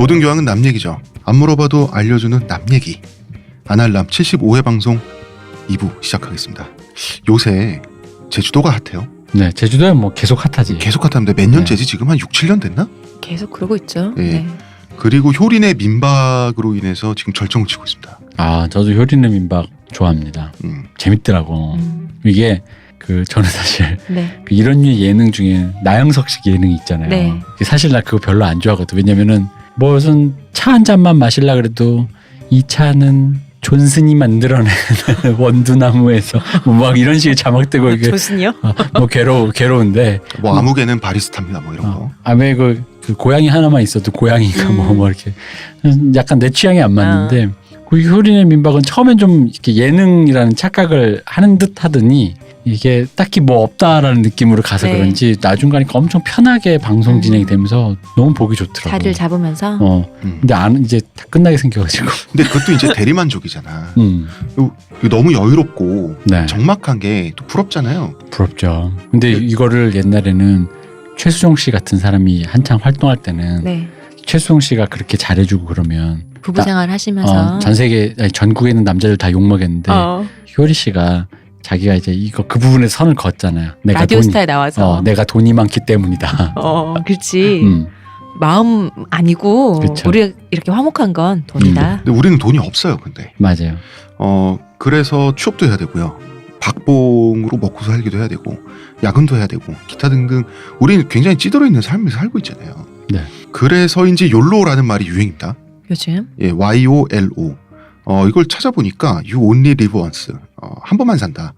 모든 교양은 남 얘기죠. 안 물어봐도 알려주는 남 얘기. 아날람 75회 방송 2부 시작하겠습니다. 요새 제주도가 핫해요. 네, 제주도는 뭐 계속 핫하지. 계속 핫한데 몇 년째지? 지금 한 6, 7년 됐나? 계속 그러고 있죠. 예. 네. 그리고 효린의 민박으로 인해서 지금 절정을 치고 있습니다. 아, 저도 효린의 민박 좋아합니다. 재밌더라고. 이게 저는 사실 네. 이런 류 예능 중에 나영석식 예능이 있잖아요. 네. 사실 나 그거 별로 안 좋아하거든. 왜냐면은 무슨 차 한 잔만 마실라 그래도 이 차는 존슨이 만들어낸 원두나무에서 막 이런 식의 자막되고 이게 조슨이요? 뭐 괴로운데 뭐 아무개는 바리스타입니다. 뭐 이런 거. 아왜 그 고양이 하나만 있어도 고양이가 뭐 이렇게 약간 내 취향이 안 맞는데 그 효린의 민박은 처음엔 좀 이렇게 예능이라는 착각을 하는 듯 하더니 이게 딱히 뭐 없다라는 느낌으로 가서 네. 그런지 나중 가니까 엄청 편하게 방송 진행이 되면서 너무 보기 좋더라고. 자리를 잡으면서. 근데 이제 다 끝나게 생겨가지고. 근데 그것도 이제 대리만족이잖아. 너무 여유롭고 네. 적막한 게 또 부럽잖아요. 부럽죠. 근데 이거를 옛날에는 최수종 씨 같은 사람이 한창 활동할 때는 네. 최수종 씨가 그렇게 잘해주고 그러면 부부 생활 하시면서. 전 세계 전국에 있는 남자들 다 욕먹였는데 효리 씨가 자기가 이제 그 부분에 선을 그었잖아요. 라디오스타에 나와서. 내가 돈이 많기 때문이다. 그렇지. 마음 아니고 그쵸. 우리 이렇게 화목한 건 돈이다. 근데 우리는 돈이 없어요. 근데 맞아요. 그래서 취업도 해야 되고요. 박봉으로 먹고 살기도 해야 되고 야근도 해야 되고 기타 등등 우리는 굉장히 찌들어 있는 삶을 살고 있잖아요. 네. 그래서인지 욜로라는 말이 유행입니다. 요즘. 예, YOLO. 이걸 찾아보니까 You only live once. 한 번만 산다.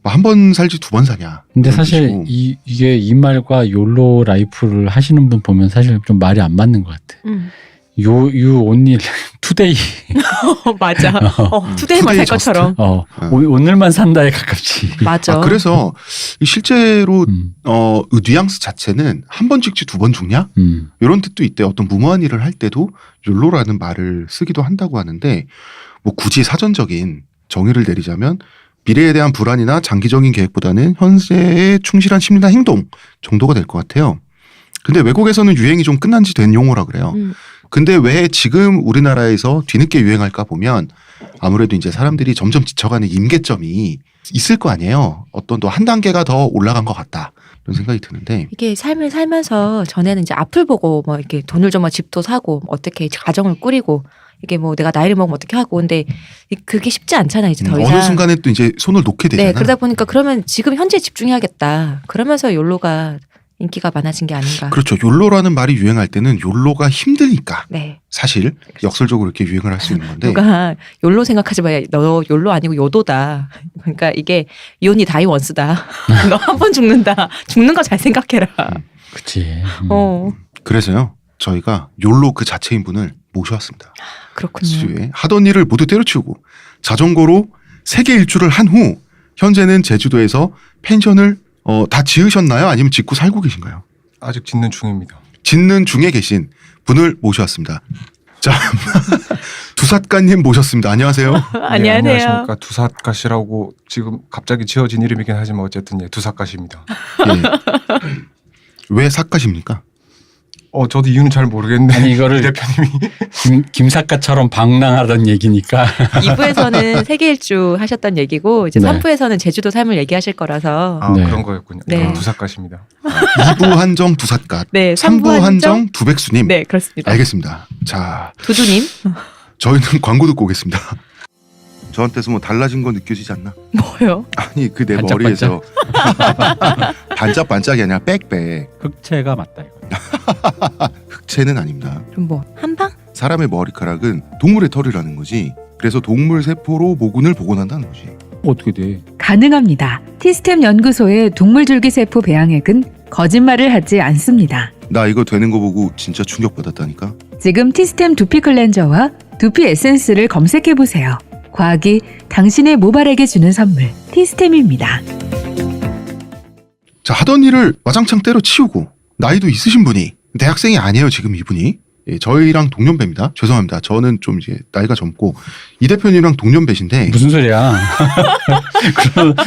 한 번 살지 두 번 사냐. 근데 그런 사실 뜻이고. 이게 이 말과 욜로 라이프를 하시는 분 보면 사실 좀 말이 안 맞는 것 같아. You only today. 맞아. 투데이만 살 것처럼. 오늘만 산다에 가깝지. 맞아. 그래서 실제로 뉘앙스 자체는 한 번 찍지 두 번 죽냐? 이런 뜻도 있대. 어떤 무모한 일을 할 때도 욜로라는 말을 쓰기도 한다고 하는데 뭐 굳이 사전적인 정의를 내리자면 미래에 대한 불안이나 장기적인 계획보다는 현재에 충실한 심리나 행동 정도가 될 것 같아요. 근데 외국에서는 유행이 좀 끝난 지 된 용어라 그래요. 근데 왜 지금 우리나라에서 뒤늦게 유행할까 보면 아무래도 이제 사람들이 점점 지쳐가는 임계점이 있을 거 아니에요. 어떤 또 한 단계가 더 올라간 것 같다. 이런 생각이 드는데. 이게 삶을 살면서 전에는 이제 앞을 보고 뭐 이렇게 돈을 좀 집도 사고 어떻게 가정을 꾸리고 이게 뭐 내가 나이를 먹으면 어떻게 하고 근데 그게 쉽지 않잖아요. 이제 더 이상. 어느 순간에 또 이제 손을 놓게 되잖아. 네, 그러다 보니까 그러면 지금 현재 집중해야겠다. 그러면서 욜로가 인기가 많아진 게 아닌가. 그렇죠. 욜로라는 말이 유행할 때는 욜로가 힘드니까. 네. 사실 역설적으로 이렇게 유행을 할 수 있는 건데. 누가 욜로 생각하지 마. 너 욜로 아니고 요도다. 그러니까 이게 You only die once다. 너 한 번 죽는다. 죽는 거 잘 생각해라. 그치. 그래서요. 저희가 욜로 그 자체인 분을 모셔왔습니다. 그렇군요. 하던 일을 모두 때려치우고 자전거로 세계 일주를 한 후 현재는 제주도에서 펜션을 다 지으셨나요? 아니면 짓고 살고 계신가요? 아직 짓는 중입니다. 짓는 중에 계신 분을 모셔왔습니다. 자, 두삿갓님 모셨습니다. 안녕하세요. 네, 안녕하십니까. 두삿갓이라고 지금 갑자기 지어진 이름이긴 하지만 어쨌든 두삿갓입니다. 예. 왜 삿갓입니까? 저도 이유는 잘 모르겠는데 아니 이거를 이 대표님이 김삿갓처럼 방랑하던 얘기니까 2부에서는 세계 일주 하셨던 얘기고 이제 네. 3부에서는 제주도 삶을 얘기하실 거라서 네. 그런 거였군요. 네. 그럼 두삿갓입니다. 2부 한정 두삿갓, 네, 3부 한정 두백수님. 네, 그렇습니다. 알겠습니다. 자, 두두님. 저희는 광고 듣고 오겠습니다. 저한테서 뭐 달라진 거 느껴지지 않나? 뭐요? 아니 그 내 반짝반짝? 머리에서 반짝반짝이 아니라 빽빽. 흑채가 맞다 이거. 흑채는 아닙니다. 그럼 뭐 한방? 사람의 머리카락은 동물의 털이라는 거지. 그래서 동물 세포로 모근을 복원한다는 거지. 어떻게 돼? 가능합니다. 티스템 연구소의 동물줄기세포 배양액은 거짓말을 하지 않습니다. 나 이거 되는 거 보고 진짜 충격받았다니까. 지금 티스템 두피 클렌저와 두피 에센스를 검색해보세요. 과학이 당신의 모발에게 주는 선물, 티스템입니다. 자, 하던 일을 와장창 때려치우고 나이도 있으신 분이, 대학생이 아니에요 지금 이분이. 예, 저희랑 동년배입니다. 죄송합니다. 저는 좀 이제 나이가 젊고 이 대표님이랑 동년배신데. 무슨 소리야?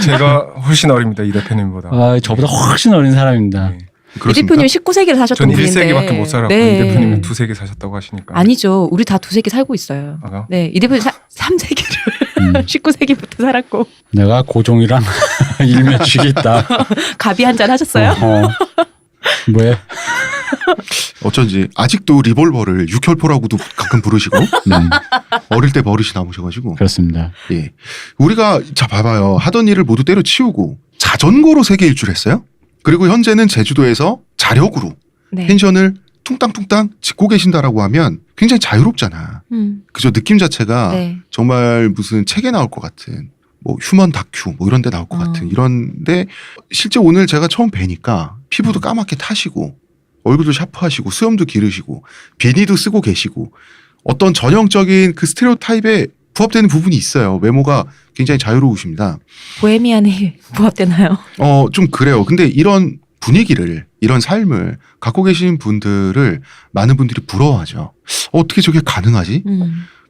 제가 훨씬 어립니다. 이 대표님보다. 저보다 훨씬 어린 사람입니다. 네. 이 그렇습니까? 대표님 19세기를 사셨던 전 분인데. 1세기밖에 못 살았고 네. 이 대표님은 2세기 사셨다고 하시니까. 아니죠. 우리 다 2세기 살고 있어요. 아, 네, 이 대표님 3세기를 19세기부터 살았고 내가 고종이랑 일면 죽겠다. 가비 한 잔 하셨어요? 왜? 어쩐지 아직도 리볼버를 육혈포라고도 가끔 부르시고 어릴 때 버릇이 남으셔가지고 그렇습니다. 예. 우리가 자 봐봐요. 하던 일을 모두 때려치우고 자전거로 세계 일주를 했어요. 그리고 현재는 제주도에서 자력으로 네. 펜션을 퉁땅퉁땅 짓고 계신다라고 하면 굉장히 자유롭잖아. 그죠? 느낌 자체가 네. 정말 무슨 책에 나올 것 같은 뭐 휴먼 다큐 뭐 이런 데 나올 것 같은 이런데 실제 오늘 제가 처음 뵈니까 피부도 까맣게 타시고 얼굴도 샤프하시고 수염도 기르시고 비니도 쓰고 계시고 어떤 전형적인 그 스테레오타입에 부합되는 부분이 있어요. 외모가 굉장히 자유로우십니다. 보헤미안에 부합되나요? 좀 그래요. 근데 이런 분위기를 이런 삶을 갖고 계신 분들을 많은 분들이 부러워하죠. 어떻게 저게 가능하지?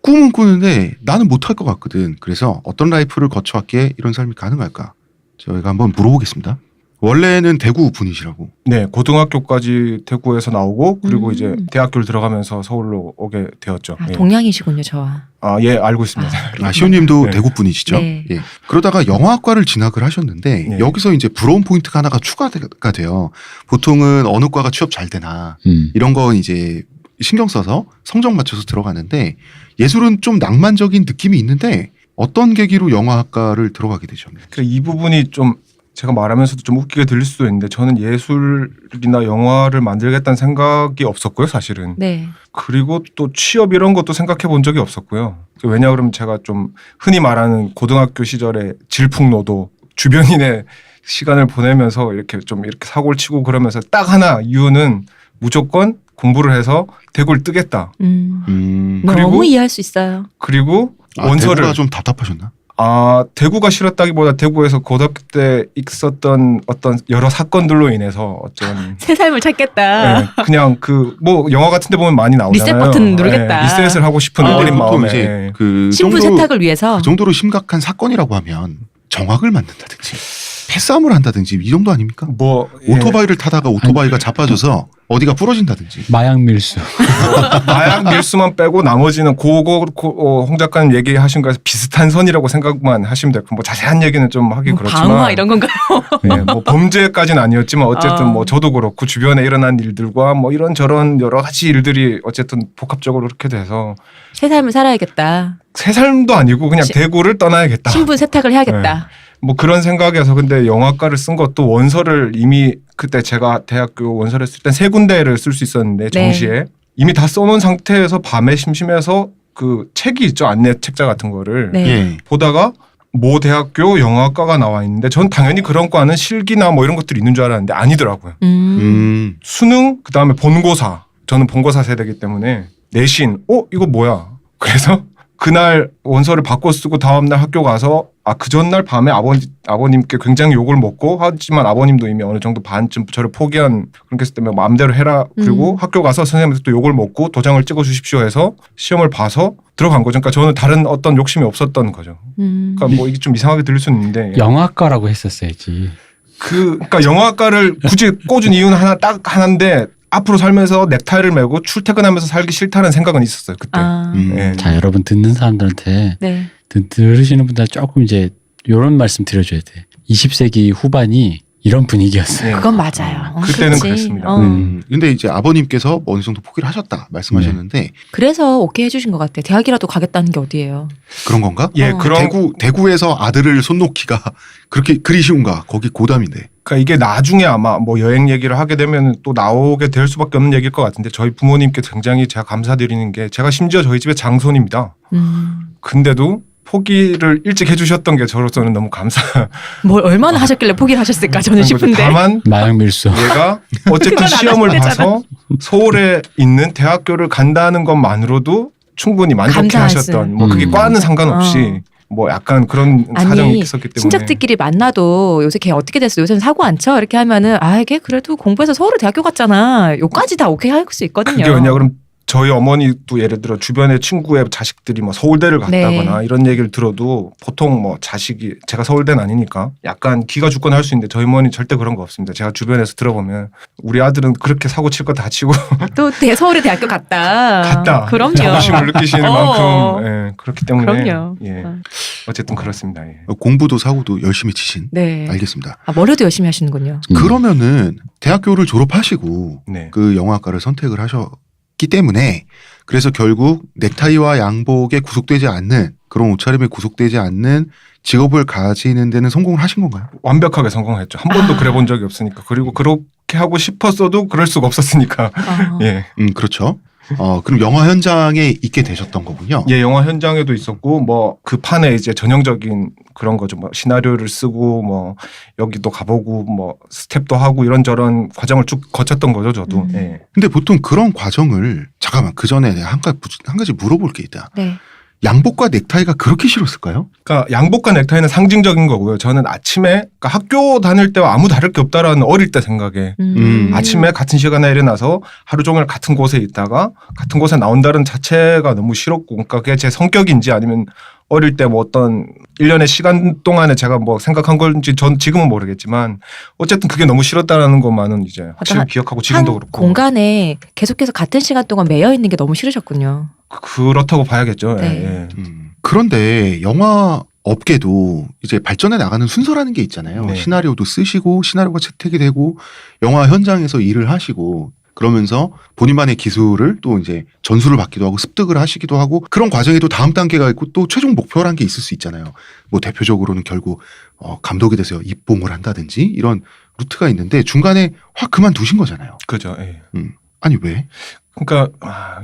꿈은 꾸는데 나는 못할 것 같거든. 그래서 어떤 라이프를 거쳐왔기에 이런 삶이 가능할까? 저희가 한번 물어보겠습니다. 원래는 대구 분이시라고. 네, 고등학교까지 대구에서 나오고 그리고 이제 음. 대학교를 들어가면서 서울로 오게 되었죠. 아, 예. 동양이시군요, 저와. 예, 알고 있습니다. 시호님도 네. 대구 분이시죠? 네. 예. 그러다가 영화과를 진학을 하셨는데 네. 여기서 이제 부러운 포인트가 하나가 추가가 돼요. 보통은 어느 과가 취업 잘 되나 이런 건 이제 신경 써서 성적 맞춰서 들어가는데 예술은 좀 낭만적인 느낌이 있는데 어떤 계기로 영화학과를 들어가게 되죠? 이 부분이 좀 제가 말하면서도 좀 웃기게 들릴 수도 있는데 저는 예술이나 영화를 만들겠다는 생각이 없었고요, 사실은. 네. 그리고 또 취업 이런 것도 생각해 본 적이 없었고요. 왜냐 그러면 제가 좀 흔히 말하는 고등학교 시절에 질풍노도 주변인의 시간을 보내면서 이렇게 좀 이렇게 사고를 치고 그러면서 딱 하나 이유는 무조건 공부를 해서 대구를 뜨겠다. 너무 그리고- 이해할 수 있어요. 그리고 원서를 원서를 좀 답답하셨나? 대구가 싫었다기보다 대구에서 고등학교 때 있었던 어떤 여러 사건들로 인해서 어떤 새 삶을 찾겠다. 네, 그냥 그 뭐 영화 같은 데 보면 많이 나오잖아요. 리셋 버튼 누르겠다. 리셋을 하고 싶은 근데 어린 보통 마음에. 이제 그 신분 정도 세탁을 위해서. 그 정도로 심각한 사건이라고 하면 정학을 만든다든지 패싸움을 한다든지 이 정도 아닙니까? 뭐 오토바이를 타다가 오토바이가 자빠져서 어디가 부러진다든지. 마약 밀수. 마약 밀수만 빼고 나머지는 홍 작가님 얘기하신 거에서 비슷한 선이라고 생각만 하시면 되고 뭐 자세한 얘기는 좀 하기 뭐 그렇지만 방화 이런 건가요? 네, 뭐 범죄까지는 아니었지만 어쨌든 뭐 저도 그렇고 주변에 일어난 일들과 뭐 이런저런 여러 가지 일들이 어쨌든 복합적으로 그렇게 돼서 새 삶을 살아야겠다. 새 삶도 아니고 그냥 시- 대구를 떠나야겠다. 신분 세탁을 해야겠다. 뭐 그런 생각에서 근데 영화과를 쓴 것도 원서를 이미 그때 제가 대학교 원서를 쓸 땐 3군데를 쓸 수 있었는데 정시에 이미 다 써놓은 상태에서 밤에 심심해서 그 책이 있죠. 안내 책자 같은 거를 네. 예. 보다가 모 대학교 영화과가 나와 있는데 전 당연히 그런 과는 실기나 뭐 이런 것들이 있는 줄 알았는데 아니더라고요. 수능 그다음에 본고사 저는 본고사 세대이기 때문에 내신 이거 뭐야. 그래서 그날 원서를 바꿔 쓰고 다음날 학교 가서 그 전날 밤에 아버님께 굉장히 욕을 먹고 하지만 아버님도 이미 어느 정도 반쯤 저를 포기한 그런 게 있기 때문에 마음대로 해라. 그리고 학교 가서 선생님한테 또 욕을 먹고 도장을 찍어 주십시오 해서 시험을 봐서 들어간 거죠. 그러니까 저는 다른 어떤 욕심이 없었던 거죠. 그러니까 뭐 이게 좀 이상하게 들릴 수는 있는데 영화과라고 했었어야지. 그러니까 영화과를 굳이 꽂은 이유는 딱 하나인데 앞으로 살면서 넥타이를 메고 출퇴근하면서 살기 싫다는 생각은 있었어요 그때. 네. 자, 여러분 듣는 사람들한테 네. 들으시는 분들 조금 이제 이런 말씀 드려줘야 돼. 20세기 후반이 이런 분위기였어요. 네. 그건 맞아요. 그때는 그치. 그랬습니다. 근데 이제 아버님께서 어느 정도 포기를 하셨다 말씀하셨는데 그래서 오케이 해주신 것 같아. 대학이라도 가겠다는 게 어디예요? 그런 건가? 예, 어. 그런 대구에서 아들을 손 놓기가 그렇게 그리 쉬운가? 거기 고담인데. 그러니까 이게 나중에 아마 뭐 여행 얘기를 하게 되면 또 나오게 될 수밖에 없는 얘기일 것 같은데 저희 부모님께 굉장히 제가 감사드리는 게 제가 심지어 저희 집의 장손입니다. 근데도 포기를 일찍 해주셨던 게 저로서는 너무 뭘 얼마나 하셨길래 포기를 하셨을까 저는 싶은데. 다만 마약 밀수. 얘가 어쨌든 그건 안 시험을 하셨대잖아. 봐서 서울에 있는 대학교를 간다는 것만으로도 충분히 만족해하셨던 뭐 그게 과는 상관없이 뭐 약간 그런 사정이 있었기 때문에 친척들끼리 만나도 요새 걔 어떻게 됐어? 요새는 사고 안 쳐? 이렇게 하면은 걔 그래도 공부해서 서울을 대학교 갔잖아. 요까지 다 오케이 할 수 있거든요. 그게 왜냐 그럼 저희 어머니도 예를 들어 주변에 친구의 자식들이 뭐 서울대를 갔다거나 네. 이런 얘기를 들어도 보통 뭐 자식이 제가 서울대는 아니니까 약간 기가 죽거나 할 수 있는데 저희 어머니 절대 그런 거 없습니다. 제가 주변에서 들어보면 우리 아들은 그렇게 사고 칠 거 다 치고 또 서울의 대학교 갔다. 갔다. 그럼요. 자부심을 느끼시는 어. 만큼 예, 그렇기 때문에 그럼요. 예. 어쨌든 그렇습니다. 예. 공부도 사고도 열심히 치신. 네. 알겠습니다. 머리도 열심히 하시는군요. 그러면은 대학교를 졸업하시고 네. 그 영화과를 선택을 하셨기 때문에 그래서 결국 넥타이와 양복에 구속되지 않는 그런 옷차림에 구속되지 않는 직업을 가지는 데는 성공을 하신 건가요? 완벽하게 성공했죠. 한 번도 그래 본 적이 없으니까. 그리고 그렇게 하고 싶었어도 그럴 수가 없었으니까. 예. 그렇죠. 그럼 영화 현장에 있게 되셨던 거군요. 예, 영화 현장에도 있었고 뭐 그 판에 이제 전형적인 그런 거죠. 뭐 시나리오를 쓰고 뭐 여기도 가보고 뭐 스텝도 하고 이런저런 과정을 쭉 거쳤던 거죠, 저도. 예. 근데 보통 그런 과정을 잠깐만 그 전에 내가 한 가지 물어볼 게 있다. 네. 양복과 넥타이가 그렇게 싫었을까요? 그러니까 양복과 넥타이는 상징적인 거고요. 저는 아침에 그러니까 학교 다닐 때와 아무 다를 게 없다라는 어릴 때 생각에 아침에 같은 시간에 일어나서 하루 종일 같은 곳에 있다가 같은 곳에 나온다는 자체가 너무 싫었고 그러니까 그게 제 성격인지 아니면 어릴 때 뭐 어떤 일련의 시간 동안에 제가 뭐 생각한 건지 전 지금은 모르겠지만 어쨌든 그게 너무 싫었다라는 것만은 이제 확실히 기억하고 지금도 한 그렇고 공간에 계속해서 같은 시간 동안 매여 있는 게 너무 싫으셨군요. 그렇다고 봐야겠죠. 네. 예, 예. 그런데 영화 업계도 이제 발전해 나가는 순서라는 게 있잖아요. 네. 시나리오도 쓰시고 시나리오가 채택이 되고 영화 현장에서 일을 하시고 그러면서 본인만의 기술을 또 이제 전수를 받기도 하고 습득을 하시기도 하고 그런 과정에도 다음 단계가 있고 또 최종 목표라는 게 있을 수 있잖아요. 뭐 대표적으로는 결국 감독이 돼서 입봉을 한다든지 이런 루트가 있는데 중간에 확 그만두신 거잖아요. 그죠. 예. 아니 왜? 그러니까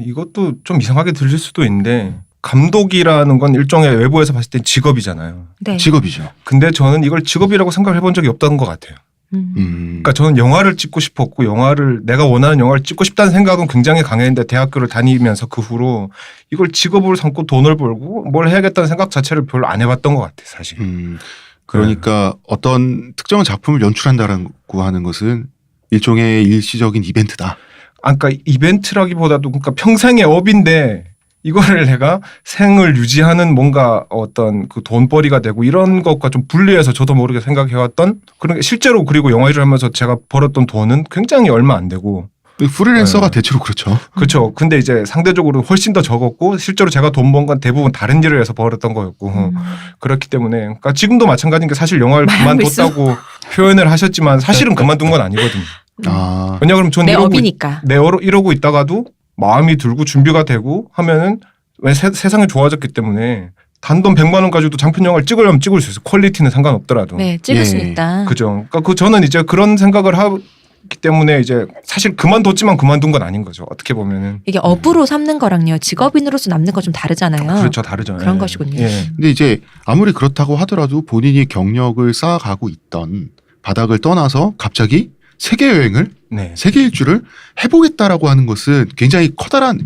이것도 좀 이상하게 들릴 수도 있는데 감독이라는 건 일종의 외부에서 봤을 때 직업이잖아요. 네. 직업이죠. 근데 저는 이걸 직업이라고 생각을 해본 적이 없다는 것 같아요. 그러니까 저는 영화를 찍고 싶었고 내가 원하는 영화를 찍고 싶다는 생각은 굉장히 강했는데 대학교를 다니면서 그 후로 이걸 직업으로 삼고 돈을 벌고 뭘 해야겠다는 생각 자체를 별로 안 해봤던 것 같아요, 사실. 그러니까 어떤 특정한 작품을 연출한다라고 하는 것은 일종의 일시적인 이벤트다. 그러니까 이벤트라기보다도 그러니까 평생의 업인데 이거를 내가 생을 유지하는 뭔가 어떤 그 돈벌이가 되고 이런 것과 좀 분리해서 저도 모르게 생각해왔던 그런 게 실제로 그리고 영화 일을 하면서 제가 벌었던 돈은 굉장히 얼마 안 되고 프리랜서가 대체로 그렇죠. 그렇죠. 근데 이제 상대적으로 훨씬 더 적었고 실제로 제가 돈 번 건 대부분 다른 일을 해서 벌었던 거였고 그렇기 때문에 그러니까 지금도 마찬가지인 게 사실 영화를 그만뒀다고 표현을 하셨지만 사실은 그만둔 건 아니거든요. 왜냐하면 저는 내 업이니까. 이러고 있다가도 마음이 들고 준비가 되고 하면은 왜 세상이 좋아졌기 때문에 단돈 100만 원 가지고도 장편 영화를 찍으려면 찍을 수 있어. 퀄리티는 상관없더라도. 네, 찍을 수 있다. 그죠. 그러니까 저는 이제 그런 생각을 하기 때문에 이제 사실 그만뒀지만 그만둔 건 아닌 거죠. 어떻게 보면은 이게 업으로 삼는 거랑요 직업인으로서 남는 거 좀 다르잖아요. 그렇죠, 다르죠. 그런 예. 것이군요. 예. 근데 이제 아무리 그렇다고 하더라도 본인이 경력을 쌓아가고 있던 바닥을 떠나서 갑자기 세계 여행을 네. 세계 일주를 해보겠다라고 하는 것은 굉장히 커다란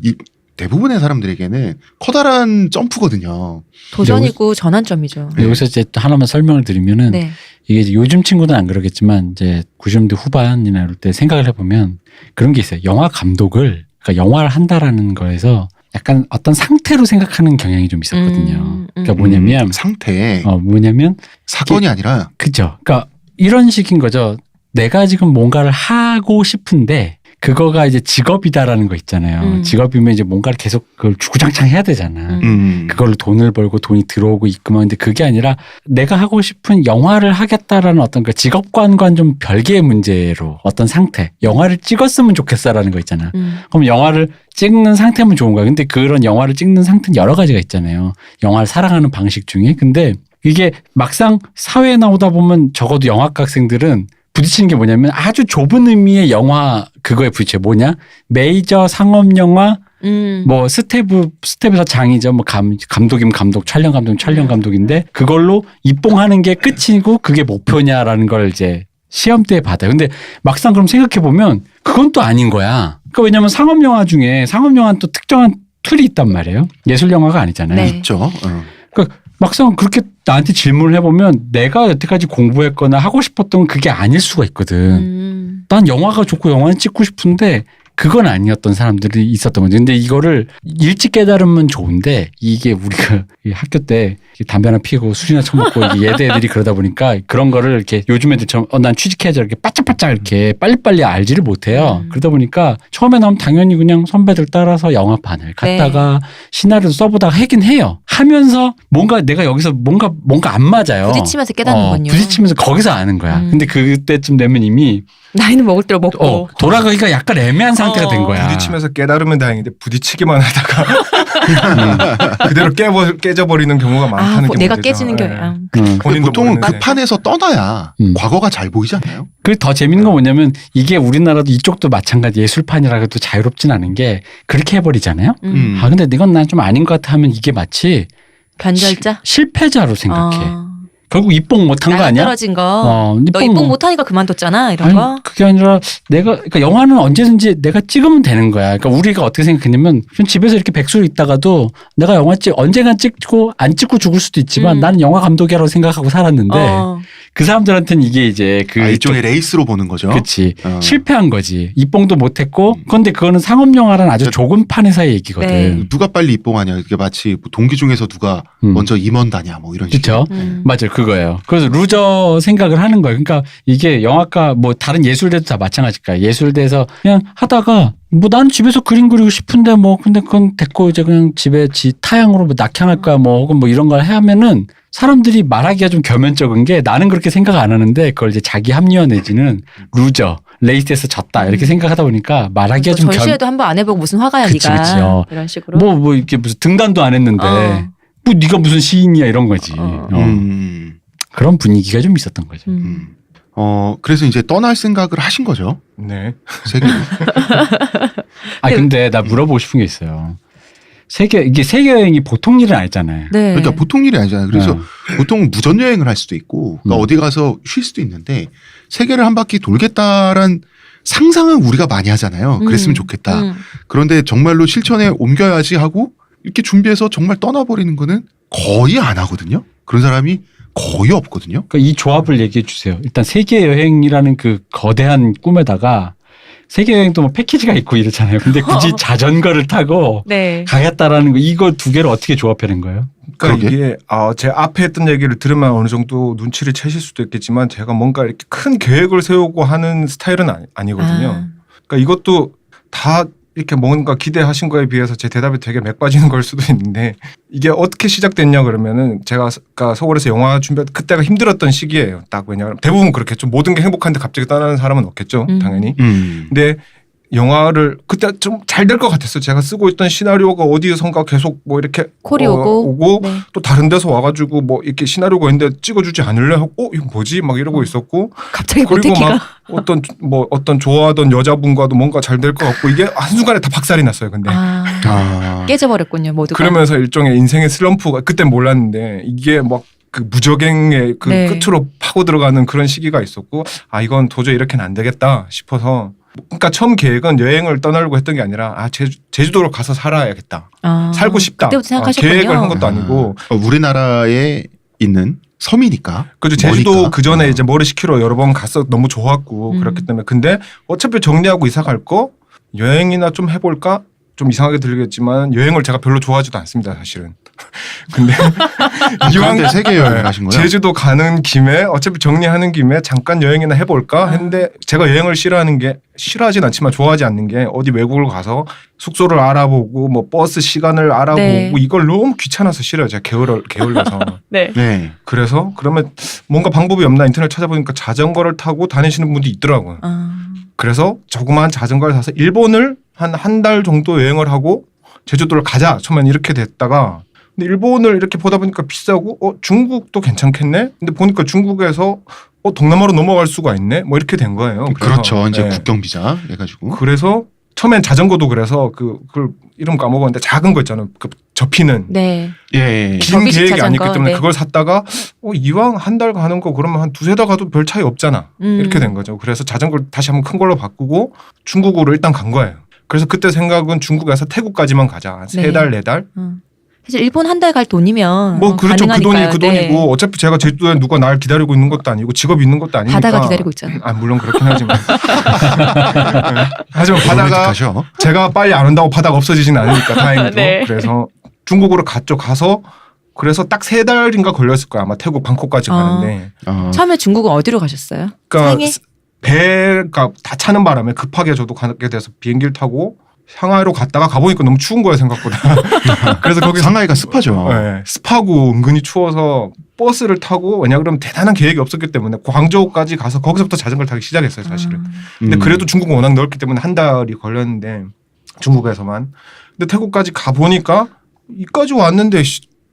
대부분의 사람들에게는 커다란 점프거든요. 도전이고 전환점이죠. 여기서 이제 또 하나만 설명을 드리면은 네. 이게 이제 요즘 친구들은 안 그러겠지만 이제 90년대 후반이나 이럴 때 생각을 해보면 그런 게 있어요. 영화 감독을 그러니까 영화를 한다라는 거에서 약간 어떤 상태로 생각하는 경향이 좀 있었거든요. 그러니까 뭐냐면 상태 뭐냐면 사건이 아니라 그죠. 그러니까 이런 식인 거죠. 내가 지금 뭔가를 하고 싶은데 그거가 이제 직업이다라는 거 있잖아요. 직업이면 이제 뭔가를 계속 그걸 주구장창 해야 되잖아. 그걸로 돈을 벌고 돈이 들어오고 있구만. 근데 그게 아니라 내가 하고 싶은 영화를 하겠다라는 어떤 그 직업관과는 좀 별개의 문제로 어떤 상태. 영화를 찍었으면 좋겠어라는 거 있잖아. 그럼 영화를 찍는 상태면 좋은 거야. 근데 그런 영화를 찍는 상태는 여러 가지가 있잖아요. 영화를 사랑하는 방식 중에. 근데 이게 막상 사회에 나오다 보면 적어도 영화과 학생들은 부딪히는 게 뭐냐면 아주 좁은 의미의 영화 그거에 부딪혀. 뭐냐? 메이저 상업 영화 뭐 스텝에서 장이죠. 뭐 감독이면 감독, 촬영 감독이면 촬영 감독인데 그걸로 입봉하는 게 끝이고 그게 목표냐라는 걸 이제 시험 때 받아요. 근데 막상 그럼 생각해 보면 그건 또 아닌 거야. 그러니까 왜냐면 상업 영화 중에 상업 영화는 또 특정한 툴이 있단 말이에요. 예술 영화가 아니잖아요. 네. 있죠. 그러니까 막상 그렇게 나한테 질문을 해보면 내가 여태까지 공부했거나 하고 싶었던 그게 아닐 수가 있거든. 난 영화가 좋고 영화는 찍고 싶은데 그건 아니었던 사람들이 있었던 거죠. 근데 이거를 일찍 깨달으면 좋은데 이게 우리가 학교 때 담배 하나 피우고 술이나 처먹고 예대 애들이 그러다 보니까 그런 거를 이렇게 요즘 애들처럼 난 취직해야지 이렇게 바짝바짝 이렇게 빨리빨리 알지를 못해요. 그러다 보니까 처음에 나오면 당연히 그냥 선배들 따라서 영화판을 갔다가 시나리오도 써보다가 하긴 해요. 하면서 뭔가 내가 여기서 뭔가 안 맞아요. 부딪히면서 깨닫는군요. 부딪히면서 거기서 아는 거야. 근데 그때쯤 되면 이미 나이는 먹을 대로 먹고 돌아가기가 약간 애매한 상태가 된 거야. 부딪히면서 깨달으면 다행인데 부딪히기만 하다가 그대로 깨져버리는 경우가 많다는 게 내가 문제죠. 깨지는 게 근데 본인도 보통은 그 모르는데. 판에서 떠나야 과거가 잘 보이지 않나요? 그 더 재밌는 건 뭐냐면 이게 우리나라도 이쪽도 마찬가지 예술판이라 해도 자유롭진 않은 게 그렇게 해버리잖아요. 아 근데 이건 난 좀 아닌 것 같아 하면 이게 마치 변절자 실패자로 생각해. 결국 입봉 못한 거 아니야? 떨어진 거. 너 입봉 못하니까 그만뒀잖아 이런 아니, 거. 그게 아니라 그러니까 영화는 언제든지 내가 찍으면 되는 거야. 그러니까 우리가 어떻게 생각했냐면 좀 집에서 이렇게 백수로 있다가도 내가 영화 언젠간 찍고 안 찍고 죽을 수도 있지만 나는 영화 감독이라고 생각하고 살았는데 그 사람들한테는 이게 이제 그 일종의 레이스로 보는 거죠. 그렇지. 실패한 거지. 입봉도 못했고. 그런데 그거는 상업 영화라는 아주 조금 판에서의 얘기거든. 네. 누가 빨리 입봉하냐. 이게 마치 뭐 동기 중에서 누가 먼저 임원다냐 뭐 이런 그렇죠. 식으로. 맞아요. 그거예요. 그래서 루저 생각을 하는 거예요. 그러니까 이게 영화과 뭐 다른 예술대도 다 마찬가지일 거야. 예술대에서 그냥 하다가 뭐 나는 집에서 그림 그리고 싶은데 뭐 근데 그건 됐고 이제 그냥 집에 타양으로 뭐 낙향할 거야 뭐 혹은 뭐 이런 걸 하면은 사람들이 말하기가 좀 겸연쩍은 게 나는 그렇게 생각 안 하는데 그걸 이제 자기 합리화 내지는 루저 레이스에서 졌다 이렇게 생각하다 보니까 말하기가 좀 전시회도 한번 안 해보고 무슨 화가야 네가 그쵸. 이런 식으로 뭐 이렇게 무슨 등단도 안 했는데 뭐 네가 무슨 시인이야 이런 거지. 그런 분위기가 좀 있었던 거죠. 그래서 이제 떠날 생각을 하신 거죠. 네. 세계로. 근데 나 물어보고 싶은 게 있어요. 이게 세계 여행이 보통 일은 아니잖아요. 네. 그러니까 보통 일이 아니잖아요. 그래서 보통 무전 여행을 할 수도 있고 그러니까 어디 가서 쉴 수도 있는데 세계를 한 바퀴 돌겠다란 상상은 우리가 많이 하잖아요. 그랬으면 좋겠다. 그런데 정말로 실천에 옮겨야지 하고 이렇게 준비해서 정말 떠나버리는 거는 거의 안 하거든요. 그런 사람이 거의 없거든요. 그러니까 이 조합을 얘기해 주세요. 일단 세계 여행이라는 그 거대한 꿈에다가 세계 여행도 뭐 패키지가 있고 이렇잖아요. 근데 굳이 자전거를 타고 네. 가겠다라는 거 이거 두 개를 어떻게 조합해낸 거예요? 그러니까 이게 제 앞에 했던 얘기를 들으면 어느 정도 눈치를 채실 수도 있겠지만 제가 뭔가 이렇게 큰 계획을 세우고 하는 스타일은 아니거든요. 그러니까 이것도 다 이렇게 뭔가 기대하신 거에 비해서 제 대답이 되게 맥 빠지는 걸 수도 있는데 이게 어떻게 시작됐냐 그러면은 제가 서울에서 영화 준비 그때가 힘들었던 시기예요. 딱 왜냐하면 대부분 그렇겠죠. 모든 게 행복한데 갑자기 떠나는 사람은 없겠죠. 당연히. 근데 영화를 그때 좀 잘 될 것 같았어요. 제가 쓰고 있던 시나리오가 어디선가 계속 뭐 이렇게 콜이 오고 네. 또 다른 데서 와가지고 뭐 이렇게 시나리오가 있는데 찍어주지 않을래 하고 이거 뭐지 막 이러고 있었고 갑자기 그리고 모태기가 막 어떤 좋아하던 여자분과도 뭔가 잘 될 것 같고 이게 한순간에 다 박살이 났어요. 근데 깨져버렸군요 모두가. 그러면서 일종의 인생의 슬럼프가 그때 몰랐는데 이게 막 그 무적행의 그 네. 끝으로 파고 들어가는 그런 시기가 있었고 이건 도저히 이렇게는 안 되겠다 싶어서 그러니까 처음 계획은 여행을 떠나려고 했던 게 아니라 제주도로 가서 살아야겠다. 살고 싶다. 그때부터 생각하셨군요. 계획을 한 것도 아니고 우리나라에 있는 섬이니까. 그죠. 제주도 머니까. 그 전에 이제 머리 식히러 여러 번 갔어 너무 좋았고 그렇기 때문에 근데 어차피 정리하고 이사 갈 거 여행이나 좀 해볼까? 좀 이상하게 들리겠지만 여행을 제가 별로 좋아하지도 않습니다 사실은. 근데 그런데 세계 여행 하신 거예요? 제주도 가는 김에 어차피 정리하는 김에 잠깐 여행이나 해볼까 했는데 제가 여행을 싫어하진 않지만 좋아하지 않는 게 어디 외국을 가서 숙소를 알아보고 뭐 버스 시간을 알아보고 네. 이걸 너무 귀찮아서 싫어요. 제가 게을러서. 네. 네. 그래서 그러면 뭔가 방법이 없나 인터넷 찾아보니까 자전거를 타고 다니시는 분들이 있더라고요. 그래서 조그만 자전거를 사서 일본을 한 달 정도 여행을 하고 제주도를 가자. 처음엔 이렇게 됐다가 근데 일본을 이렇게 보다 보니까 비싸고 중국도 괜찮겠네. 근데 보니까 중국에서 동남아로 넘어갈 수가 있네. 뭐 이렇게 된 거예요. 그렇죠. 이제 네. 국경 비자 해가지고. 그래서 처음엔 자전거도 그래서 그걸 이름 까먹었는데 작은 거 있잖아요. 그 접히는. 네. 예. 긴 접이식 계획이 아니기 자전거, 때문에 네. 그걸 샀다가 이왕 한 달 가는 거 그러면 한 두세 달 가도 별 차이 없잖아. 이렇게 된 거죠. 그래서 자전거를 다시 한번 큰 걸로 바꾸고 중국으로 일단 간 거예요. 그래서 그때 생각은 중국에서 태국까지만 가자. 한 네. 3달, 4달. 사실 일본 한 달 갈 돈이면 뭐 그렇죠. 그 돈이 가능하니까요. 그 돈이고 어차피 제가 제주도에 누가 날 기다리고 있는 것도 아니고 직업이 있는 것도 아니니까. 바다가 기다리고 있잖아요. 아 물론 그렇긴 하지만. 네. 하지만 바다가 로맨틱하셔. 제가 빨리 안 온다고 바다가 없어지진 않으니까 다행히도. 네. 그래서 중국으로 갔죠. 가서 그래서 딱 3달인가 걸렸을 거야. 아마 태국 방콕까지 가는데. 처음에 중국은 어디로 가셨어요? 그러니까 상해? 배가 다 차는 바람에 급하게 저도 가게 돼서 비행기를 타고 상하이로 갔다가 가보니까 너무 추운 거예요 생각보다. 그래서 거기 상하이가 습하죠. 네, 습하고 은근히 추워서 버스를 타고 왜냐 그러면 대단한 계획이 없었기 때문에 광저우까지 가서 거기서부터 자전거를 타기 시작했어요 사실은. 근데 그래도 중국은 워낙 넓기 때문에 한 달이 걸렸는데 중국에서만. 근데 태국까지 가보니까 이까지 왔는데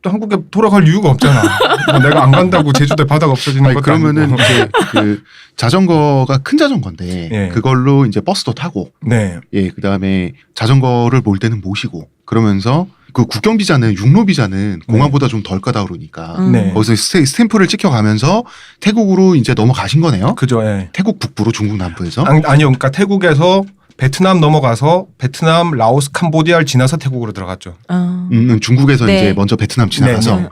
한국에 돌아갈 이유가 없잖아. 뭐 내가 안 간다고 제주도에 바다가 없어지는 것도 그러면은 아니고. 이제 그 자전거가 큰 자전거인데 예. 그걸로 이제 버스도 타고 네. 예 그다음에 자전거를 몰 때는 모시고 그러면서 그 국경 비자는 육로 비자는 공항보다 좀 덜 까다 그러니까 네. 거기서 스탬프를 찍혀가면서 태국으로 이제 넘어가신 거네요. 그죠. 예. 태국 북부로 중국 남부에서. 아니요. 그러니까 태국에서 베트남 넘어가서 베트남, 라오스, 캄보디아를 지나서 태국으로 들어갔죠. 중국에서 네. 이제 먼저 베트남 지나가서 네, 네.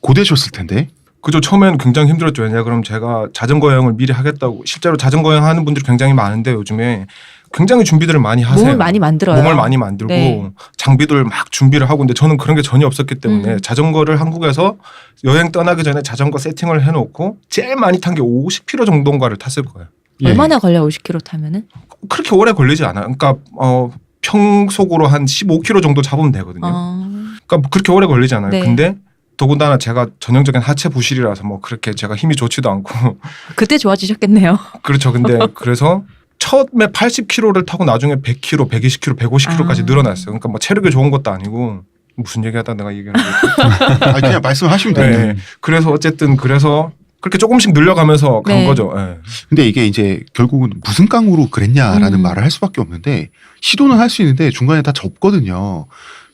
고되셨을 텐데. 그죠. 처음에는 굉장히 힘들었죠. 왜냐 그럼 제가 자전거 여행을 미리 하겠다고 실제로 자전거 여행 하는 분들이 굉장히 많은데 요즘에 굉장히 준비들을 많이 하세요. 몸을 많이 만들어요. 몸을 많이 만들고 네. 장비들 막 준비를 하고 근데 저는 그런 게 전혀 없었기 때문에 자전거를 한국에서 여행 떠나기 전에 자전거 세팅을 해놓고 제일 많이 탄 게 50km 정도인가를 탔을 거예요. 예. 얼마나 걸려 50km 타면은? 그렇게 오래 걸리지 않아요. 그러니까 평속으로 한 15km 정도 잡으면 되거든요. 그러니까 그렇게 오래 걸리지 않아요. 네. 근데 더군다나 제가 전형적인 하체 부실이라서 뭐 그렇게 제가 힘이 좋지도 않고 그때 좋아지셨겠네요. 그렇죠. 근데 그래서 처음에 80km를 타고 나중에 100km, 120km, 150km까지 아. 늘어났어요. 그러니까 뭐 체력이 좋은 것도 아니고 무슨 얘기하다 내가 얘기하는 거지. 아니, 그냥 말씀하시면 돼요. 네. 그래서 어쨌든 그래서 그렇게 조금씩 늘려가면서 간 네. 거죠. 네. 근데 이게 이제 결국은 무슨 깡으로 그랬냐라는 말을 할 수밖에 없는데 시도는 할 수 있는데 중간에 다 접거든요.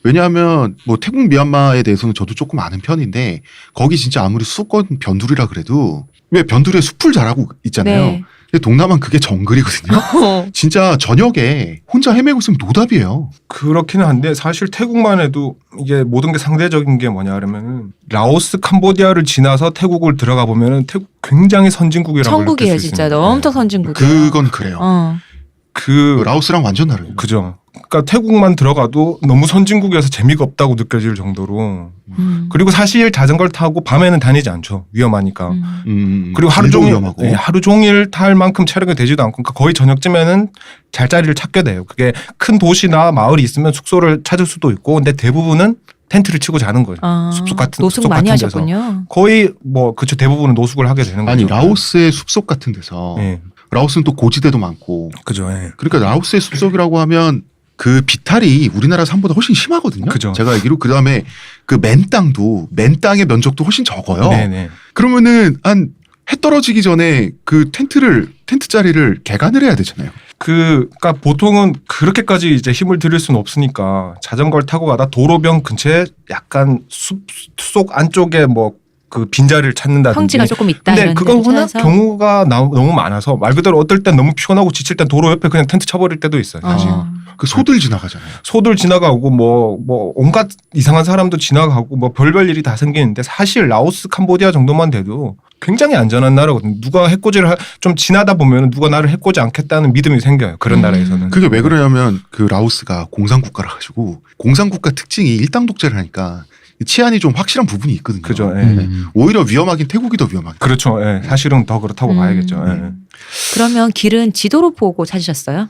왜냐하면 뭐 태국 미얀마에 대해서는 저도 조금 아는 편인데 거기 진짜 아무리 수도권 변두리라 그래도 왜 변두리에 숲을 자라고 있잖아요. 네. 근데 동남아는 그게 정글이거든요. 진짜 저녁에 혼자 헤매고 있으면 노답이에요. 그렇기는 한데 사실 태국만 해도 이게 모든 게 상대적인 게 뭐냐 그러면은 라오스, 캄보디아를 지나서 태국을 들어가 보면은 태국 굉장히 선진국이라고 천국이에요 느낄 수 진짜. 있습니다. 엄청 선진국이에요. 그건 그래요. 그 라오스랑 완전 다르죠. 그죠. 그러니까 태국만 들어가도 너무 선진국이어서 재미가 없다고 느껴질 정도로. 그리고 사실 자전거를 타고 밤에는 다니지 않죠. 위험하니까. 그리고 하루 길도 종일 위험하고. 네, 하루 종일 탈 만큼 체력이 되지도 않고 그러니까 거의 저녁쯤에는 잘 자리를 찾게 돼요. 그게 큰 도시나 마을이 있으면 숙소를 찾을 수도 있고 근데 대부분은 텐트를 치고 자는 거예요. 숲속 같은 노숙 숲속 많이 같은 데서. 하셨군요. 거의 뭐 그쵸 대부분은 노숙을 하게 되는 거죠. 아니 라오스의 숲속 같은 데서 예. 라오스는 또 고지대도 많고 그죠. 예. 그러니까 라오스의 숲속이라고 하면 그 비탈이 우리나라 산보다 훨씬 심하거든요. 그죠. 제가 알기로 그다음에 그 맨 땅의 면적도 훨씬 적어요. 네네. 그러면은 한 해 떨어지기 전에 그 텐트 자리를 개간을 해야 되잖아요. 그러니까 보통은 그렇게까지 이제 힘을 들일 수는 없으니까 자전거를 타고 가다 도로변 근처에 약간 숲속 안쪽에 뭐 그 빈자리를 찾는다든지. 평지가 조금 있다. 근데 이런 그건 데를 워낙 찾아서. 경우가 너무 많아서 말 그대로 어떨 땐 너무 피곤하고 지칠 땐 도로 옆에 그냥 텐트 쳐버릴 때도 있어요. 사실. 그 소들 지나가잖아요. 소들 지나가고 뭐 온갖 이상한 사람도 지나가고 뭐 별별 일이 다 생기는데 사실 라오스, 캄보디아 정도만 돼도 굉장히 안전한 나라거든요. 누가 해코지를 좀 지나다 보면 누가 나를 해코지 않겠다는 믿음이 생겨요. 그런 나라에서는. 그게 왜 그러냐면 그 라오스가 공산국가라 가지고 공산국가 특징이 일당 독재를 하니까 치안이 좀 확실한 부분이 있거든요. 그죠. 예. 오히려 위험하긴 태국이 더 위험하긴. 그렇죠. 예. 사실은 더 그렇다고 봐야겠죠. 예. 그러면 길은 지도로 보고 찾으셨어요?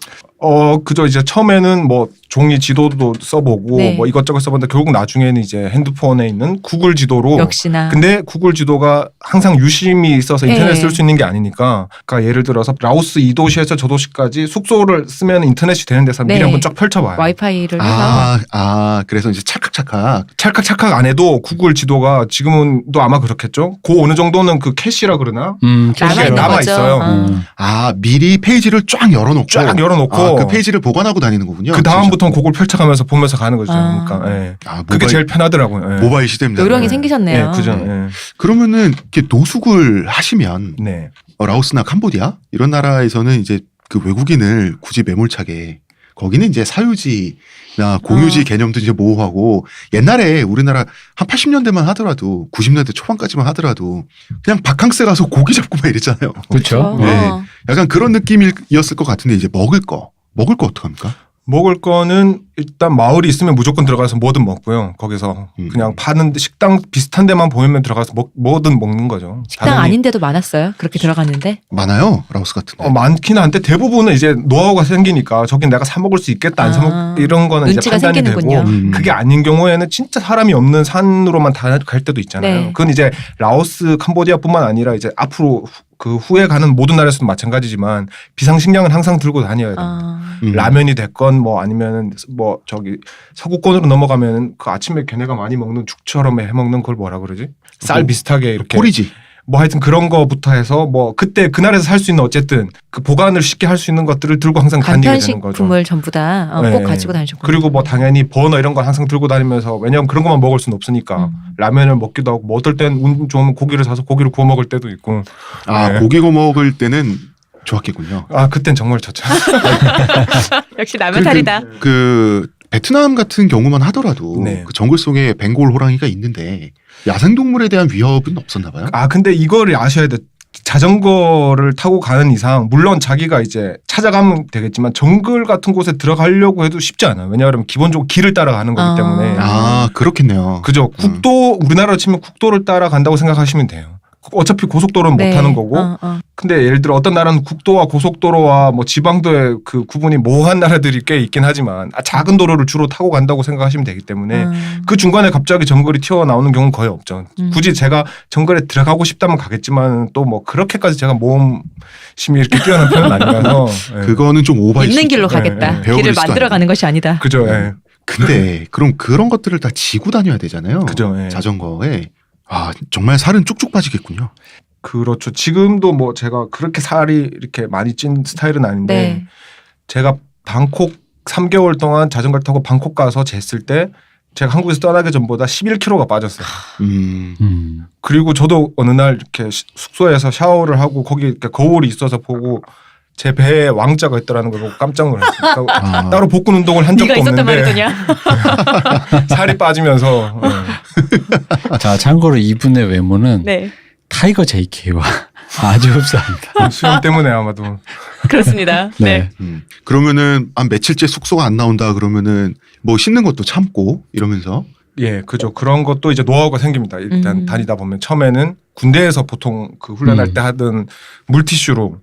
그죠. 이제 처음에는 뭐 종이 지도도 써보고 네. 뭐 이것저것 써봤는데 결국 나중에는 이제 핸드폰에 있는 구글 지도로. 역시나. 근데 구글 지도가 항상 유심히 있어서 인터넷 네. 쓸 수 있는 게 아니니까. 그러니까 예를 들어서 라오스 이 도시에서 저 도시까지 숙소를 쓰면 인터넷이 되는 데서 미리 네. 한번 쫙 펼쳐봐요. 와이파이를 해서. 그래서 이제 찰칵찰칵. 찰칵찰칵 안 해도 구글 지도가 지금은 또 아마 그렇겠죠. 그 어느 정도는 그 캐시라 그러나 남아있는 남아 거죠. 있어요. 미리 페이지를 쫙 열어놓고. 쫙 열어놓고 그 페이지를 보관하고 다니는 거군요. 그 다음부터는 그걸 펼쳐가면서 보면서 가는 거죠. 아. 그러니까 예. 모바일, 그게 제일 편하더라고요. 예. 모바일 시대입니다. 요령이 생기셨네요. 예, 그죠. 예. 그러면은 이렇게 노숙을 하시면 네. 라오스나 캄보디아 이런 나라에서는 이제 그 외국인을 굳이 매몰차게 거기는 이제 사유지나 공유지 개념도 이제 모호하고 옛날에 우리나라 한 80년대만 하더라도 90년대 초반까지만 하더라도 그냥 바캉스 가서 고기 잡고 막 이랬잖아요. 그렇죠. 네. 약간 그런 느낌이었을 것 같은데 이제 먹을 거 어떡합니까? 먹을 거는 일단 마을이 있으면 무조건 들어가서 뭐든 먹고요. 거기서 그냥 파는 식당 비슷한 데만 보이면 들어가서 뭐든 먹는 거죠. 식당 당연히. 아닌데도 많았어요. 그렇게 들어갔는데. 많아요. 라오스 같은데. 많긴 한데 대부분은 이제 노하우가 생기니까 저긴 내가 사 먹을 수 있겠다 안 사 먹 이런 거는 이제 눈치가 판단이 생기는군요. 되고 그게 아닌 경우에는 진짜 사람이 없는 산으로만 다 갈 때도 있잖아요. 네. 그건 이제 라오스, 캄보디아뿐만 아니라 이제 앞으로 그 후에 가는 모든 나라에서도 마찬가지지만 비상식량은 항상 들고 다녀야 돼요. 라면이 됐건 뭐 아니면은 뭐 저기 서구권으로 넘어가면은 그 아침에 걔네가 많이 먹는 죽처럼 해 먹는 걸 뭐라 그러지? 쌀 비슷하게 이렇게 꼬리지. 뭐 하여튼 그런 거부터 해서 뭐 그때 그날에서 살 수 있는 어쨌든 그 보관을 쉽게 할 수 있는 것들을 들고 항상 다니게 되는 거죠. 간편식품을 전부 다 꼭 네. 가지고 다니셨군요. 그리고 뭐 당연히 버너 이런 걸 항상 들고 다니면서 왜냐하면 그런 것만 먹을 수는 없으니까 라면을 먹기도 하고 뭐 어떨 땐 운 좋으면 고기를 사서 고기를 구워 먹을 때도 있고. 네. 고기 구워 먹을 때는 좋았겠군요. 그땐 정말 좋죠. 역시 라면 탈이다. 그 베트남 같은 경우만 하더라도 네. 그 정글 속에 벵골 호랑이가 있는데 야생동물에 대한 위협은 없었나 봐요. 근데 이거를 아셔야 돼. 자전거를 타고 가는 이상 물론 자기가 이제 찾아가면 되겠지만 정글 같은 곳에 들어가려고 해도 쉽지 않아요. 왜냐하면 기본적으로 길을 따라가는 거기 때문에. 그렇겠네요. 그죠. 국도 우리나라로 치면 국도를 따라간다고 생각하시면 돼요. 어차피 고속도로는 네. 못 타는 거고. 근데 예를 들어 어떤 나라는 국도와 고속도로와 뭐 지방도의 그 구분이 모호한 나라들이 꽤 있긴 하지만 작은 도로를 주로 타고 간다고 생각하시면 되기 때문에 그 중간에 갑자기 정글이 튀어나오는 경우는 거의 없죠. 굳이 제가 정글에 들어가고 싶다면 가겠지만 또 뭐 그렇게까지 제가 모험심이 이렇게 뛰어난 편은 아니라서. 네. 그거는 좀 오바일 수 있는 길로 있죠. 가겠다. 배워볼 길을 수도 만들어 가는 것이 아니다. 그죠. 예. 근데 그럼 그런 것들을 다 지고 다녀야 되잖아요. 그죠. 예. 자전거에. 정말 살은 쭉쭉 빠지겠군요. 그렇죠. 지금도 뭐 제가 그렇게 살이 이렇게 많이 찐 스타일은 아닌데 네. 제가 방콕 3개월 동안 자전거를 타고 방콕 가서 쟀을 때 제가 한국에서 떠나기 전보다 11kg가 빠졌어요. 그리고 저도 어느 날 이렇게 숙소에서 샤워를 하고 거기 이렇게 거울이 있어서 보고 제 배에 왕자가 있더라는 걸 보고 깜짝 놀랐어요. 따로 복근 운동을 한 적도 네가 있었단 없는데 말이더냐. 살이 빠지면서. 자, 참고로 이분의 외모는 네. 타이거 JK와 아주 흡사합니다. 수염 때문에 아마도. 그렇습니다. 네. 그러면은 며칠째 숙소가 안 나온다 그러면은 뭐 씻는 것도 참고 이러면서. 예, 그죠. 그런 것도 이제 노하우가 생깁니다. 일단 다니다 보면 처음에는 군대에서 보통 그 훈련할 때 하던 물티슈로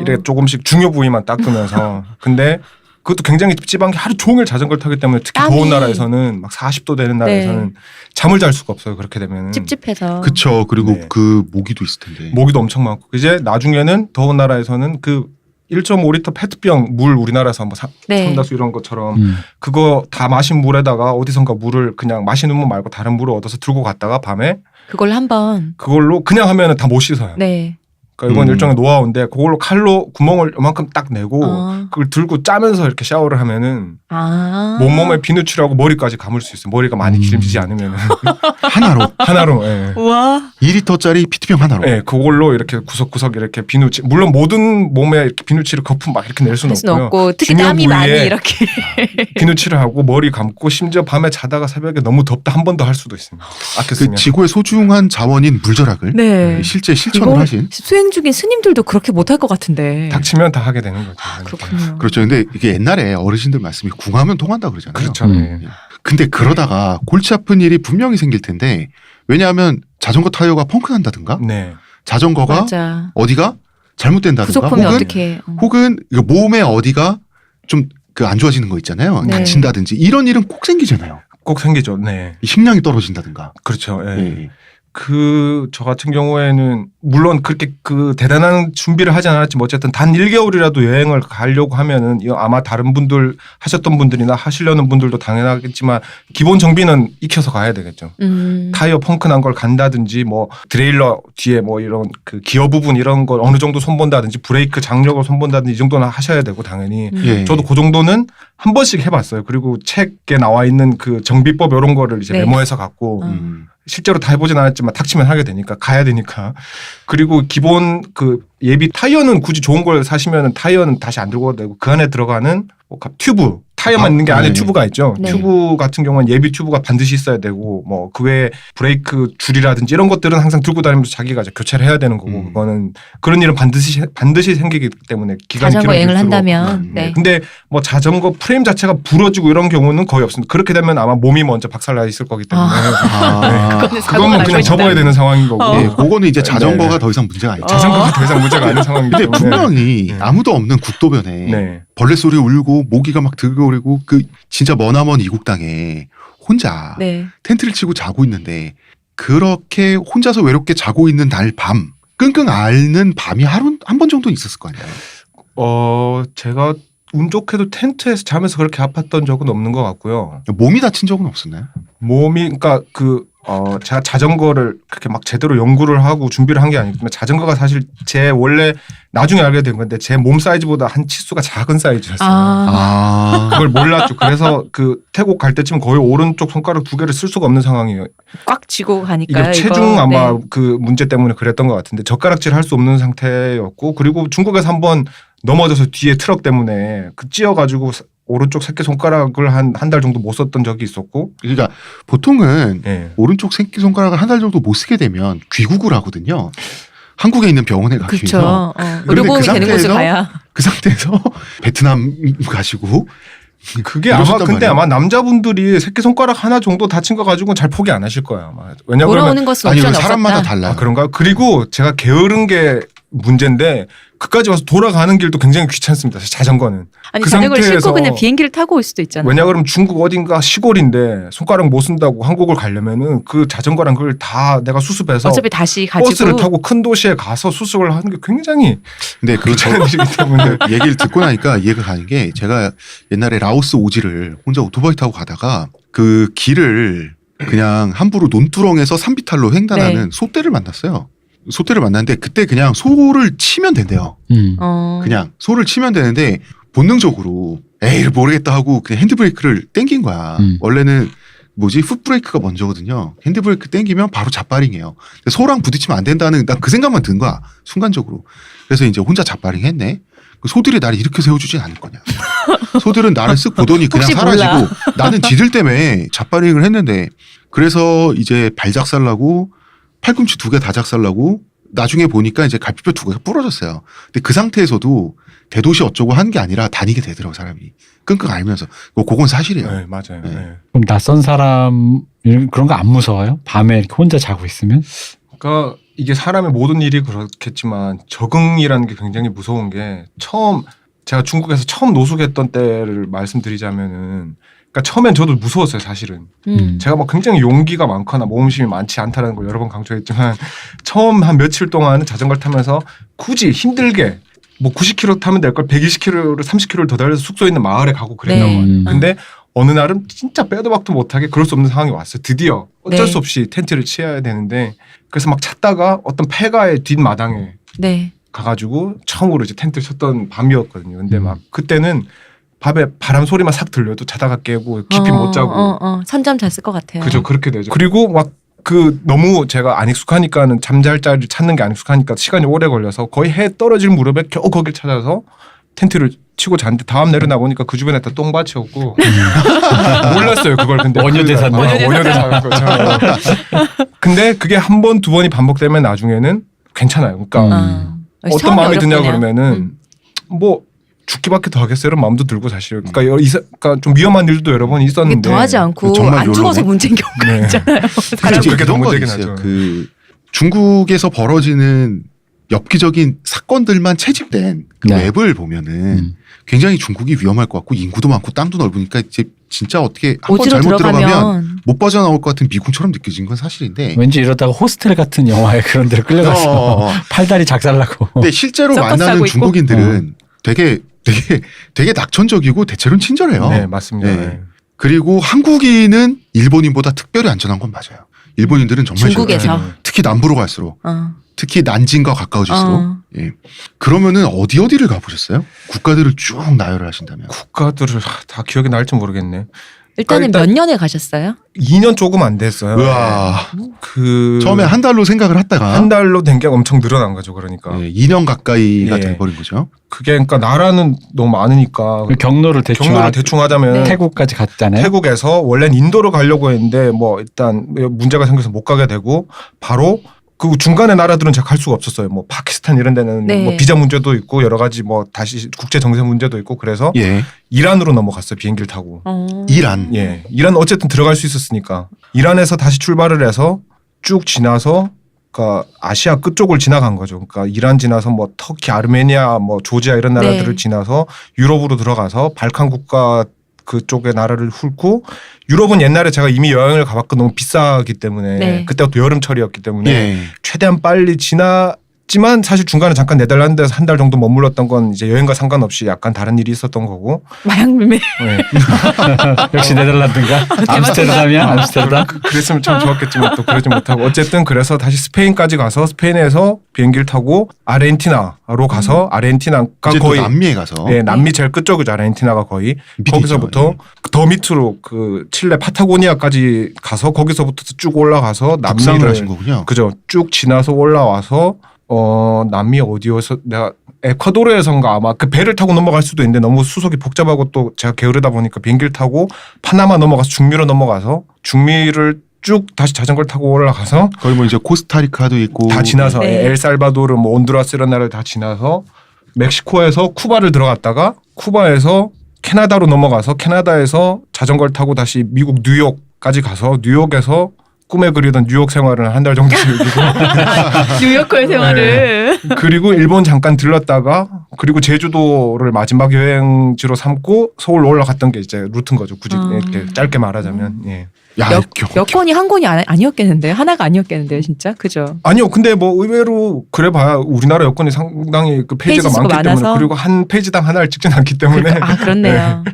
이렇게 조금씩 중요 부위만 닦으면서 근데 그것도 굉장히 찝찝한 게 하루 종일 자전거를 타기 때문에 특히 땀이. 더운 나라에서는 막 40도 되는 나라에서는 잠을 잘 수가 없어요. 그렇게 되면 찝찝해서. 그쵸. 그리고 네. 그 모기도 있을 텐데. 모기도 엄청 많고 이제 나중에는 더운 나라에서는 그 1.5리터 페트병 물 우리나라에서 뭐 네. 삼다수 이런 것처럼 그거 다 마신 물에다가 어디선가 물을 그냥 마시는 물 말고 다른 물을 얻어서 들고 갔다가 밤에 그걸로 한번. 그걸로 그냥 하면은 다 못 씻어요. 네. 그러니까 이건 일종의 노하우인데 그걸로 칼로 구멍을 이만큼 딱 내고 그걸 들고 짜면서 이렇게 샤워를 하면은 몸몸에 비누칠하고 머리까지 감을 수 있어요. 머리가 많이 기름지지 않으면 하나로. 예. 우와. 2리터짜리 피트병 하나로. 예, 그걸로 이렇게 구석구석 이렇게 비누칠 물론 모든 몸에 이렇게 비누칠을 거품 막 이렇게 낼 수는 할 수는 없고요. 없고 특히 중요 땀이 많이 부위에 이렇게. 비누칠을 하고 머리 감고 심지어 밤에 자다가 새벽에 너무 덥다 한 번 더 할 수도 있습니다. 그 아꼈으면. 지구의 소중한 자원인 물절약을 네. 실제 실천을 이거 하신. 수행 중인 스님들도 그렇게 못할 것 같은데. 닥치면 다 하게 되는 거죠. 그렇군요. 그렇죠. 근데 이게 옛날에 어르신들 말씀이 궁하면 통한다 그러잖아요. 그렇죠. 예. 근데 그러다가 골치 아픈 일이 분명히 생길 텐데 왜냐하면 자전거 타이어가 펑크 난다든가 네. 자전거가 맞아. 어디가 잘못된다든가 부속품이 어떻게. 혹은 이거 몸의 어디가 좀 그 안 좋아지는 거 있잖아요. 네. 다친다든지 이런 일은 꼭 생기잖아요. 꼭 생기죠. 네. 식량이 떨어진다든가. 그렇죠. 예. 예. 저 같은 경우에는 물론 그렇게 그 대단한 준비를 하지 않았지만 어쨌든 단 1개월이라도 여행을 가려고 하면은 이거 아마 다른 분들 하셨던 분들이나 하시려는 분들도 당연하겠지만 기본 정비는 익혀서 가야 되겠죠. 타이어 펑크 난 걸 간다든지 뭐 드레일러 뒤에 뭐 이런 그 기어 부분 이런 걸 어느 정도 손본다든지 브레이크 장력을 손본다든지 이 정도는 하셔야 되고 당연히 예. 저도 그 정도는 한 번씩 해봤어요. 그리고 책에 나와 있는 그 정비법 이런 거를 이제 네. 메모해서 갖고 실제로 다 해보진 않았지만 닥치면 하게 되니까 가야 되니까. 그리고 기본 그 예비 타이어는 굳이 좋은 걸 사시면 타이어는 다시 안 들고 가도 되고 그 안에 들어가는 튜브 타이어만 있는 게 안에 네. 튜브가 있죠. 네. 튜브 같은 경우는 예비 튜브가 반드시 있어야 되고 뭐 그 외에 브레이크 줄이라든지 이런 것들은 항상 들고 다니면서 자기가 이제 교체를 해야 되는 거고 그거는 그런 일은 반드시 생기기 때문에 기간이 자전거 여행을 길어질수록. 한다면 네. 근데 뭐 자전거 프레임 자체가 부러지고 이런 경우는 거의 없습니다. 그렇게 되면 아마 몸이 먼저 박살나 있을 거기 때문에 그거는 사고가 그건 날 그냥 수 접어야 있다. 되는 상황인 거고. 예, 그거는 이제 자전거가 네. 더 이상 문제가 아니죠. 자전거가 더 이상 문제가 아닌 상황이기 근데 때문에. 분명히 네. 아무도 없는 국도변에 네. 벌레 소리 울고 모기가 막 들끓이고 그 진짜 머나먼 이국 땅에 혼자 네. 텐트를 치고 자고 있는데 그렇게 혼자서 외롭게 자고 있는 날 밤 끙끙 앓는 밤이 하루 한 번 정도 있었을 거 아니에요. 제가 운 좋게도 텐트에서 자면서 그렇게 아팠던 적은 없는 것 같고요. 몸이 다친 적은 없었나요? 몸이 그러니까 제가 자전거를 그렇게 막 제대로 연구를 하고 준비를 한 게 아니기 때문에 자전거가 사실 제 원래 나중에 알게 된 건데 제 몸 사이즈보다 한 치수가 작은 사이즈였어요. 그걸 몰랐죠. 그래서 그 태국 갈 때쯤 거의 오른쪽 손가락 2개를 쓸 수가 없는 상황이에요. 꽉 쥐고 가니까요. 이게 체중 아마 그 문제 때문에 그랬던 것 같은데 젓가락질 할 수 없는 상태였고 그리고 중국에서 한번 넘어져서 뒤에 트럭 때문에 찧어가지고 오른쪽 새끼 손가락을 한 달 정도 못 썼던 적이 있었고. 그러니까 보통은 네. 오른쪽 새끼 손가락을 한 달 정도 못 쓰게 되면 귀국을 하거든요. 한국에 있는 병원에 가기 위해서. 그렇죠. 그런데 의료보험이 그 되는 곳을 상태에서 가야. 그 상태에서 베트남 가시고 그게 아마 이러셨단 근데 말이에요. 아마 남자분들이 새끼 손가락 하나 정도 다친 거 가지고는 잘 포기 안 하실 거예요. 아마. 왜냐하면 돌아오는 것은 아니 옵션이 사람마다 없었다. 달라요. 그런가요? 그리고 제가 게으른 게 문제인데 그까지 와서 돌아가는 길도 굉장히 귀찮습니다. 자전거는. 아니 그 자전거를 상태에서 싣고 그냥 비행기를 타고 올 수도 있잖아요. 왜냐 그러면 중국 어딘가 시골인데 손가락 못 쓴다고 한국을 가려면은 그 자전거랑 그걸 다 내가 수습해서 어차피 다시 가지고 버스를 타고 큰 도시에 가서 수습을 하는 게 굉장히 근데 그 귀찮은 일이기 때문에 얘기를 듣고 나니까 이해가 가는 게 제가 옛날에 라오스 오지를 혼자 오토바이 타고 가다가 그 길을 그냥 함부로 논두렁에서 산비탈로 횡단하는 네. 소떼를 만났어요. 소떼를 만났는데 그때 그냥 소를 치면 된대요. 그냥 소를 치면 되는데 본능적으로 에이 모르겠다 하고 그냥 핸드브레이크를 땡긴 거야. 원래는 풋브레이크가 먼저거든요. 핸드브레이크 땡기면 바로 잡바링이에요. 소랑 부딪히면 안 된다는 난 그 생각만 든 거야. 순간적으로. 그래서 이제 혼자 잡바링 했네. 소들이 나를 이렇게 세워주진 않을 거냐. 소들은 나를 쓱 보더니 그냥 혹시 사라지고 몰라. 나는 지들 때문에 잡바링을 했는데 그래서 이제 발작살 나고 팔꿈치 2개 다 작살나고 나중에 보니까 이제 갈비뼈 2개가 부러졌어요. 근데 그 상태에서도 대도시 어쩌고 하는 게 아니라 다니게 되더라고 사람이. 끙끙 앓면서. 그건 사실이에요. 네, 맞아요. 네. 네. 그럼 낯선 사람 그런 거 안 무서워요? 밤에 이렇게 혼자 자고 있으면? 그러니까 이게 사람의 모든 일이 그렇겠지만 적응이라는 게 굉장히 무서운 게 제가 중국에서 처음 노숙했던 때를 말씀드리자면은 그러니까 처음엔 저도 무서웠어요, 사실은. 제가 막 굉장히 용기가 많거나 모험심이 많지 않다는 걸 여러 번 강조했지만 처음 한 며칠 동안은 자전거를 타면서 굳이 힘들게 뭐 90km 타면 될 걸 120km를 30km를 더 달려서 숙소에 있는 마을에 가고 그랬단 네. 말이에요. 근데 어느 날은 진짜 빼도 박도 못하게 그럴 수 없는 상황이 왔어요. 드디어 어쩔 네. 수 없이 텐트를 치어야 되는데 그래서 막 찾다가 어떤 폐가의 뒷마당에 네. 가가지고 처음으로 이제 텐트를 쳤던 밤이었거든요. 근데 막 그때는 밤에 바람 소리만 싹 들려도 자다가 깨고 깊이 못 자고 선잠 잤을 것 같아요. 그죠 그렇게 되죠. 그리고 막 너무 제가 안 익숙하니까는 잠잘 자리를 찾는 게 안 익숙하니까 시간이 오래 걸려서 거의 해 떨어질 무렵에 겨우 거길 찾아서 텐트를 치고 잤는데 다음 내려나 보니까 그 주변에 다 똥밭이었고 몰랐어요 그걸. 근데 원효대사네. 원효대사인 거죠. 근데 그게 한 번 두 번이 반복되면 나중에는 괜찮아요. 그러니까 어떤 마음이 드냐 그러면은 뭐 죽기밖에 더 하겠어요 이런 마음도 들고 사실. 그러니까 좀 위험한 일도 여러 번 이게 있었는데 더하지 않고 정말 안 죽어서 요런 문제인 경우가 네. 있잖아요. 근데 이제 그게 더 이런 건 문제긴 있어요. 하죠. 그 중국에서 벌어지는 엽기적인 사건들만 채집된 그 네. 웹을 보면은 굉장히 중국이 위험할 것 같고 인구도 많고 땅도 넓으니까 이제 진짜 어떻게 한 번 오지로 잘못 들어가면 들어가면 못 빠져나올 것 같은 미궁처럼 느껴진 건 사실인데. 왠지 이러다가 호스텔 같은 영화에 그런 데로 끌려가서 팔다리 작살나고. 근데 실제로 서커스 만나는 하고 있고. 중국인들은 되게 낙천적이고 대체로는 친절해요. 네 맞습니다. 네. 네. 그리고 한국인은 일본인보다 특별히 안전한 건 맞아요. 일본인들은 정말 중국에서. 싫어요. 특히 남부로 갈수록. 특히 난징과 가까워질수록. 예. 그러면은 어디를 가보셨어요? 국가들을 쭉 나열을 하신다면. 국가들을 다 기억이 날지 모르겠네. 일단은 일단- 몇 년에 가셨어요? 2년 조금 안 됐어요. 우와. 그 처음에 한 달로 생각을 했다가 한 달로 된 게 엄청 늘어난 거죠. 그러니까 2년 가까이가 예. 돼버린 거죠. 그게 그러니까 나라는 너무 많으니까 경로를 대충 경로를 대충 하자면 네. 태국까지 갔잖아요. 태국에서 원래는 인도로 가려고 했는데 뭐 일단 문제가 생겨서 못 가게 되고 바로 그 중간에 나라들은 제가 갈 수가 없었어요. 뭐 파키스탄 이런 데는 네. 뭐 비자 문제도 있고 여러 가지 뭐 다시 국제 정세 문제도 있고 그래서 예. 이란으로 넘어갔어요. 비행기를 타고. 이란. 예. 이란 어쨌든 들어갈 수 있었으니까 이란에서 다시 출발을 해서 쭉 지나서 그러니까 아시아 끝쪽을 지나간 거죠. 그러니까 이란 지나서 뭐 터키, 아르메니아, 뭐 조지아 이런 나라들을 네. 지나서 유럽으로 들어가서 발칸 국가 그쪽의 나라를 훑고 유럽은 옛날에 제가 이미 여행을 가봤고 너무 비싸기 때문에 네. 그때가 또 여름철이었기 때문에 예. 최대한 빨리 지났지만 사실 중간에 잠깐 네덜란드에서 한 달 정도 머물렀던 건 이제 여행과 상관없이 약간 다른 일이 있었던 거고 마약 밀매. 네. 역시 네덜란드인가? 암스테르담이야? 암스테르담? 그랬으면 참 좋았겠지만 또 그러지 못하고 어쨌든 그래서 다시 스페인까지 가서 스페인에서 비행기를 타고 아르헨티나로 가서 아르헨티나가 이제 또 거의 남미에 가서 예, 남미 제일 끝쪽이죠. 아르헨티나가 거의 밑에 거기서부터 있죠. 더 밑으로 그 칠레 파타고니아까지 가서 거기서부터 쭉 올라가서 북상을 하신 남미를 거군요. 그죠 쭉 지나서 올라와서 남미 어디여서 내가 에콰도르에선가 아마 그 배를 타고 넘어갈 수도 있는데 너무 수속이 복잡하고 또 제가 게으르다 보니까 비행기를 타고 파나마 넘어가서 중미로 넘어가서 중미를 쭉 다시 자전거를 타고 올라가서 거의 뭐 이제 코스타리카도 있고 다 지나서 네. 엘살바도르 뭐 온두라스 이런 나라를 다 지나서 멕시코에서 쿠바를 들어갔다가 쿠바에서 캐나다로 넘어가서 캐나다에서 자전거를 타고 다시 미국 뉴욕까지 가서 뉴욕에서 꿈에 그리던 뉴욕 생활을 한 달 정도 즐기고 뉴요커의 생활을. 그리고 일본 잠깐 들렀다가 그리고 제주도를 마지막 여행지로 삼고 서울 올라갔던 게 이제 루트인 거죠. 굳이 이렇게 짧게 말하자면. 예. 야, 여권이 한 권이 아니었겠는데요? 하나가 아니었겠는데요, 진짜? 그죠? 아니요, 근데 뭐 의외로 그래봐야 우리나라 여권이 상당히 그 페이지가 페이지 수가 많기 때문에 많아서? 그리고 한 페이지당 하나를 찍진 않기 때문에 그렇네요.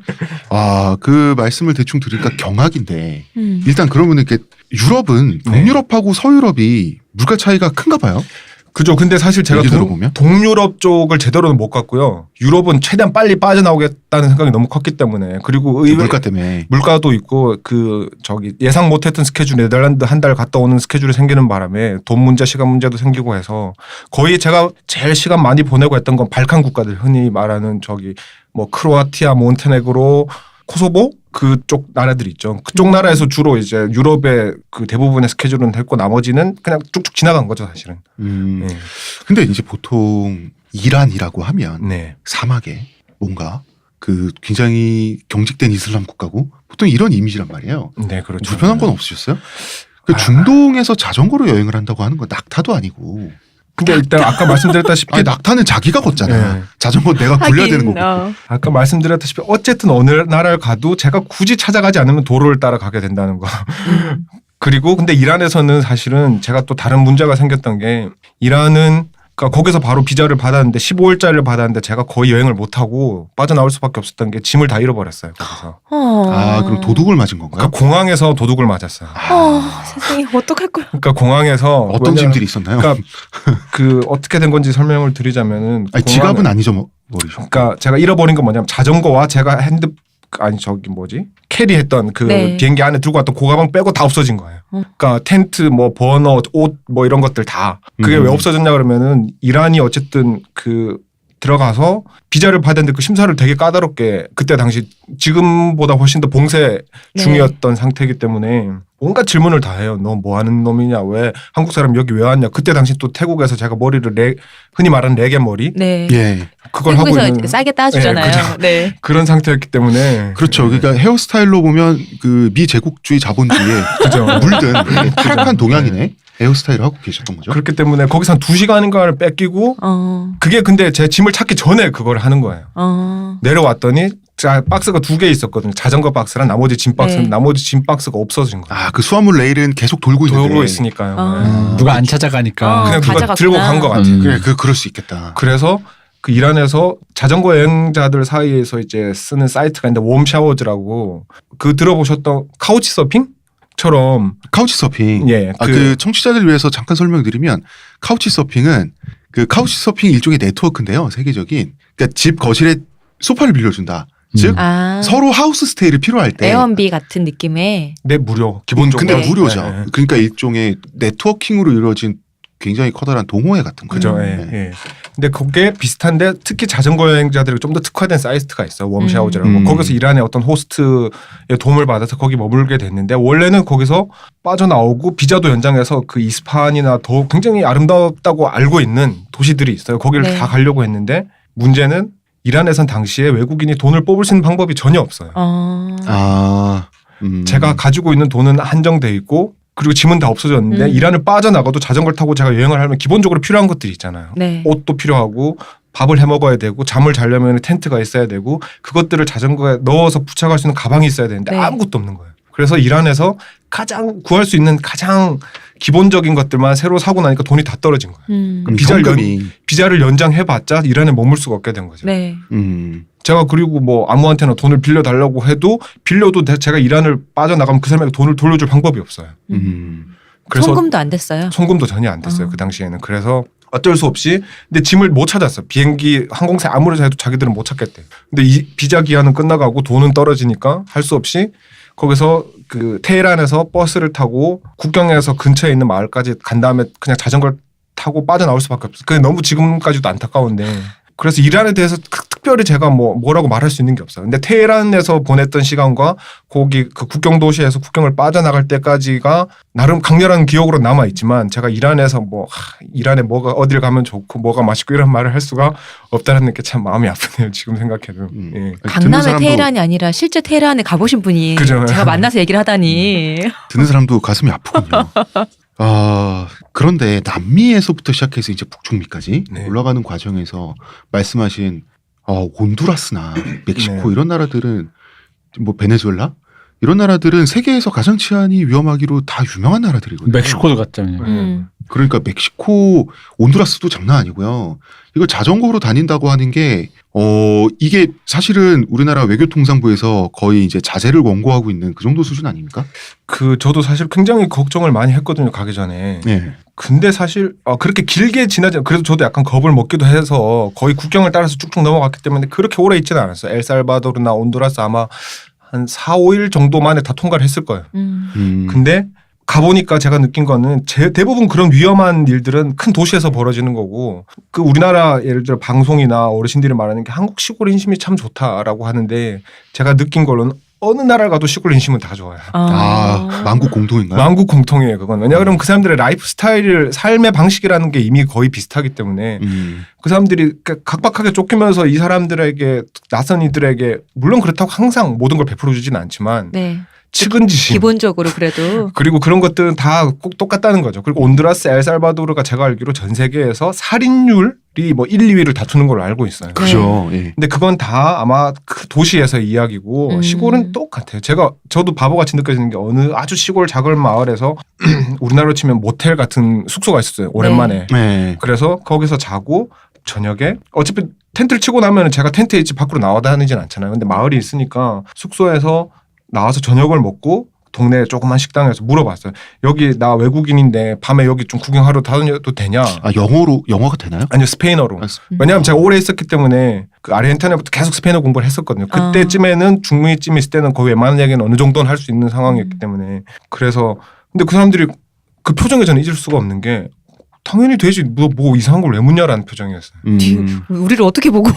아, 그 말씀을 대충 들으니까 경악인데 음. 일단 그러면 이렇게 유럽은 네. 북유럽하고 서유럽이 물가 차이가 큰가 봐요. 그죠. 근데 사실 제가 얘기 들어보면? 동유럽 쪽을 제대로는 못 갔고요. 유럽은 최대한 빨리 빠져나오겠다는 생각이 너무 컸기 때문에 그리고 물가 때문에. 물가도 있고 그 저기 예상 못했던 스케줄 네덜란드 한 달 갔다 오는 스케줄이 생기는 바람에 돈 문제 시간 문제도 생기고 해서 거의 제가 제일 시간 많이 보내고 했던 건 발칸 국가들 흔히 말하는 저기 뭐 크로아티아, 몬테네그로, 코소보 그쪽 나라들 있죠. 그쪽 나라에서 주로 이제 유럽의 그 대부분의 스케줄은 했고 나머지는 그냥 쭉쭉 지나간 거죠 사실은. 네. 근데 이제 보통 이란이라고 하면 네. 사막에 뭔가 그 굉장히 경직된 이슬람 국가고 보통 이런 이미지란 말이에요. 네, 그렇죠. 불편한 건 없으셨어요? 그 중동에서 자전거로 여행을 한다고 하는 건 낙타도 아니고. 근데 일단 아까 말씀드렸다시피 아니, 낙타는 자기가 걷잖아. 네. 자전거 내가 굴려야 되는 거고. 아까 말씀드렸다시피 어쨌든 어느 나라를 가도 제가 굳이 찾아가지 않으면 도로를 따라 가게 된다는 거. 그리고 근데 이란에서는 사실은 제가 또 다른 문제가 생겼던 게 이란은 그러니까 거기서 바로 비자를 받았는데 15일짜리를 받았는데 제가 거의 여행을 못 하고 빠져나올 수밖에 없었던 게 짐을 다 잃어버렸어요. 거기서. 아, 그럼 도둑을 맞은 건가요? 그러니까 공항에서 도둑을 맞았어요. 세상에 어떡할 거야. 그러니까 공항에서 어떤 왜냐면 짐들이 있었나요? 그러니까 그 어떻게 된 건지 설명을 드리자면은 아니, 지갑은 안 잊어버리셨고. 그러니까 제가 잃어버린 건 뭐냐면 자전거와 제가 저기 뭐지 캐리했던 그 네. 비행기 안에 들고 왔던 고가방 빼고 다 없어진 거예요. 그러니까 텐트 뭐 버너 옷 뭐 이런 것들 다 그게 왜 없어졌냐 그러면은 이란이 어쨌든 그 들어가서 비자를 받았는데 그 심사를 되게 까다롭게 그때 당시 지금보다 훨씬 더 봉쇄 중이었던 상태이기 때문에 온갖 질문을 다 해요. 너 뭐 하는 놈이냐? 왜 한국 사람 여기 왜 왔냐? 그때 당시 또 태국에서 제가 머리를 흔히 말하는 레게 머리 네. 예. 그걸 하고 한국에서 있는 싸게 따주잖아요. 네. 그런 상태였기 때문에 그렇죠. 그러니까 헤어스타일로 보면 그 미 제국주의 자본주의에 그죠. 물든 타락한 동양인의 헤어스타일을 하고 계셨던 거죠. 그렇기 때문에 거기서 한 2시간인가를 뺏기고 그게 근데 제 짐을 찾기 전에 그걸 하는 거예요. 내려왔더니 박스가 2개 있었거든요. 자전거 박스랑 나머지 짐 박스. 네. 나머지 짐 박스가 없어진 거예요. 아, 그 수화물 레일은 계속 돌고 있는데. 돌고 있으니까요. 네. 누가 안 찾아가니까. 그냥 누가 가져갔구나. 들고 간 것 같아요. 그래, 그럴 수 있겠다. 그래서 그 이란에서 자전거 여행자들 사이에서 이제 쓰는 사이트가 있는데 웜샤워즈라고 그 들어보셨던 카우치 서핑처럼 카우치 서핑. 예, 그 청취자들 위해서 잠깐 설명드리면 카우치 서핑은 그 카우치 서핑 일종의 네트워크인데요. 세계적인. 그러니까 집 거실에 소파를 빌려준다. 즉 아, 서로 하우스 스테이를 필요할 때 에어비 같은 느낌의. 네, 무료 기본적으로. 근데 무료죠. 네, 네. 그러니까 일종의 네트워킹으로 이루어진 굉장히 커다란 동호회 같은 거죠. 그죠. 예, 예. 근데 그게 비슷한데 특히 자전거 여행자들이 좀 더 특화된 사이트가 있어요. 웜샤우즈라고. 거기서 이란의 어떤 호스트의 도움을 받아서 거기 머물게 됐는데 원래는 거기서 빠져나오고 비자도 연장해서 그 이스파한이나 더 굉장히 아름답다고 알고 있는 도시들이 있어요. 거기를 네. 다 가려고 했는데 문제는 이란에선 당시에 외국인이 돈을 뽑을 수 있는 방법이 전혀 없어요. 제가 가지고 있는 돈은 한정돼 있고 그리고 짐은 다 없어졌는데 이란을 빠져나가도 자전거를 타고 제가 여행을 하면 기본적으로 필요한 것들이 있잖아요. 네. 옷도 필요하고 밥을 해 먹어야 되고 잠을 자려면 텐트가 있어야 되고 그것들을 자전거에 넣어서 부착할 수 있는 가방이 있어야 되는데 네. 아무것도 없는 거예요. 그래서 이란에서 가장 구할 수 있는 가장 기본적인 것들만 새로 사고 나니까 돈이 다 떨어진 거예요. 그럼 비자를 비자를 비자를 연장해봤자 이란에 머물 수가 없게 된 거죠. 네. 제가 그리고 뭐 아무한테나 돈을 빌려달라고 해도 빌려도 제가 이란을 빠져나가면 그 사람에게 돈을 돌려줄 방법이 없어요. 그래서 송금도 안 됐어요. 송금도 전혀 안 됐어요. 그 당시에는. 그래서 어쩔 수 없이 근데 짐을 못 찾았어. 비행기 항공사 아무리 해도 자기들은 못 찾겠대. 근데 이 비자 기한은 끝나가고 돈은 떨어지니까 할 수 없이 거기서 그 테헤란에서 버스를 타고 국경에서 근처에 있는 마을까지 간 다음에 그냥 자전거를 타고 빠져나올 수밖에 없어요. 그게 너무 지금까지도 안타까운데 그래서 이란에 대해서 특별히 제가 뭐라고 말할 수 있는 게 없어요. 근데 테헤란에서 보냈던 시간과 거기 그 국경 도시에서 국경을 빠져나갈 때까지가 나름 강렬한 기억으로 남아 있지만 제가 이란에서 이란에 뭐가 어딜 가면 좋고 뭐가 맛있고 이런 말을 할 수가 없다는 게 참 마음이 아프네요. 지금 생각해도. 예. 강남의 테헤란이 아니라 실제 테헤란에 가보신 분이 그죠. 제가 만나서 얘기를 하다니. 듣는 사람도 가슴이 아프군요. 그런데 남미에서부터 시작해서 이제 북중미까지 네. 올라가는 과정에서 말씀하신 온두라스나 멕시코 네. 이런 나라들은 뭐 베네수엘라 이런 나라들은 세계에서 가장 치안이 위험하기로 다 유명한 나라들이거든요. 멕시코도 갔잖아요. 그러니까 멕시코, 온두라스도 장난 아니고요. 이걸 자전거로 다닌다고 하는 게 이게 사실은 우리나라 외교통상부에서 거의 이제 자제를 권고하고 있는 그 정도 수준 아닙니까? 저도 사실 굉장히 걱정을 많이 했거든요. 가기 전에. 네. 근데 사실 그렇게 길게 지나지 그래도 저도 약간 겁을 먹기도 해서 거의 국경을 따라서 쭉쭉 넘어갔기 때문에 그렇게 오래 있지는 않았어요. 엘살바도르나 온두라스 아마 한 4, 5일 정도 만에 다 통과를 했을 거예요. 근데 가보니까 제가 느낀 거는 대부분 그런 위험한 일들은 큰 도시에서 벌어지는 거고 그 우리나라 예를 들어 방송이나 어르신들이 말하는 게 한국 시골 인심이 참 좋다라고 하는데 제가 느낀 걸로는 어느 나라를 가도 시골 인심은 다 좋아요. 만국 공통인가요? 만국 공통이에요, 그건. 왜냐하면 그 사람들의 라이프 스타일, 삶의 방식이라는 게 이미 거의 비슷하기 때문에 그 사람들이 각박하게 쫓기면서 이 사람들에게 낯선 이들에게 물론 그렇다고 항상 모든 걸 베풀어 주지는 않지만 네. 측은지심. 기본적으로 그래도. 그리고 그런 것들은 다 꼭 똑같다는 거죠. 그리고 온두라스, 엘살바도르가 제가 알기로 전 세계에서 살인율이 뭐 1, 2위를 다투는 걸로 알고 있어요. 그죠. 예. 근데 그건 다 아마 그 도시에서 이야기고 시골은 똑같아요. 저도 바보같이 느껴지는 게 어느 아주 시골 작은 마을에서 우리나라로 치면 모텔 같은 숙소가 있었어요. 오랜만에. 네. 그래서 거기서 자고 저녁에 어차피 텐트를 치고 나면 제가 텐트에 있지 밖으로 나와 다니진 않잖아요. 근데 마을이 있으니까 숙소에서 나와서 저녁을 먹고 동네 조그만 식당에서 물어봤어요. 여기 나 외국인인데 밤에 여기 좀 구경하러 다녀도 되냐? 영어가 되나요? 아니요, 스페인어로. 왜냐하면 제가 오래 있었기 때문에 그 아르헨티나부터 계속 스페인어 공부를 했었거든요. 그때쯤에는 중미쯤 있을 때는 거의 웬만한 얘기는 어느 정도는 할 수 있는 상황이었기 때문에. 그래서 근데 그 사람들이 그 표정에 저는 잊을 수가 없는 게 당연히 되지 뭐 이상한 걸 왜 묻냐라는 표정이었어요. 우리를 어떻게 보고.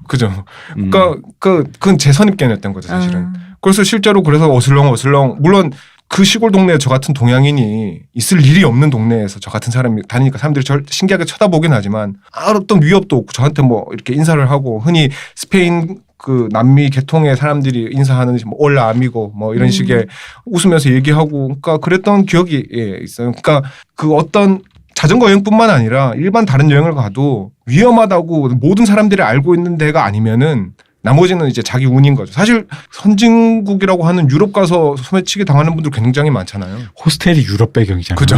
그죠. 그러니까 그건 제 선입견이었던 거죠, 사실은. 그래서 실제로 그래서 어슬렁 물론 그 시골 동네에 저 같은 동양인이 있을 일이 없는 동네에서 저 같은 사람이 다니니까 사람들이 저를 신기하게 쳐다보긴 하지만 어떤 위협도 없고 저한테 뭐 이렇게 인사를 하고 흔히 스페인 그 남미 계통의 사람들이 인사하는 뭐 올라 아미고 뭐 이런 식의 웃으면서 얘기하고 그러니까 그랬던 기억이 있어요. 그러니까 그 어떤 자전거 여행뿐만 아니라 일반 다른 여행을 가도 위험하다고 모든 사람들이 알고 있는 데가 아니면은 나머지는 이제 자기 운인 거죠. 사실 선진국이라고 하는 유럽 가서 소매치기 당하는 분들 굉장히 많잖아요. 호스텔이 유럽 배경이잖아요. 그죠.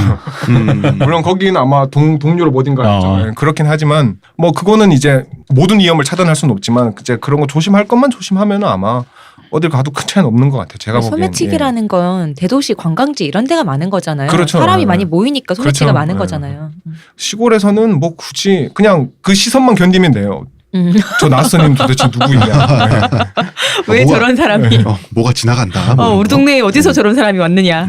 물론 거기는 아마 동유럽 어딘가였죠. 그렇긴 하지만 뭐 그거는 이제 모든 위험을 차단할 수는 없지만 이제 그런 거 조심할 것만 조심하면 아마 어딜 가도 큰 차이는 없는 것 같아요. 제가 보기엔. 소매치기라는 건 대도시 관광지 이런 데가 많은 거잖아요. 그렇죠. 사람이 많이 모이니까 소매치기가 그렇죠. 많은 거잖아요. 시골에서는 뭐 굳이 그냥 그 시선만 견디면 돼요. 저 낯선님 도대체 누구이냐. 네. 왜 뭐가- 저런 사람이 뭐가 지나간다. 뭐 이런 우리 거. 동네에 어디서 저런 사람이 왔느냐.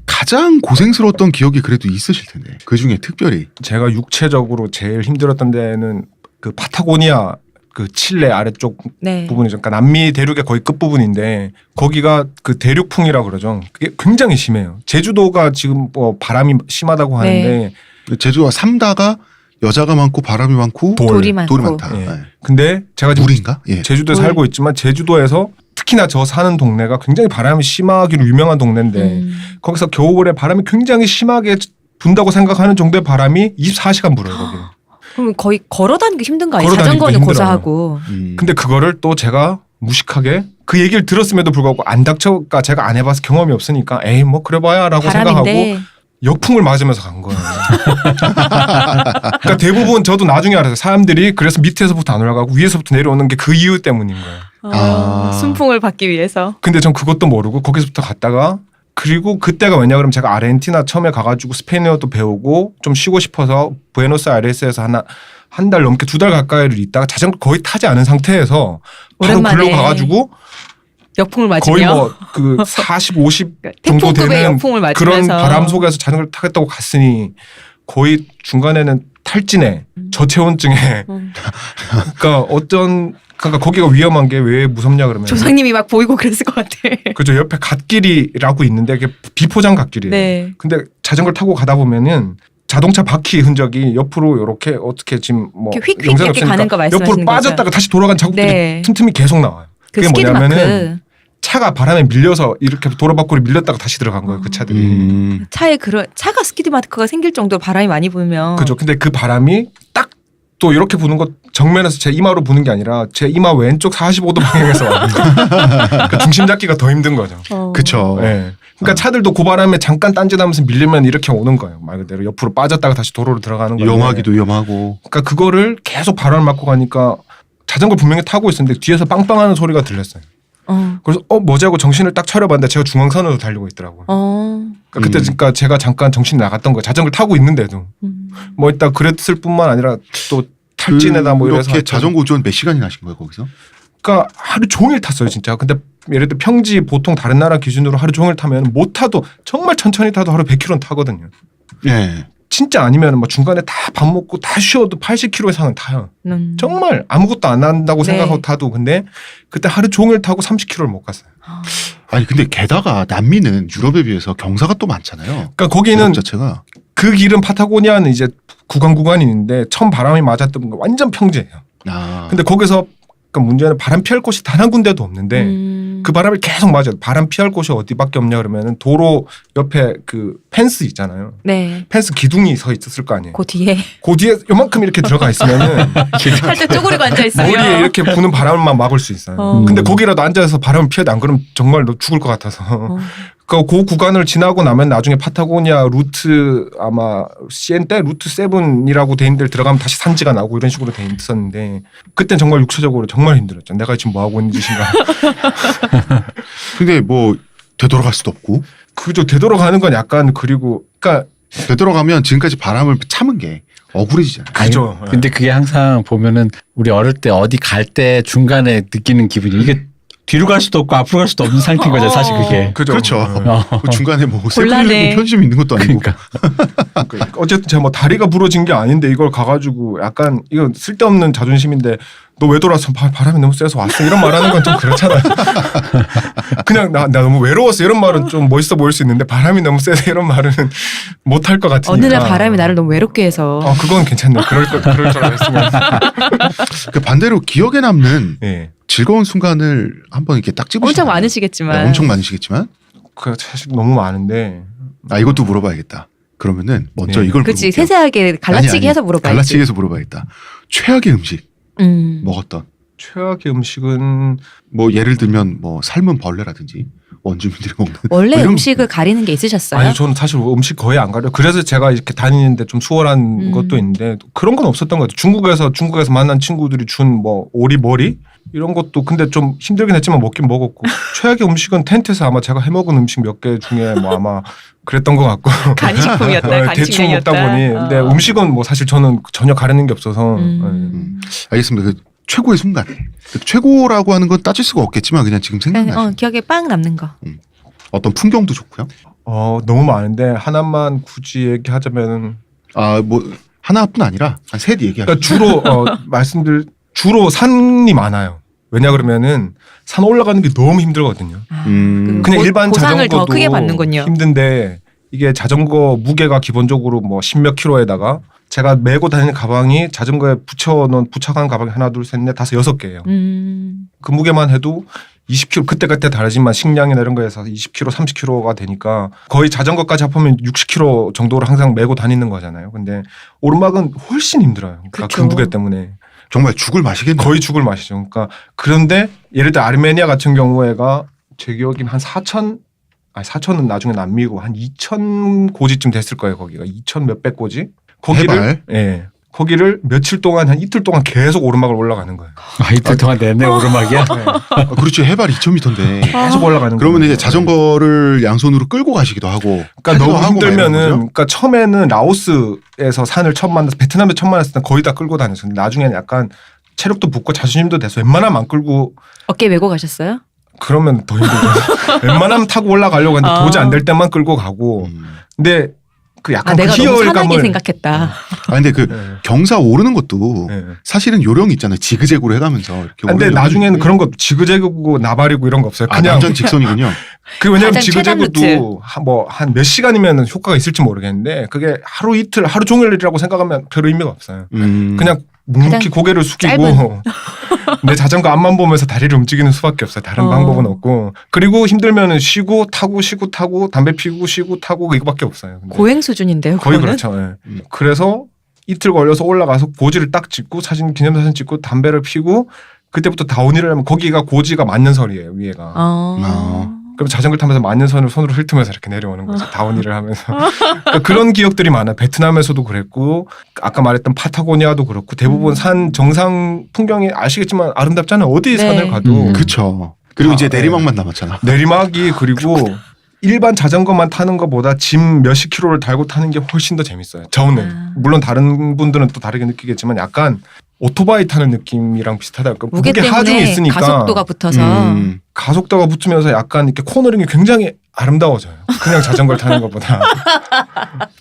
가장 고생스러웠던 기억이 그래도 있으실 텐데 그 중에 특별히 제가 육체적으로 제일 힘들었던 데는 그 파타고니아 그 칠레 아래쪽 네. 부분이죠. 그러니까 남미 대륙의 거의 끝 부분인데 거기가 그 대륙풍이라고 그러죠. 그게 굉장히 심해요. 제주도가 지금 뭐 바람이 심하다고 하는데 제주도가 삼다가 여자가 많고 바람이 많고 돌이 많고. 돌이 많다. 예. 네. 근데 제가 지금 물인가? 예. 제주도에 돌. 살고 있지만 제주도에서 특히나 저 사는 동네가 굉장히 바람이 심하기로 유명한 동네인데 거기서 겨울에 바람이 굉장히 심하게 분다고 생각하는 정도의 바람이 24시간 불어요. 거기. 그럼 거의 걸어 다니기 힘든 거 아니에요? 걸어 다니기가 자전거는 힘들어요. 고사하고. 근데 그거를 또 제가 무식하게 그 얘기를 들었음에도 불구하고 안 닥쳐가 제가 안 해봐서 경험이 없으니까 에이 뭐 그래봐야라고 생각하고 바람인데 역풍을 맞으면서 간 거예요. 그러니까 대부분 저도 나중에 알았어요. 사람들이 그래서 밑에서부터 안 올라가고 위에서부터 내려오는 게 그 이유 때문인 거예요. 순풍을 받기 위해서. 근데 전 그것도 모르고 거기서부터 갔다가 그리고 그때가 왜냐 그러면 제가 아르헨티나 처음에 가가지고 스페인어도 배우고 좀 쉬고 싶어서 부에노스아이레스에서 한 달 넘게 2달 가까이를 있다가 자전거 거의 타지 않은 상태에서 바로 오랜만에 글로 가가지고 역풍을 맞으며 거의 뭐 그 40, 50 정도 태풍급의 되는 역풍을 맞으면서 그런 바람 속에서 자전거를 타겠다고 갔으니 거의 중간에는 탈진에 저체온증에 그러니까 거기가 위험한 게 왜 무섭냐 그러면 조상님이 막 보이고 그랬을 것 같아. 그죠 옆에 갓길이라고 있는데 그게 비포장 갓길이에요. 네. 근데 자전거를 타고 가다 보면은 자동차 바퀴 흔적이 옆으로 이렇게 어떻게 지금 뭐 이렇게 휙휙 영상이 이렇게 없으니까 가는 거 말씀하시는 옆으로 빠졌다가 거죠? 다시 돌아간 자국들이 네. 틈틈이 계속 나와요. 그 그게 스키드 뭐냐면은 마크. 차가 바람에 밀려서 이렇게 도로 밖으로 밀렸다가 다시 들어간 거예요. 그 차들이. 차에 차가 스키드 마크가 생길 정도로 바람이 많이 불면 그죠. 근데 그 바람이 딱 또 이렇게 부는 것 정면에서 제 이마로 부는 게 아니라 제 이마 왼쪽 45도 방향에서 와는 거예요. 그러니까 중심 잡기가 더 힘든 거죠. 그쵸. 네. 그러니까 차들도 그 바람에 잠깐 딴짓하면서 밀리면 이렇게 오는 거예요. 말 그대로 옆으로 빠졌다가 다시 도로로 들어가는 거예요. 위험하기도 위험하고. 그러니까 그거를 계속 바람을 맞고 가니까 자전거 분명히 타고 있었는데 뒤에서 빵빵하는 소리가 들렸어요. 그래서 뭐지 하고 정신을 딱 차려봤는데 제가 중앙선으로 달리고 있더라고요. 그러니까 그때 그러니까 제가 잠깐 정신이 나갔던 거예요. 자전거를 타고 있는데도 뭐 이따 그랬을 뿐만 아니라 또 탈진에다 뭐 이래서 이렇게 자전거 운전 몇 시간이나 하신 거예요 거기서? 그러니까 하루 종일 탔어요 진짜. 근데 예를 들어 평지 보통 다른 나라 기준으로 하루 종일 타면 못 타도 정말 천천히 타도 하루 100km는 타거든요. 네. 진짜 아니면 뭐 중간에 다 밥 먹고 다 쉬어도 80km 이상은 타요. 정말 아무것도 안 한다고 네. 생각하고 타도 근데 그때 하루 종일 타고 30km를 못 갔어요. 아니 근데 게다가 남미는 유럽에 비해서 경사가 또 많잖아요. 그러니까 거기는 유럽 자체가. 그 길은 파타고니아는 이제 구간이 있는데 처음 바람이 맞았던 건 완전 평지예요. 근데 거기서 그러니까 문제는 바람 피할 곳이 단 한 군데도 없는데 그 바람을 계속 맞아요. 바람 피할 곳이 어디밖에 없냐 그러면은 도로 옆에 그 펜스 있잖아요. 네. 펜스 기둥이 서 있었을 거 아니에요. 그 뒤에 그 뒤에 요만큼 이렇게 들어가 있으면은 살짝 쪼그리고 앉아 있어요. 머리에 이렇게 부는 바람만 막을 수 있어요. 근데 거기라도 앉아서 바람을 피해도 안 그러면 정말 너 죽을 것 같아서. 그러니까 그 구간을 지나고 나면 나중에 파타고니아 루트 아마 시엔테 루트 7이라고 돼 있는 데를 들어가면 다시 산지가 나고 이런 식으로 돼 있었는데 그땐 정말 육체적으로 정말 힘들었죠. 내가 지금 뭐 하고 있는 짓인가. 근데 뭐 되돌아갈 수도 없고. 그죠. 되돌아가는 건 약간 그리고 그러니까 되돌아가면 지금까지 바람을 참은 게 억울해지잖아요. 그죠. 근데 그게 항상 보면은 우리 어릴 때 어디 갈 때 중간에 느끼는 기분이 이게 뒤로 갈 수도 없고 앞으로 갈 수도 없는 상태인 거죠. 사실 그게. 그죠. 그렇죠. 네. 그 중간에 뭐 곤란해. 세븐일레븐 편의점 있는 것도 아니고. 그러니까. 어쨌든 제가 뭐 다리가 부러진 게 아닌데 이걸 가가지고 약간 이거 쓸데없는 자존심인데 너 왜 돌아왔어? 바람이 너무 세서 왔어. 이런 말하는 건 좀 그렇잖아요. 그냥 나 너무 외로웠어. 이런 말은 좀 멋있어 보일 수 있는데 바람이 너무 세서 이런 말은 못할 것 같으니까. 어느 날 바람이 나를 너무 외롭게 해서 그건 괜찮네. 그럴 줄 알았으면. 그 반대로 기억에 남는 예. 즐거운 순간을 한번 이렇게 딱 찍으시면 엄청 많으시겠지만 엄청 많으시겠지만 그 사실 너무 많은데. 이것도 물어봐야겠다. 그러면은 먼저 네. 이걸 그렇지 물어볼게요. 세세하게 갈라치기 아니, 해서 물어봐야지. 갈라치기 해서 물어봐야겠다. 최악의 음식 먹었던. 최악의 음식은 뭐 예를 들면 뭐 삶은 벌레라든지 원주민들이 먹는 원래 뭐 이런 음식을 가리는 게 있으셨어요? 아니 저는 사실 음식 거의 안 가려. 그래서 제가 이렇게 다니는데 좀 수월한 것도 있는데 그런 건 없었던 것 같아요. 중국에서 만난 친구들이 준 뭐 오리머리 이런 것도 근데 좀 힘들긴 했지만 먹긴 먹었고 최악의 음식은 텐트에서 아마 제가 해먹은 음식 몇 개 중에 뭐 아마 그랬던 것 같고 간식품이었다. 대충 먹다 보니 근데 음식은 뭐 사실 저는 전혀 가리는 게 없어서 알겠습니다. 그 최고의 순간. 그 최고라고 하는 건 따질 수가 없겠지만 그냥 지금 생각나시는 기억에 빵 남는 거. 어떤 풍경도 좋고요. 너무 많은데 하나만 굳이 얘기하자면 뭐 하나뿐 아니라 한 셋 얘기하시죠. 그러니까 주로 주로 산이 많아요. 왜냐 그러면은 산 올라가는 게 너무 힘들거든요. 그냥 일반 고상을 더 자전거도 크게 받는군요. 힘든데 이게 자전거 무게가 기본적으로 뭐 10몇 킬로에다가 제가 메고 다니는 가방이 자전거에 부착한 가방이 하나 둘 셋 넷 다섯 6개예요. 그 무게만 해도 20kg 그때 다르지만 식량이나 이런 거에서 20kg 30kg가 되니까 거의 자전거까지 합하면 60kg 정도를 항상 메고 다니는 거잖아요. 근데 오르막은 훨씬 힘들어요. 그러니까 그 무게 때문에. 정말 죽을 마시겠네요. 거의 죽을 맛이죠. 그러니까 그런데 예를 들어 아르메니아 같은 경우에가 제 기억인 한 4,000은 나중에 안 밀고 한 2,000 고지쯤 됐을 거예요. 거기가 2,000 몇백 고지. 거기를 며칠 동안 한 이틀 동안 계속 오르막을 올라가는 거예요. 이틀 동안 내내 오르막이야? 그렇죠. 해발 2,000m인데 계속 올라가는 거예요. 그러면 이제 자전거를 양손으로 끌고 가시기도 하고. 그러니까 너무 하고 막 이런 힘들면은 거죠? 그러니까 처음에는 라오스에서 산을 처음 만나서 베트남에 처음 만났을 때 거의 다 끌고 다녔어요. 근데 나중에는 약간 체력도 붙고 자존심도 돼서 웬만하면 안 끌고 어깨 메고 가셨어요? 그러면 더 힘들죠. 웬만하면 타고 올라가려고 하는데 도저히 안 될 때만 끌고 가고. 근데 그 약간 내가 그 너무 산하게 희열감을 생각했다. 근데 그 네. 경사 오르는 것도 네. 사실은 요령이 있잖아요. 지그재그로 해가면서 이렇게. 근데 오르려고 나중에는 하는데. 그런 거 지그재그고 나발이고 이런 거 없어요. 그냥 완전 직선이군요. 그 왜냐면 가장 최단 지그재그도 한 몇 시간이면 효과가 있을지 모르겠는데 그게 하루 이틀 하루 종일 일이라고 생각하면 별 의미가 없어요. 그냥 묵묵히 가장 고개를 숙이고 짧은. 내 자전거 앞만 보면서 다리를 움직이는 수밖에 없어요. 다른 방법은 없고. 그리고 힘들면은 쉬고 타고 담배 피우고 쉬고 타고 이거밖에 없어요. 근데 고행 수준인데요. 거의 그거는? 그렇죠. 예. 그래서 이틀 걸려서 올라가서 고지를 딱 찍고 기념사진 찍고 담배를 피고 그때부터 다운힐을 하면 거기가 고지가 만년설이에요. 위에가. 그럼 자전거를 타면서 만년선을 손으로 훑으면서 이렇게 내려오는 거죠. 다운힐을 하면서. 그러니까 그런 기억들이 많아요. 베트남에서도 그랬고 아까 말했던 파타고니아도 그렇고 대부분 산 정상 풍경이 아시겠지만 아름답잖아요. 어디 네. 산을 가도. 그렇죠. 그리고 이제 내리막만 남았잖아. 내리막이 그리고 일반 자전거만 타는 것보다 짐 몇십 킬로를 달고 타는 게 훨씬 더 재밌어요. 저는. 물론 다른 분들은 또 다르게 느끼겠지만 약간 오토바이 타는 느낌이랑 비슷하다. 그러니까 무게 하중이 때문에 있으니까 가속도가 붙어서 가속도가 붙으면서 약간 이렇게 코너링이 굉장히 아름다워져요. 그냥 자전거를 타는 것보다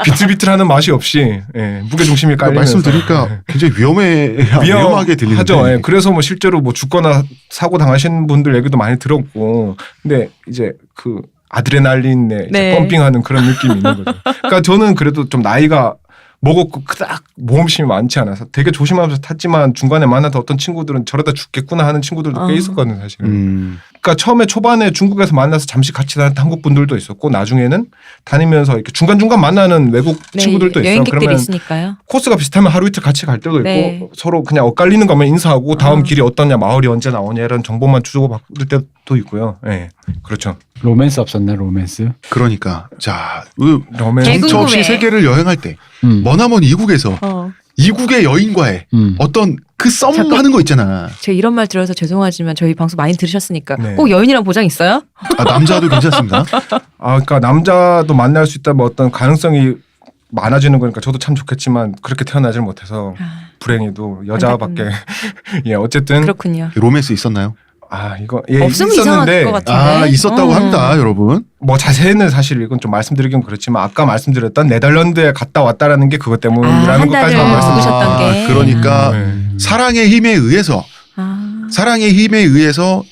비틀비틀하는 맛이 없이 무게 중심이 깔리면서 말씀 드리니까 굉장히 위험하게 들리는데. 하죠. 그래서 뭐 실제로 뭐 죽거나 사고 당하신 분들 얘기도 많이 들었고, 근데 이제 그 아드레날린에 네. 펌핑하는 그런 느낌이 있는 거죠. 그러니까 저는 그래도 좀 나이가 먹었고 그닥 모험심이 많지 않아서 되게 조심하면서 탔지만 중간에 만나던 어떤 친구들은 저러다 죽겠구나 하는 친구들도 꽤 있었거든요, 사실은. 그러니까 처음에 초반에 중국에서 만나서 잠시 같이 다녔던 한국 분들도 있었고 나중에는 다니면서 이렇게 중간중간 만나는 외국 친구들도 있어요. 여행객들이 그러면 있으니까요. 코스가 비슷하면 하루 이틀 같이 갈 때도 있고 네. 서로 그냥 엇갈리는 거면 인사하고 다음 길이 어떠냐, 마을이 언제 나오냐 이런 정보만 주고받을 때도 있고요. 네, 그렇죠. 로맨스 없었나 로맨스? 그러니까 자, 로맨스. 개그- 정처 없이 궁금해. 세계를 여행할 때 머나먼 이국에서 이국의 여인과의 어떤 그 썸 잠깐. 하는 거 있잖아. 제가 이런 말 들어서 죄송하지만 저희 방송 많이 들으셨으니까 네. 꼭 여인이랑 보장 있어요? 남자도 괜찮습니다. 그러니까 남자도 만날 수 있다 뭐 어떤 가능성이 많아지는 거니까 저도 참 좋겠지만 그렇게 태어나질 못해서 불행히도 여자밖에 예 어쨌든 그렇군요. 로맨스 있었나요? 이거 없으면 이상할 있었는데 것 같은데. 있었다고 합니다, 여러분. 뭐 자세히는 사실 이건 좀 말씀드리긴 그렇지만 아까 말씀드렸던 네덜란드에 갔다 왔다라는 게 그것 때문이라는 한 것까지만 달을 말씀드렸어요. 묵으셨던 게. 그러니까 네. 사랑의 힘에 의해서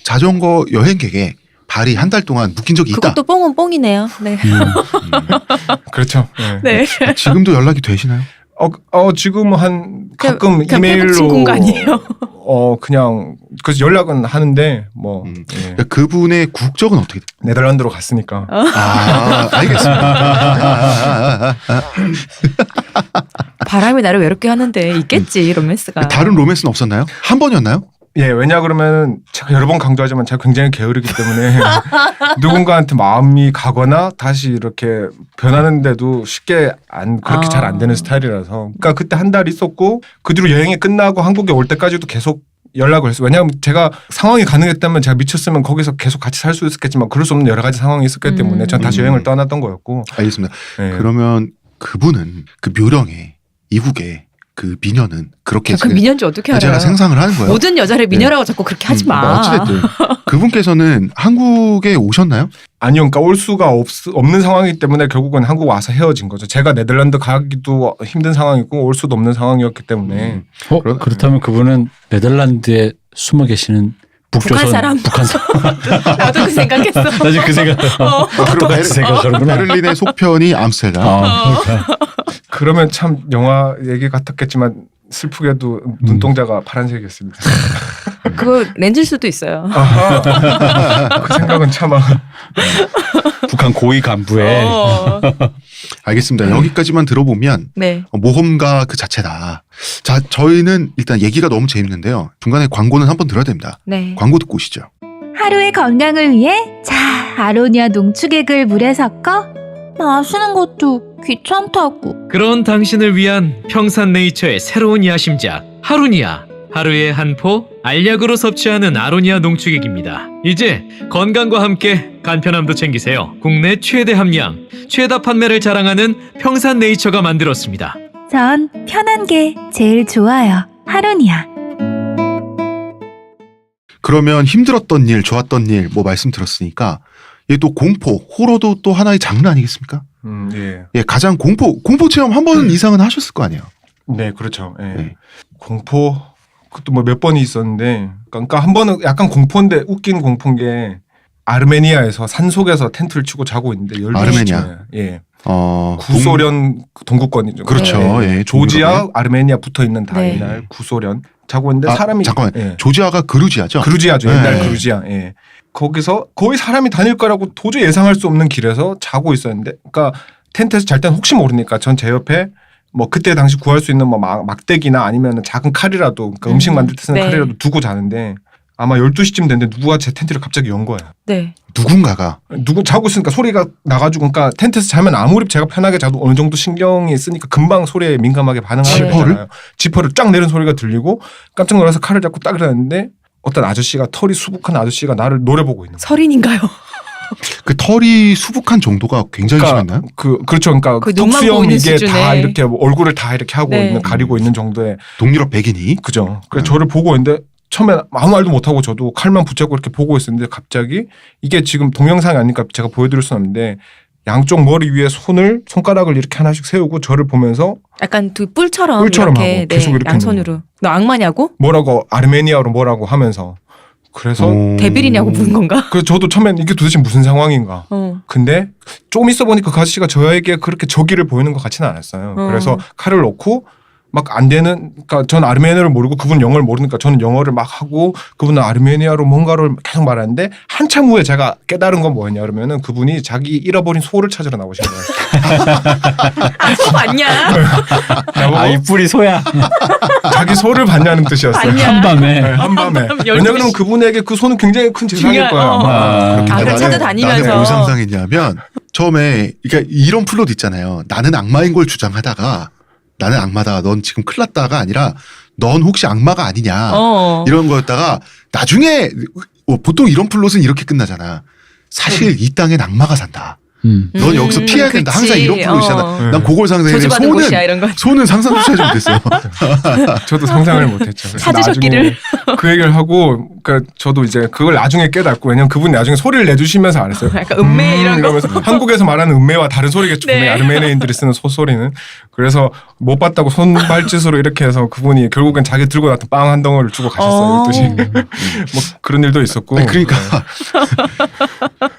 자전거 여행객에 발이 한 달 동안 묶인 적이 있다. 그것도 뽕은 뽕이네요. 네. 그렇죠. 네. 네. 지금도 연락이 되시나요? 지금 한 가끔 그냥 이메일로 친구인 거 아니에요? 그냥 그래서 연락은 하는데 뭐 예. 그분의 국적은 어떻게 돼요? 네덜란드로 갔으니까 알겠습니다. 바람이 나를 외롭게 하는데 있겠지 로맨스가. 다른 로맨스는 없었나요? 한 번이었나요? 예, 왜냐 그러면 제가 여러 번 강조하지만 제가 굉장히 게으르기 때문에 누군가한테 마음이 가거나 다시 이렇게 변하는데도 쉽게 그렇게 잘 안 되는 스타일이라서 그러니까 그때 한 달 있었고 그 뒤로 여행이 끝나고 한국에 올 때까지도 계속 연락을 했어요. 왜냐하면 제가 상황이 가능했다면 제가 미쳤으면 거기서 계속 같이 살 수 있었겠지만 그럴 수 없는 여러 가지 상황이 있었기 때문에 전 다시 여행을 떠났던 거였고. 알겠습니다. 예. 그러면 그분은 그 묘령의 이국의 그 미녀는 그렇게 그 미녀인지 어떻게 알아요? 제가 상상을 하는 거예요. 모든 여자를 미녀라고 자꾸 그렇게 하지 마. 어찌됐든 그분께서는 한국에 오셨나요? 아니요, 그러니까 올 수가 없는 상황이기 때문에 결국은 한국 와서 헤어진 거죠. 제가 네덜란드 가기도 힘든 상황이고 올 수도 없는 상황이었기 때문에. 그렇다면 그분은 네덜란드에 숨어 계시는 북조선 북한 사람. 나도 그 생각했어. 나 지금 그 생각. 똑같이 생각하는구나. 베를린의 속편이 암스테르담. 그러면 참 영화 얘기 같았겠지만 슬프게도 눈동자가 파란색이었습니다. 그거 렌즈일 수도 있어요. 그 생각은 참 북한 고위 간부의 알겠습니다. 여기까지만 들어보면 네. 모험가 그 자체다. 자, 저희는 일단 얘기가 너무 재밌는데요. 중간에 광고는 한번 들어야 됩니다. 네. 광고 듣고 오시죠. 하루의 건강을 위해 자 아로니아 농축액을 물에 섞어 마시는 것도 귀찮다고. 그런 당신을 위한 평산네이처의 새로운 야심작 하루니아. 하루에 한 포 알약으로 섭취하는 아로니아 농축액입니다. 이제 건강과 함께 간편함도 챙기세요. 국내 최대 함량, 최다 판매를 자랑하는 평산네이처가 만들었습니다. 전 편한 게 제일 좋아요. 하루니아. 그러면 힘들었던 일, 좋았던 일 뭐 말씀 들었으니까 이게 또 공포, 호러도 또 하나의 장르 아니겠습니까? 예. 예, 가장 공포 체험 한 번 이상은 하셨을 거 아니에요. 네, 그렇죠. 예. 네. 공포 그것도 뭐 몇 번이 있었는데, 그러니까 한 번은 약간 공포인데 웃긴 공포인 게 아르메니아에서 산 속에서 텐트를 치고 자고 있는데 12시쯤에 아르메니아. 예. 구소련 동구권이죠. 그렇죠. 예. 예, 조지아, 동유럽에. 아르메니아 붙어 있는 네. 다이날 구소련 자고 있는데 사람이 잠깐만. 예. 조지아가 그루지아죠? 그루지아죠. 옛날 네. 그루지아. 예. 거기서 거의 사람이 다닐 거라고 도저히 예상할 수 없는 길에서 자고 있었는데, 그러니까 텐트에서 잘 때는 혹시 모르니까 전 제 옆에 뭐 그때 당시 구할 수 있는 뭐 막대기나 아니면 작은 칼이라도, 그러니까 음식 만들 때 쓰는 네. 칼이라도 두고 자는데 아마 12시쯤 됐는데 누가 제 텐트를 갑자기 연 거예요. 네. 누군가가 누구 자고 있으니까 소리가 나가지고, 그러니까 텐트에서 자면 아무리 제가 편하게 자도 어느 정도 신경이 쓰니까 금방 소리에 민감하게 반응하게 지퍼를? 되잖아요. 지퍼를 쫙 내는 소리가 들리고 깜짝 놀라서 칼을 잡고 딱 이러는데 어떤 아저씨가, 털이 수북한 아저씨가 나를 노려보고 있는 거예요. 설인인가요? 그 털이 수북한 정도가 굉장히 심했나요? 그렇죠. 그러니까 그 눈만 턱수염 보이는 이게 수준에. 다 이렇게 얼굴을 다 이렇게 하고 네. 있는, 가리고 있는 정도의, 동유럽 백인이 그죠. 그래서 저를 보고 있는데 처음에 아무 말도 못하고 저도 칼만 붙잡고 이렇게 보고 있었는데 갑자기, 이게 지금 동영상이 아니니까 제가 보여드릴 수는 없는데, 양쪽 머리 위에 손가락을 이렇게 하나씩 세우고 저를 보면서 약간 두 뿔처럼 뿔처럼 이렇게, 하고 계속 이렇게 양손으로. 너 악마냐고? 뭐라고 아르메니아로 뭐라고 하면서, 그래서 데빌이냐고 묻는 건가? 그래서 저도 처음엔 이게 도대체 무슨 상황인가. 근데 조금 있어 보니까 그 아저씨가 저에게 그렇게 저기를 보이는 것 같지는 않았어요. 그래서 칼을 놓고 막 안 되는, 그러니까 전 아르메니아를 모르고 그분 영어를 모르니까 저는 영어를 막 하고 그분은 아르메니아로 뭔가를 계속 말하는데, 한참 후에 제가 깨달은 건 뭐였냐 그러면은 그분이 자기 잃어버린 소를 찾으러 나오신 거예요. 아, 소 봤냐? 아, 이 뿔이 소야. 자기 소를 봤냐는 뜻이었어요. 봤냐? 한밤에. 네, 한밤에. 12시. 왜냐면 그분에게 그 소는 굉장히 큰 재산일 거예요. 아마. 그렇게 그럼 되면. 찾아다니면서. 나는 뭘 상상했냐면 처음에 그러니까 이런 플롯 있잖아요. 나는 악마인 걸 주장하다가 나는 악마다, 넌 지금 큰일 났다가 아니라 넌 혹시 악마가 아니냐 이런 거였다가 나중에 보통 이런 플롯은 이렇게 끝나잖아. 사실 이 땅엔 악마가 산다. 넌 여기서 피해야 된다. 그치. 항상 이런 플롯이잖아. 난 그걸 상상했는데 저주받은 곳이야 이런 거. 소는 상상조차 못했어요. 저도 상상을 못했죠. 그래서 찾으셨기를. 나중에 그 얘기를 하고, 그러니까 저도 이제 그걸 나중에 깨닫고, 왜냐면 그분이 나중에 소리를 내주시면서 안 했어요. 약간 음매 이런 거. 이러면서 한국에서 말하는 음매와 다른 소리겠죠. 네. 분명히 아르메니아인들이 쓰는 소리는. 그래서 못 봤다고 손발짓으로 이렇게 해서 그분이 결국엔 자기 들고 나왔던 빵 1 덩어리를 주고 가셨어요. 12시. 뭐 그런 일도 있었고. 아니, 그러니까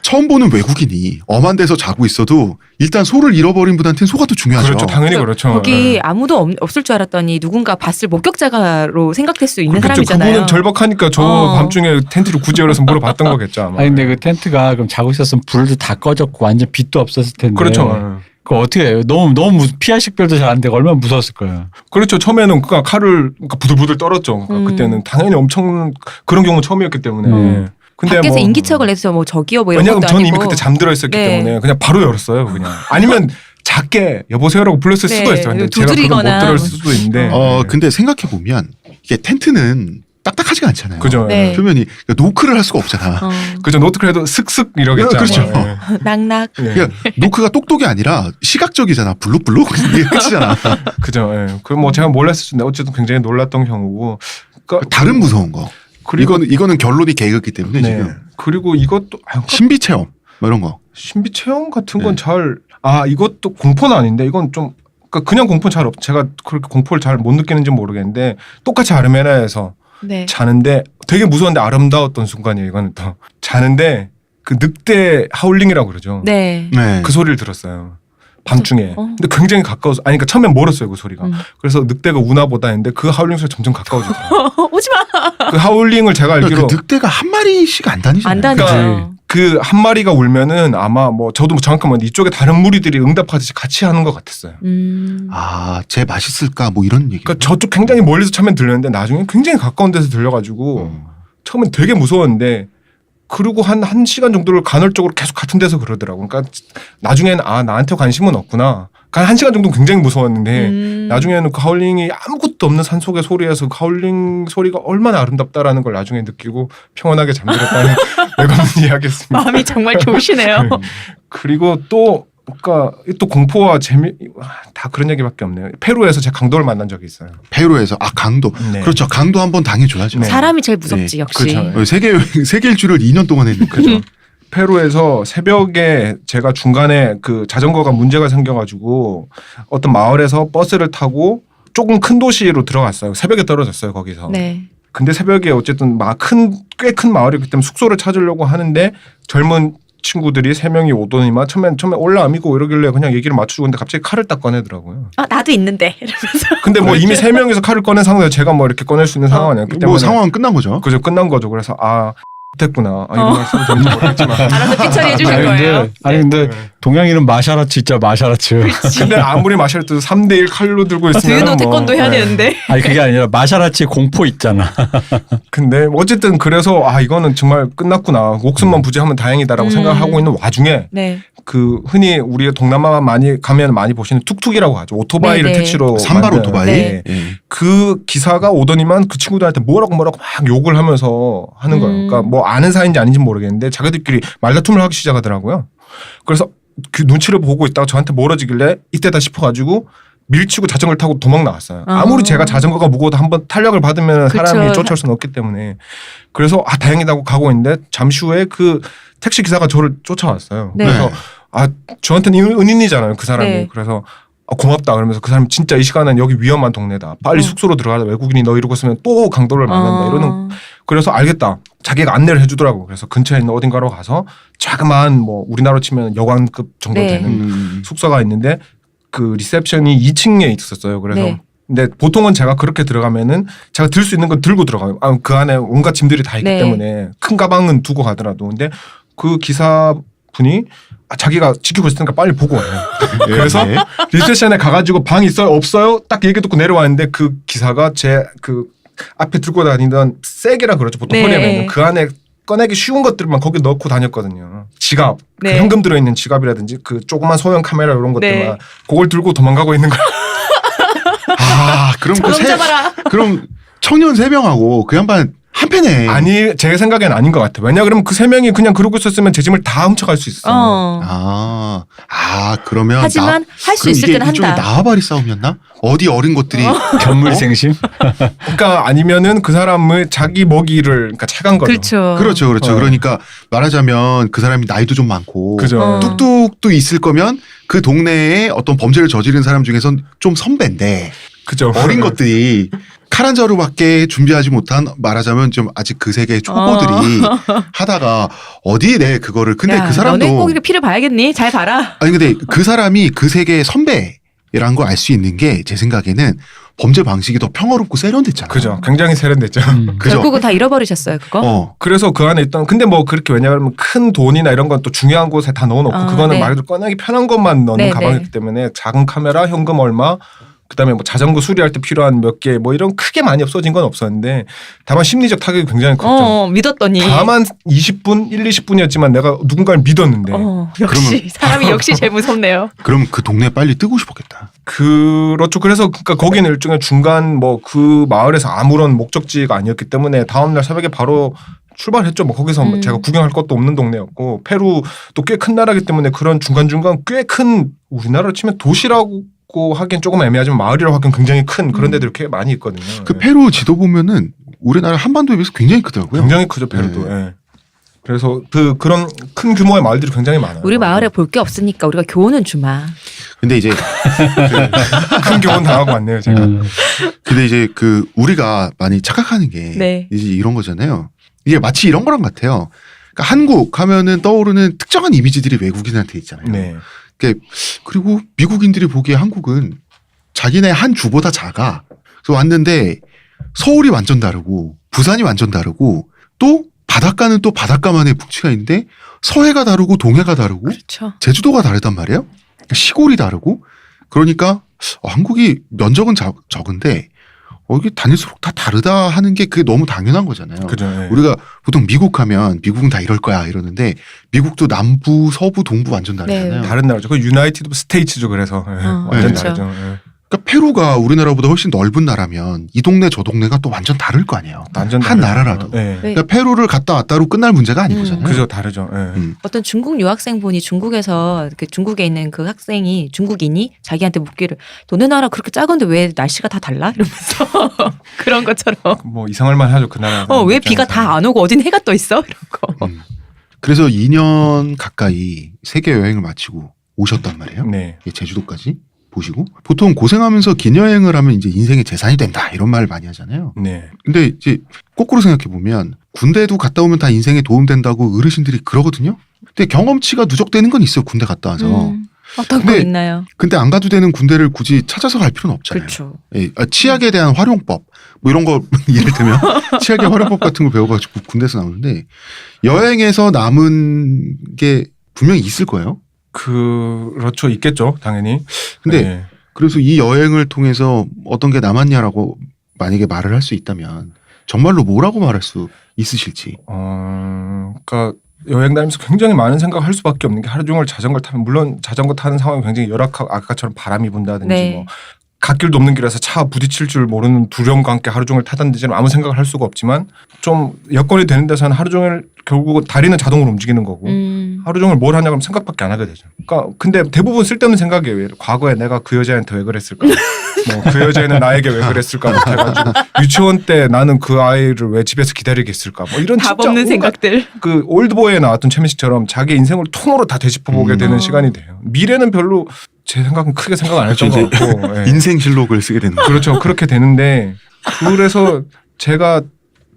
처음 보는 외국인이 엄한 데서 자고 있어도 일단 소를 잃어버린 분한테는 소가 더 중요하죠. 그렇죠. 당연히 그렇죠. 거기 예. 아무도 없을 줄 알았더니 누군가 봤을 목격자로 생각될 수 있는 그렇죠. 사람이잖아요. 그분은 절박하니까 저 밤중에 텐트를 굳이 열어서 물어봤던 거겠죠. 아마. 아니 근데 그 텐트가 그럼 자고 있었으면 불도 다 꺼졌고 완전 빛도 없었을 텐데. 그렇죠. 그거 어떻게 해요? 너무 피할 식별도 잘 안 되고 얼마나 무서웠을 거예요. 그렇죠. 처음에는 그러니까 칼을 부들부들 떨었죠. 그러니까 그때는 당연히 엄청 그런 경우 처음이었기 때문에. 근데 밖에서 뭐 인기척을 해서 뭐 저기요 뭐 이런 왜냐하면 것도 저는 아니고. 이미 그때 잠들어 있었기 네. 때문에 그냥 바로 열었어요. 그냥 아니면 작게 여보세요라고 불렀을 네. 수도 있어요. 근데 제가 그걸 못 두드리거나 들을 수도 있는데. 근데 생각해 보면 이게 텐트는 딱딱하지가 않잖아요. 그죠. 네. 표면이 그러니까 노크를 할 수가 없잖아. 그죠. 노트크래도 슥슥 이러겠죠. 그렇죠. 아마. 예. 낙낙. 예. 그러니까 노크가 똑똑이 아니라 시각적이잖아. 블록블록 이게 끝이잖아. 그죠. 예. 그 뭐 제가 몰랐을 텐데 어쨌든 굉장히 놀랐던 경우고. 그러니까 다른 무서운 거. 그리고 이거는 결론이 개그이기 때문에 네. 지금 그리고 이것도 신비 체험 뭐 이런 거. 신비 체험 같은 건 네. 잘 이것도 공포는 아닌데 이건 좀 그러니까 그냥 공포는 잘 없. 제가 그렇게 공포를 잘 못 느끼는지 모르겠는데 똑같이 아르메나에서 네. 자는데 되게 무서운데 아름다웠던 순간이에요. 이거는 또 자는데 그 늑대 하울링이라고 그러죠. 네. 네. 그 소리를 들었어요. 밤중에. 어. 근데 굉장히 가까워서 그러니까 처음엔 멀었어요 그 소리가. 그래서 늑대가 우나 보다 했는데 그 하울링 소리가 점점 가까워지더라고요. 오지 마. 그 하울링을 제가 알기로 그 늑대가 한 마리씩 안 다니잖아요. 안 다니죠. 그 한 마리가 울면은 아마 뭐 저도 정확히 뭐 이쪽에 다른 무리들이 응답하듯이 같이 하는 것 같았어요. 쟤 맛있을까 뭐 이런 얘기. 그러니까 저쪽 굉장히 멀리서 처음엔 들렸는데 나중에 굉장히 가까운 데서 들려가지고 처음엔 되게 무서웠는데 그리고 한 시간 정도를 간헐적으로 계속 같은 데서 그러더라고. 그러니까 나중에는 나한테 관심은 없구나. 그러니까 한 시간 정도는 굉장히 무서웠는데 나중에는 그 하울링이 아무것도 없는 산속의 소리에서 그 하울링 소리가 얼마나 아름답다라는 걸 나중에 느끼고 평온하게 잠들었다는 외관문 이야기였습니다. 마음이 정말 좋으시네요. 그리고 또 그러니까 또 공포와 재미 다 그런 얘기밖에 없네요. 페루에서 제가 강도를 만난 적이 있어요. 페루에서 강도. 네. 그렇죠. 강도 한번 당해줘야죠. 네. 사람이 제일 무섭지 역시. 그렇죠. 세계 일주를 2년 동안 했는데. 그죠. 페루에서 새벽에 제가 중간에 그 자전거가 문제가 생겨가지고 어떤 마을에서 버스를 타고 조금 큰 도시로 들어갔어요. 새벽에 떨어졌어요 거기서. 네. 근데 새벽에 어쨌든 꽤 큰 마을이기 때문에 숙소를 찾으려고 하는데 젊은 친구들이 3명이 오더니만 처음에 올라앉고 이러길래 그냥 얘기를 맞춰주고 있는데 갑자기 칼을 딱 꺼내더라고요. 나도 있는데 이러면서. 근데 뭐 이미 3명이서 칼을 꺼낸 상황에서 제가 뭐 이렇게 꺼낼 수 있는 상황은 아니었기 때문에 뭐 상황은 끝난 거죠. 그죠. 끝난 거죠. 그래서 됐구나. 이런 말씀을 드리지 모르겠지만. 알아서 삐처리해 주실 거예요. 근데 동양인은 마샤라츠 진짜 마샤라츠. 근데 아무리 마셔도 3대1 칼로 들고 있으면 드유노 태권도 해야 되는데. 아니 그게 아니라 마샤라츠의 공포 있잖아. 근데 어쨌든 그래서 이거는 정말 끝났구나. 목숨만 부지하면 다행이다라고 생각하고 있는 와중에 네. 그 흔히 우리가 동남아 많이 가면 많이 보시는 툭툭이라고 하죠. 오토바이를 네네. 택시로 산발 만든. 오토바이. 네. 예. 그 기사가 오더니만 그 친구들한테 뭐라고 막 욕을 하면서 하는 거예요. 그러니까 뭐 아는 사이인지 아닌지 모르겠는데 자기들끼리 말다툼을 하기 시작하더라고요. 그래서 그 눈치를 보고 있다가 저한테 멀어지길래 이때다 싶어가지고 밀치고 자전거를 타고 도망 나왔어요. 아무리 제가 자전거가 무거워도 한번 탄력을 받으면 사람이 그쵸. 쫓아올 수는 없기 때문에. 그래서 다행이다 고 가고 있는데 잠시 후에 그 택시 기사가 저를 쫓아왔어요. 네. 그래서 저한테는 은인이잖아요. 그 사람이. 네. 그래서 고맙다 그러면서 그 사람이 진짜 이 시간은 여기 위험한 동네다. 빨리 숙소로 들어가자. 외국인이 너 이러고 있으면 또 강도를 만난다. 이러는. 그래서 알겠다. 자기가 안내를 해주더라고. 그래서 근처에 있는 어딘가로 가서 자그마한 뭐 우리나라로 치면 여관급 정도 네. 되는 숙소가 있는데 그 리셉션이 2층에 있었어요. 그래서 네. 근데 보통은 제가 그렇게 들어가면은 제가 들 수 있는 건 들고 들어가요. 그 안에 온갖 짐들이 다 있기 네. 때문에 큰 가방은 두고 가더라도. 근데 그 기사분이 자기가 지키고 있으니까 빨리 보고 와요. 그래서 네. 리셉션에 가가지고 방 있어요? 없어요? 딱 얘기 듣고 내려왔는데 그 기사가 제 그 앞에 들고 다니던 세게라 그러죠. 보통 네. 허리에 매는 그 안에 꺼내기 쉬운 것들만 거기 넣고 다녔거든요. 지갑, 네. 그 현금 들어있는 지갑이라든지 그 조그만 소형 카메라 이런 것들만 네. 그걸 들고 도망가고 있는 거예요. 그럼 저놈 잡아라. 그럼 청년 3명하고 그 양반 한 패네. 아니 제 생각엔 아닌 것 같아요. 왜냐 그러면 그 3명이 그냥 그러고 있었으면 제 짐을 다 훔쳐갈 수 있어요. 그러면 하지만 할 수 그럼 있을 이게 때는 일종의 한다. 나와바리 싸움이었나? 어디 어린 것들이 견물생심. 그러니까 아니면은 그 사람을 자기 먹이를 그러니까 채간 거죠. 그렇죠. 그렇죠. 그러니까 말하자면 그 사람이 나이도 좀 많고 그죠. 뚝뚝도 있을 거면 그 동네에 어떤 범죄를 저지른 사람 중에선 좀 선배인데 그죠. 어린 것들이 칼 한 자루밖에 준비하지 못한 말하자면 좀 아직 그 세계의 초보들이 하다가 어디에 내 그거를 근데 야, 그 사람도 너네 꼭 이렇게 피를 봐야겠니? 잘 봐라. 아니 근데 그 사람이 그 세계의 선배라는 걸 알 수 있는 게 제 생각에는 범죄 방식이 더 평화롭고 세련됐잖아요. 그죠. 굉장히 세련됐죠. 그죠? 결국은 다 잃어버리셨어요 그거. 그래서 그 안에 있던 근데 뭐 그렇게 왜냐하면 큰 돈이나 이런 건 또 중요한 곳에 다 넣어놓고 그거는 네. 말 그대로 꺼내기 편한 것만 넣는 네, 가방이기 네. 때문에 작은 카메라, 현금 얼마, 그다음에 뭐 자전거 수리할 때 필요한 몇 개 뭐 이런 크게 많이 없어진 건 없었는데 다만 심리적 타격이 굉장히 컸죠. 믿었더니. 다만 20분, 1, 20분이었지만 내가 누군가를 믿었는데 역시 그러면- 사람이 역시 제일 무섭네요. 그럼 그 동네에 빨리 뜨고 싶었겠다. 그렇죠. 그래서 그러니까 거기는 일종의 중간 뭐 그 마을에서 아무런 목적지가 아니었기 때문에 다음날 새벽에 바로 출발했죠. 뭐 거기서 제가 구경할 것도 없는 동네였고 페루도 꽤 큰 나라기 때문에 그런 중간중간 꽤 큰 우리나라로 치면 도시라고 하기엔 조금 애매하지만 마을이라고 하기엔 굉장히 큰 그런 데들이 꽤 많이 있거든요. 그 예. 페루 지도 보면은 우리나라 한반도에 비해서 굉장히 크더라고요. 굉장히 크죠 페루도. 네. 예. 그래서 그런 큰 규모의 마을들이 굉장히 많아요. 우리 마을에 볼 게 없으니까 우리가 교훈은 주마. 근데 이제 큰 교훈 당하고 왔네요 제가. 근데 이제 그 우리가 많이 착각하는 게 네. 이제 이런 거잖아요. 이게 마치 이런 거랑 같아요. 그러니까 한국 하면은 떠오르는 특정한 이미지들이 외국인한테 있잖아요. 네. 그리고 미국인들이 보기에 한국은 자기네 한 주보다 작아. 그래서 왔는데 서울이 완전 다르고 부산이 완전 다르고 또 바닷가는 또 바닷가만의 풍치가 있는데 서해가 다르고 동해가 다르고 그렇죠. 제주도가 다르단 말이에요. 시골이 다르고 그러니까 한국이 면적은 적은데 이게 다닐수록 다 다르다 하는 게 그게 너무 당연한 거잖아요. 그죠. 예. 우리가 보통 미국 하면 미국은 다 이럴 거야 이러는데 미국도 남부, 서부, 동부 완전 다르잖아요. 네. 다른 나라죠. 그 유나이티드 스테이츠죠. 그래서 예. 완전 그렇죠. 다르죠. 예. 그러니까 페루가 우리나라보다 훨씬 넓은 나라면 이 동네 저 동네가 또 완전 다를 거 아니에요. 완전 한 다르죠. 나라라도. 예. 네. 그러니까 페루를 갔다 왔다로 끝날 문제가 아닌 거잖아요. 그죠. 다르죠. 예. 어떤 중국 유학생분이 중국에서 그 중국에 있는 그 학생이 중국인이 자기한테 묻기를 너네 나라 그렇게 작은데 왜 날씨가 다 달라? 이러면서 그런 것처럼 뭐 이상할 만하죠. 그 나라. 왜 비가 다 안 오고 어딘 해가 떠 있어? 이런 거. 그래서 2년 가까이 세계 여행을 마치고 오셨단 말이에요. 네. 제주도까지 보시고 보통 고생하면서 긴 여행을 하면 이제 인생의 재산이 된다 이런 말을 많이 하잖아요. 네. 근데 이제 거꾸로 생각해 보면 군대도 갔다 오면 다 인생에 도움 된다고 어르신들이 그러거든요. 근데 경험치가 누적되는 건 있어요. 군대 갔다 와서. 어떤 거 근데 있나요? 근데 안 가도 되는 군대를 굳이 찾아서 갈 필요는 없잖아요. 그렇죠. 예, 치약에 대한 활용법 뭐 이런 거 예를 들면 치약의 활용법 같은 거 배워가지고 군대에서 나오는데 여행에서 남은 게 분명히 있을 거예요. 그렇죠. 있겠죠. 당연히. 근데 네. 그래서 이 여행을 통해서 어떤 게 남았냐라고 만약에 말을 할 수 있다면 정말로 뭐라고 말할 수 있으실지. 그러니까 여행 다니면서 굉장히 많은 생각을 할 수밖에 없는 게 하루 종일 자전거를 타면 물론 자전거 타는 상황이 굉장히 열악하고 아까처럼 바람이 분다든지 네. 뭐 갓길도 없는 길에서 차 부딪힐 줄 모르는 두려움과 함께 하루 종일 타던지는 아무 생각을 할 수가 없지만 좀 여건이 되는 데서는 하루 종일 결국은 다리는 자동으로 움직이는 거고 하루 종일 뭘 하냐 그러면 생각밖에 안 하게 되죠. 그러니까 근데 대부분 쓸데없는 생각이에요. 과거에 내가 그 여자한테 왜 그랬을까? 뭐 그 여자애는 나에게 왜 그랬을까? 뭐 해가지고 유치원 때 나는 그 아이를 왜 집에서 기다리게 했을까? 뭐 이런 답 진짜 없는 온갖 생각들. 그 올드보이에 나왔던 최민식처럼 자기 인생을 통으로 다 되짚어보게 되는 시간이 돼요. 미래는 별로 제 생각은 크게 생각 안 했던 것 같고 예. 인생실록을 쓰게 되는 거죠. 그렇죠. 그렇게 되는데 그래서 제가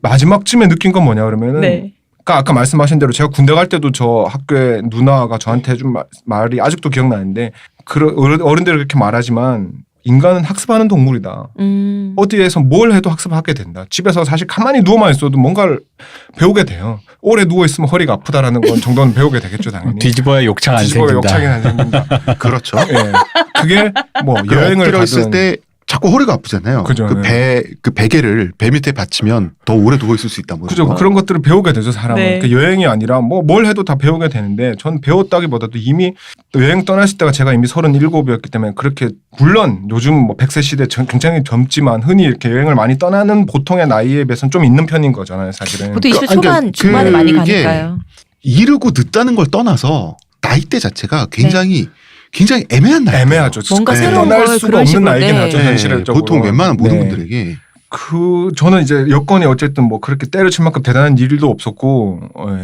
마지막쯤에 느낀 건 뭐냐 그러면은 네. 그러니까 아까 말씀하신 대로 제가 군대 갈 때도 저 학교에 누나가 저한테 해준 말이 아직도 기억나는데 어른들이 그렇게 말하지만 인간은 학습하는 동물이다. 어디에서 뭘 해도 학습하게 된다. 집에서 사실 가만히 누워만 있어도 뭔가를 배우게 돼요. 오래 누워 있으면 허리가 아프다라는 건 정도는 배우게 되겠죠, 당연히. 뒤집어야 욕창 안 뒤집어야 생긴다. 욕창이 안 생긴다. 그렇죠. 예. 그게 뭐 그 여행을 엎드려 있을 가든 때 자꾸 허리가 아프잖아요. 그죠, 그 베개를 배 밑에 받치면 더 오래 누워 있을 수 있다. 뭐 그죠. 그런 것들을 배우게 되죠, 사람은. 네. 그러니까 여행이 아니라 뭐 뭘 해도 다 배우게 되는데 전 배웠다기보다도 이미 여행 떠났을 때가 제가 이미 37이었기 때문에 그렇게 물론 요즘 뭐 100세 시대 굉장히 젊지만 흔히 이렇게 여행을 많이 떠나는 보통의 나이에 비해서는 좀 있는 편인 거잖아요, 사실은. 보통 20대 그러니까 초반 중반에 많이 그게 가니까요. 이르고 늦다는 걸 떠나서 나이대 자체가 굉장히 애매한 나이. 애매하죠. 뭔가 네. 새로운 떠날 걸 수가 그런 없는 식으로 나이긴 네. 하죠, 현실적으로. 보통 웬만한 모든 네. 분들에게. 저는 이제 여건이 어쨌든 뭐 그렇게 때려칠 만큼 대단한 일도 없었고,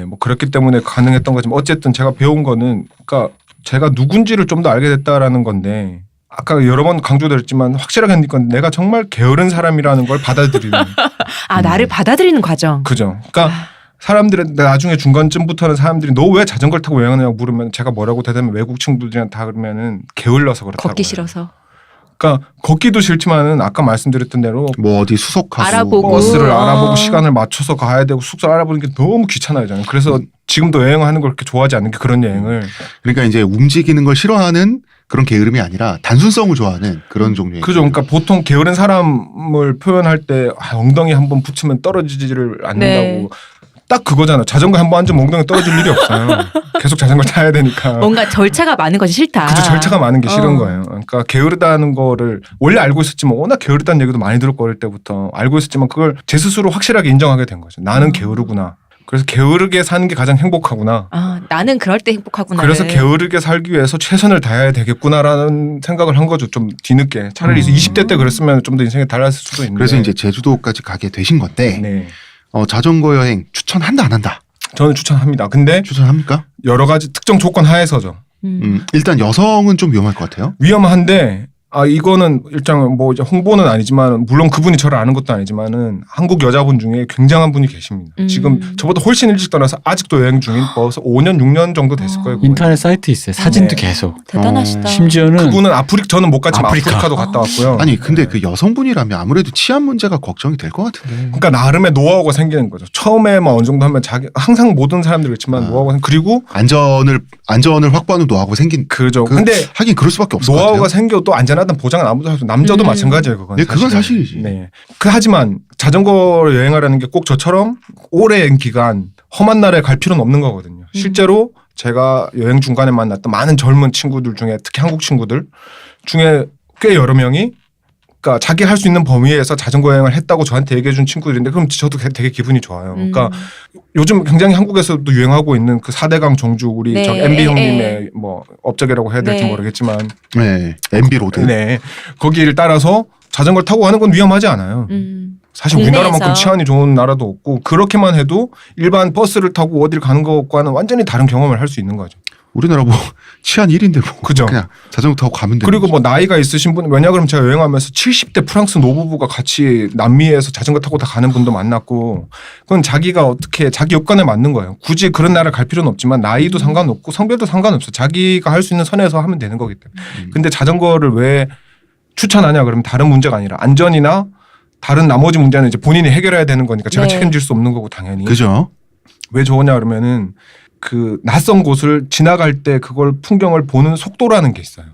뭐 그렇기 때문에 가능했던 거지만 어쨌든 제가 배운 거는, 그러니까 제가 누군지를 좀 더 알게 됐다라는 건데, 아까 여러 번 강조드렸지만 확실하게 하니까 내가 정말 게으른 사람이라는 걸 받아들이는. 나를 받아들이는 과정. 그죠. 그러니까 사람들은 나중에 중간쯤부터는 사람들이 너 왜 자전거를 타고 여행하냐고 물으면 제가 뭐라고 대답하면 외국 친구들이랑 다 그러면은 게을러서 그렇다고. 걷기 해요. 싫어서. 그러니까 걷기도 싫지만은 아까 말씀드렸던 대로 뭐 어디 수속하고 알아보고. 버스를 알아보고 어. 시간을 맞춰서 가야 되고 숙소를 알아보는 게 너무 귀찮아요. 저는. 그래서 지금도 여행하는 걸 그렇게 좋아하지 않는 게 그런 여행을. 그러니까 이제 움직이는 걸 싫어하는 그런 게으름이 아니라 단순성을 좋아하는 그런 종류의. 그죠. 그러니까 보통 게으른 사람을 표현할 때 엉덩이 한번 붙이면 떨어지지를 않는다고. 네. 딱 그거잖아. 자전거 한번 앉으면 엉덩이 떨어질 일이 없어요. 계속 자전거 타야 되니까. 뭔가 절차가 많은 것이 싫다. 그죠. 절차가 많은 게 싫은 거예요. 그러니까 게으르다는 거를 원래 알고 있었지만 워낙 게으르다는 얘기도 많이 들었고 어릴 때부터 알고 있었지만 그걸 제 스스로 확실하게 인정하게 된 거죠. 나는 게으르구나. 그래서 게으르게 사는 게 가장 행복하구나. 나는 그럴 때 행복하구나. 그래서 게으르게 살기 위해서 최선을 다해야 되겠구나라는 생각을 한 거죠. 좀 뒤늦게. 차라리 20대 때 그랬으면 좀 더 인생이 달랐을 수도 있는데. 그래서 이제 제주도까지 가게 되신 건데 네. 자전거 여행 추천한다 안 한다? 저는 추천합니다. 근데 추천합니까? 여러 가지 특정 조건 하에서죠. 일단 여성은 좀 위험할 것 같아요. 위험한데 이거는 일단 뭐 이제 홍보는 아니지만 물론 그분이 저를 아는 것도 아니지만은 한국 여자분 중에 굉장한 분이 계십니다. 지금 저보다 훨씬 일찍 떠나서 아직도 여행 중인 벌써 5년 6년 정도 됐을 거예요. 그분이. 인터넷 사이트 있어요. 사진도 네. 계속. 대단하시다. 심지어는 그분은 저는 못 갔지만 아프리카. 아프리카도 갔다 왔고요. 아니 근데 그 여성분이라면 아무래도 치안 문제가 걱정이 될 것 같은데. 그러니까 나름의 노하우가 생기는 거죠. 처음에만 어느 정도 하면 항상 모든 사람들이 그렇지만 노하우가 그리고 안전을 확보하는 노하우가 생긴. 그죠. 그, 근데 하긴 그럴 수밖에 없을 것 노하우가 같아요. 생겨도 안전하다는 보장은 아무도 할 수. 남자도 마찬가지예요. 그건. 네, 그건 사실은. 사실이지. 네. 하지만 자전거 여행하라는 게 꼭 저처럼 오랜 기간 험한 날에 갈 필요는 없는 거거든요. 실제로 제가 여행 중간에 만났던 많은 젊은 친구들 중에 특히 한국 친구들 중에 꽤 여러 명이 그러니까 자기 할 수 있는 범위에서 자전거 여행을 했다고 저한테 얘기해 준 친구들인데 그럼 저도 되게 기분이 좋아요. 그러니까 요즘 굉장히 한국에서도 유행하고 있는 그 4대강 정주 우리 네. 저 MB 형님의 뭐 업적이라고 해야 될지 네. 모르겠지만 네, MB 로드. 네. 거기를 따라서 자전거를 타고 가는 건 위험하지 않아요. 사실 국내에서. 우리나라만큼 치안이 좋은 나라도 없고 그렇게만 해도 일반 버스를 타고 어딜 가는 것과는 완전히 다른 경험을 할 수 있는 거죠. 우리나라 뭐 치안 1인데 뭐 그죠. 그냥 자전거 타고 가면 되는 그리고 거지. 뭐 나이가 있으신 분 왜냐 그러면 제가 여행하면서 70대 프랑스 노부부가 같이 남미에서 자전거 타고 다 가는 분도 만났고 그건 자기가 어떻게 자기 여건에 맞는 거예요. 굳이 그런 나라를 갈 필요는 없지만 나이도 상관없고 성별도 상관없어. 자기가 할 수 있는 선에서 하면 되는 거기 때문에. 근데 자전거를 왜 추천하냐 그러면 다른 문제가 아니라 안전이나 다른 나머지 문제는 이제 본인이 해결해야 되는 거니까 제가 네. 책임질 수 없는 거고 당연히. 그죠? 왜 좋으냐 그러면은 그 낯선 곳을 지나갈 때 그걸 풍경을 보는 속도라는 게 있어요.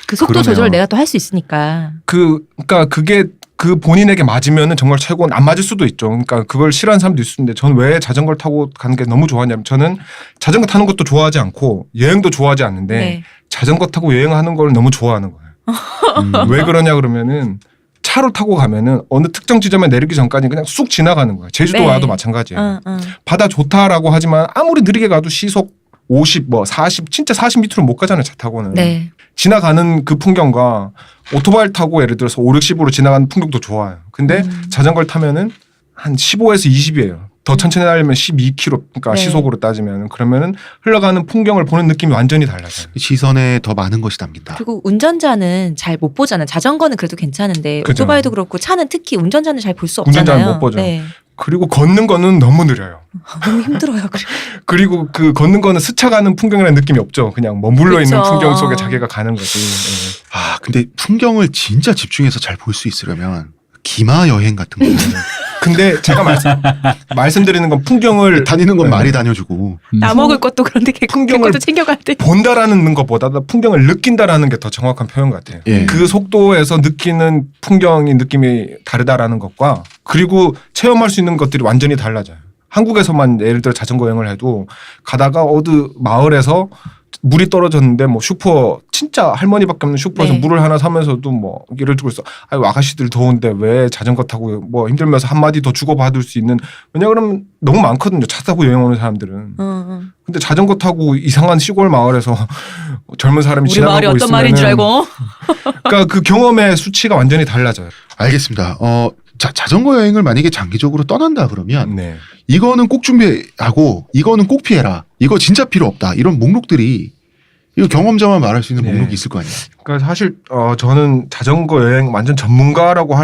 그 속도 그러네요. 조절을 내가 또 할 수 있으니까. 그러니까 그게 그 본인에게 맞으면은 정말 최고는 안 맞을 수도 있죠. 그러니까 그걸 싫어하는 사람도 있을 텐데 저는 왜 자전거를 타고 가는 게 너무 좋아하냐면 저는 자전거 타는 것도 좋아하지 않고 여행도 좋아하지 않는데 네. 자전거 타고 여행하는 걸 너무 좋아하는 거예요. 왜 그러냐 그러면은 차로 타고 가면은 어느 특정 지점에 내리기 전까지 그냥 쑥 지나가는 거예요. 제주도 네. 와도 마찬가지예요. 응. 바다 좋다라고 하지만 아무리 느리게 가도 시속 50, 40, 진짜 40m로 못 가잖아요. 차 타고는. 네. 지나가는 그 풍경과 오토바이 타고 예를 들어서 5, 60으로 지나가는 풍경도 좋아요. 근데 자전거를 타면은 한 15에서 20이에요. 더 천천히 달리면 12km, 그러니까 네. 시속으로 따지면 그러면은 흘러가는 풍경을 보는 느낌이 완전히 달라져요. 시선에 더 많은 것이 담긴다. 그리고 운전자는 잘 못 보잖아요. 자전거는 그래도 괜찮은데 그죠. 오토바이도 그렇고 차는 특히 운전자는 잘 볼 수 없잖아요. 운전자는 못 보죠. 네. 그리고 걷는 거는 너무 느려요. 너무 힘들어요. 그리고 그 걷는 거는 스쳐가는 풍경이라는 느낌이 없죠. 그냥 머물러 있는 그쵸. 풍경 속에 자기가 가는 거지. 네. 근데 풍경을 진짜 집중해서 잘 볼 수 있으려면 기마 여행 같은 거 근데 제가 말씀드리는 건 풍경을 다니는 건 네. 말이 다녀주고 나 먹을 것도 그런데 풍경을 것도 챙겨가야 돼. 본다라는 것보다 풍경을 느낀다라는 게 더 정확한 표현 같아요. 예. 그 속도에서 느끼는 풍경이 느낌이 다르다라는 것과 그리고 체험할 수 있는 것들이 완전히 달라져요. 한국에서만 예를 들어 자전거 여행을 해도 가다가 어느 마을에서 물이 떨어졌는데 뭐 슈퍼 진짜 할머니밖에 없는 슈퍼에서 네. 물을 하나 사면서도 뭐 예를 들어서 아유 아가씨들 더운데 왜 자전거 타고 뭐 힘들면서 한마디 더 주고받을 수 있는 왜냐 그러면 너무 많거든요. 차 타고 여행 오는 사람들은. 근데 자전거 타고 이상한 시골 마을에서 젊은 사람이 우리 지나가고 말이 어떤 있으면은 말인 줄 알고. 그러니까 그 경험의 수치가 완전히 달라져요. 알겠습니다. 자전거 여행을 만약에 장기적으로 떠난다 그러면 네. 이거는 꼭 준비하고 이거는 꼭 피해라. 이거 진짜 필요 없다. 이런 목록들이 이거 경험자만 말할 수 있는 네. 목록이 있을 거 아니에요. 그러니까 사실 저는 자전거 여행 완전 전문가라고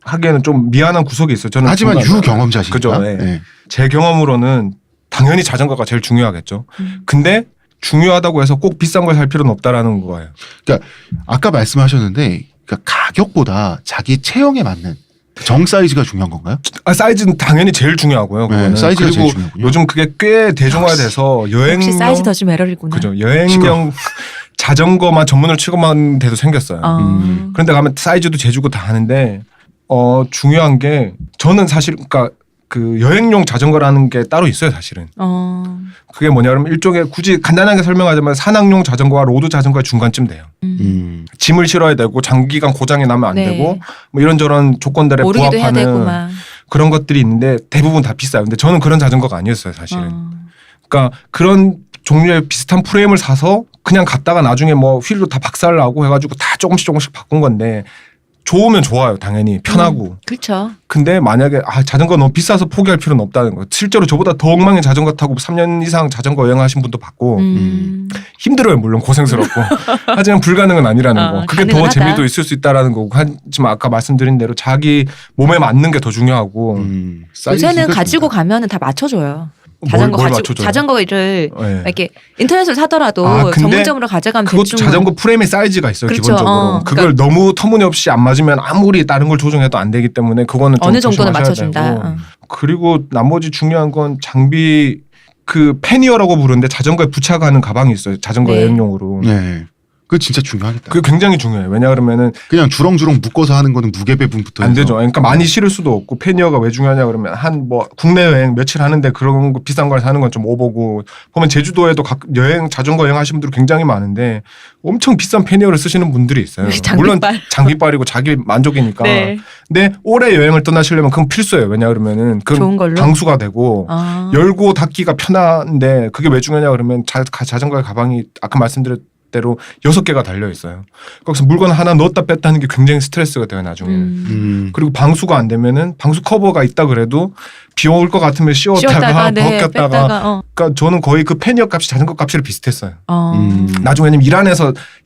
하기에는 좀 미안한 구석이 있어요. 저는 하지만 중간- 유경험자시니까. 그죠. 네. 네. 제 경험으로는 당연히 자전거가 제일 중요하겠죠. 근데 중요하다고 해서 꼭 비싼 걸 살 필요는 없다라는 거예요. 아까 말씀하셨는데 그러니까 가격보다 자기 체형에 맞는 정 사이즈가 중요한 건가요? 사이즈는 당연히 제일 중요하고요. 그거는. 사이즈가 그리고 제일 중요하군요. 요즘 그게 꽤 대중화돼서 역시 여행용 사이즈 더지 메럴이구나. 그죠. 여행용 자전거만 전문으로 취급하는 데도 생겼어요. 그런데 가면 사이즈도 재주고 다 하는데 중요한 게 저는 사실 그러니까 그 여행용 자전거라는 게 따로 있어요, 사실은. 그게 뭐냐면 일종의 굳이 간단하게 설명하자면 산악용 자전거와 로드 자전거의 중간쯤 돼요. 짐을 실어야 되고 장기간 고장이 나면 안 네. 되고 뭐 이런저런 조건들에 모르기도 해야 되고 부합하는 막. 그런 것들이 있는데 대부분 다 비싸요. 근데 저는 그런 자전거가 아니었어요, 사실은. 그러니까 그런 종류의 비슷한 프레임을 사서 그냥 갔다가 나중에 뭐 휠도 다 박살나고 해가지고 다 조금씩 바꾼 건데 좋으면 좋아요, 당연히 편하고. 그렇죠. 근데 만약에 자전거 너무 비싸서 포기할 필요는 없다는 거예요. 실제로 저보다 더 엉망인 자전거 타고 3년 이상 자전거 여행하신 분도 봤고 힘들어요, 물론 고생스럽고. 하지만 불가능은 아니라는 거. 그게 더 가능하다. 재미도 있을 수 있다라는 거고. 하지만 아까 말씀드린 대로 자기 몸에 맞는 게 더 중요하고. 요새는 사이즈가 가지고 중요하다. 가면은 다 맞춰줘요. 뭘 맞춰줘요? 자전거를 네. 이렇게 인터넷으로 사더라도 근데 전문점으로 가져가면 그것도 대충 자전거 프레임의 사이즈가 있어요, 그렇죠. 기본적으로. 그걸 너무 터무니없이 안 맞으면 아무리 다른 걸 조정해도 안 되기 때문에 그거는 좀 어느 정도는 조심하셔야 맞춰준다. 되고. 그리고 나머지 중요한 건 장비 그 패니어라고 부르는데 자전거에 부착하는 가방이 있어요. 자전거 네. 여행용으로. 네. 그거 진짜 중요하겠다. 그게 굉장히 중요해요. 왜냐 그러면은 그냥 주렁주렁 묶어서 하는 거는 무게 배분부터 안 해서. 되죠. 그러니까 많이 실을 수도 없고 패니어가 왜 중요하냐 그러면 한 뭐 국내 여행 며칠 하는데 그런 거 비싼 걸 사는 건 좀 오버고 보면 제주도에도 자전거 여행 하시는 분들 굉장히 많은데 엄청 비싼 패니어를 쓰시는 분들이 있어요. 장비빨. 물론 장비빨이고 자기 만족이니까. 네. 근데 오래 여행을 떠나시려면 그건 필수예요. 왜냐 그러면은 그 좋은 걸로? 방수가 되고 열고 닫기가 편한데 그게 왜 중요하냐 그러면 자전거의 가방이 아까 말씀드렸 대로 6개가 달려 있어요. 거기서 물건 하나 넣었다 뺐다 하는 게 굉장히 스트레스가 돼요, 나중에는. 그리고 방수가 안 되면은 방수 커버가 있다 그래도 비 올 것 같으면 씌웠다가 네, 벗겼다가. 뺐다가, 그러니까 저는 거의 그 패니어 값이 자전거 값이랑 비슷했어요. 나중에는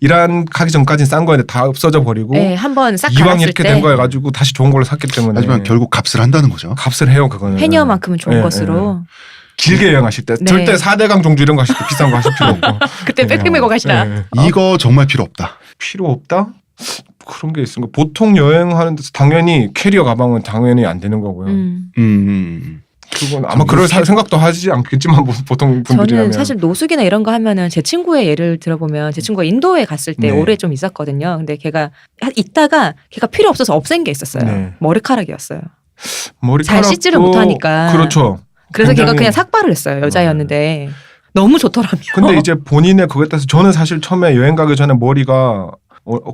이란 가기 전까지는 싼 거였는데 다 없어져 버리고 네, 한번 싹 이왕 갈았을 이렇게 때 된 거여 가지고 다시 좋은 걸로 샀기 때문에. 하지만 결국 값을 한다는 거죠. 값을 해요, 그거는. 패니어만큼은 좋은 네, 것으로. 길게 여행하실 때 네. 절대 4대강 종주 이런 거 하실 때 비싼 거 하실 필요 없고. 그때 백팩 메고 가시라. 네. 이거 정말 필요 없다. 필요 없다? 그런 게 있습니다. 보통 여행하는 데서 당연히 캐리어 가방은 당연히 안 되는 거고요. 그건 아마 그럴 생각도 하지 않겠지만 보통 분들이라면. 저는 사실 노숙이나 이런 거 하면은 제 친구의 예를 들어보면 제 친구가 인도에 갔을 때 네. 오래 좀 있었거든요. 근데 걔가 있다가 걔가 필요 없어서 없앤 게 있었어요. 네. 머리카락이었어요. 머리카락도 잘 씻지를 못하니까. 그렇죠. 그래서 걔가 굉장히- 그냥 삭발을 했어요. 여자였는데. 너무 좋더라며. 근데 이제 본인의 그거에 따라서 저는 사실 처음에 여행 가기 전에 머리가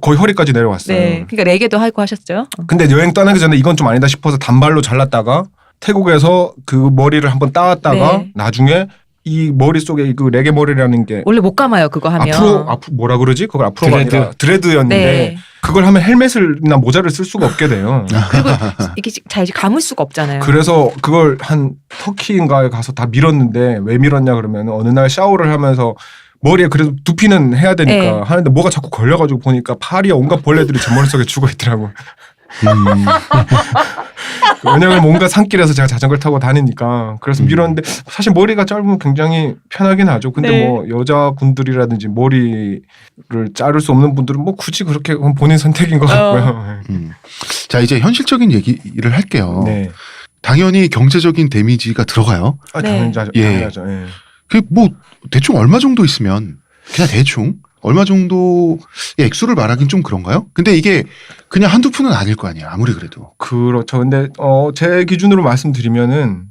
거의 허리까지 내려왔어요. 네. 그러니까 레게도 하고 하셨죠. 근데 여행 떠나기 전에 이건 좀 아니다 싶어서 단발로 잘랐다가 태국에서 그 머리를 한번 따왔다가 네. 나중에 이 머릿속에 그 레게 머리라는 게 원래 못 감아요. 그거 하면. 앞으로 뭐라 그러지? 그걸 앞으로가 드레드. 아니라 드레드였는데 네. 그걸 하면 헬멧이나 모자를 쓸 수가 없게 돼요. 그리고 이게 잘 감을 수가 없잖아요. 그래서 그걸 한 터키인가에 가서 다 밀었는데 왜 밀었냐 그러면 어느 날 샤워를 하면서 머리에 그래도 두피는 해야 되니까 네. 하는데 뭐가 자꾸 걸려가지고 보니까 파리와 온갖 벌레들이 제 머릿속에 죽어 있더라고. 왜냐면 뭔가 산길에서 제가 자전거를 타고 다니니까 그래서 밀었는데 사실 머리가 짧으면 굉장히 편하긴 하죠. 근데 네. 뭐 여자분들이라든지 머리를 자를 수 없는 분들은 뭐 굳이 그렇게 본인 선택인 것 같고요. 자, 이제 현실적인 얘기를 할게요. 네. 당연히 경제적인 데미지가 들어가요. 네. 당연하죠. 예. 그 뭐 대충 얼마 정도 있으면 그냥 대충 얼마 정도의 액수를 말하긴 좀 그런가요? 근데 이게 그냥 한두 푼은 아닐 거 아니에요. 아무리 그래도. 그렇죠. 근데 제 기준으로 말씀드리면은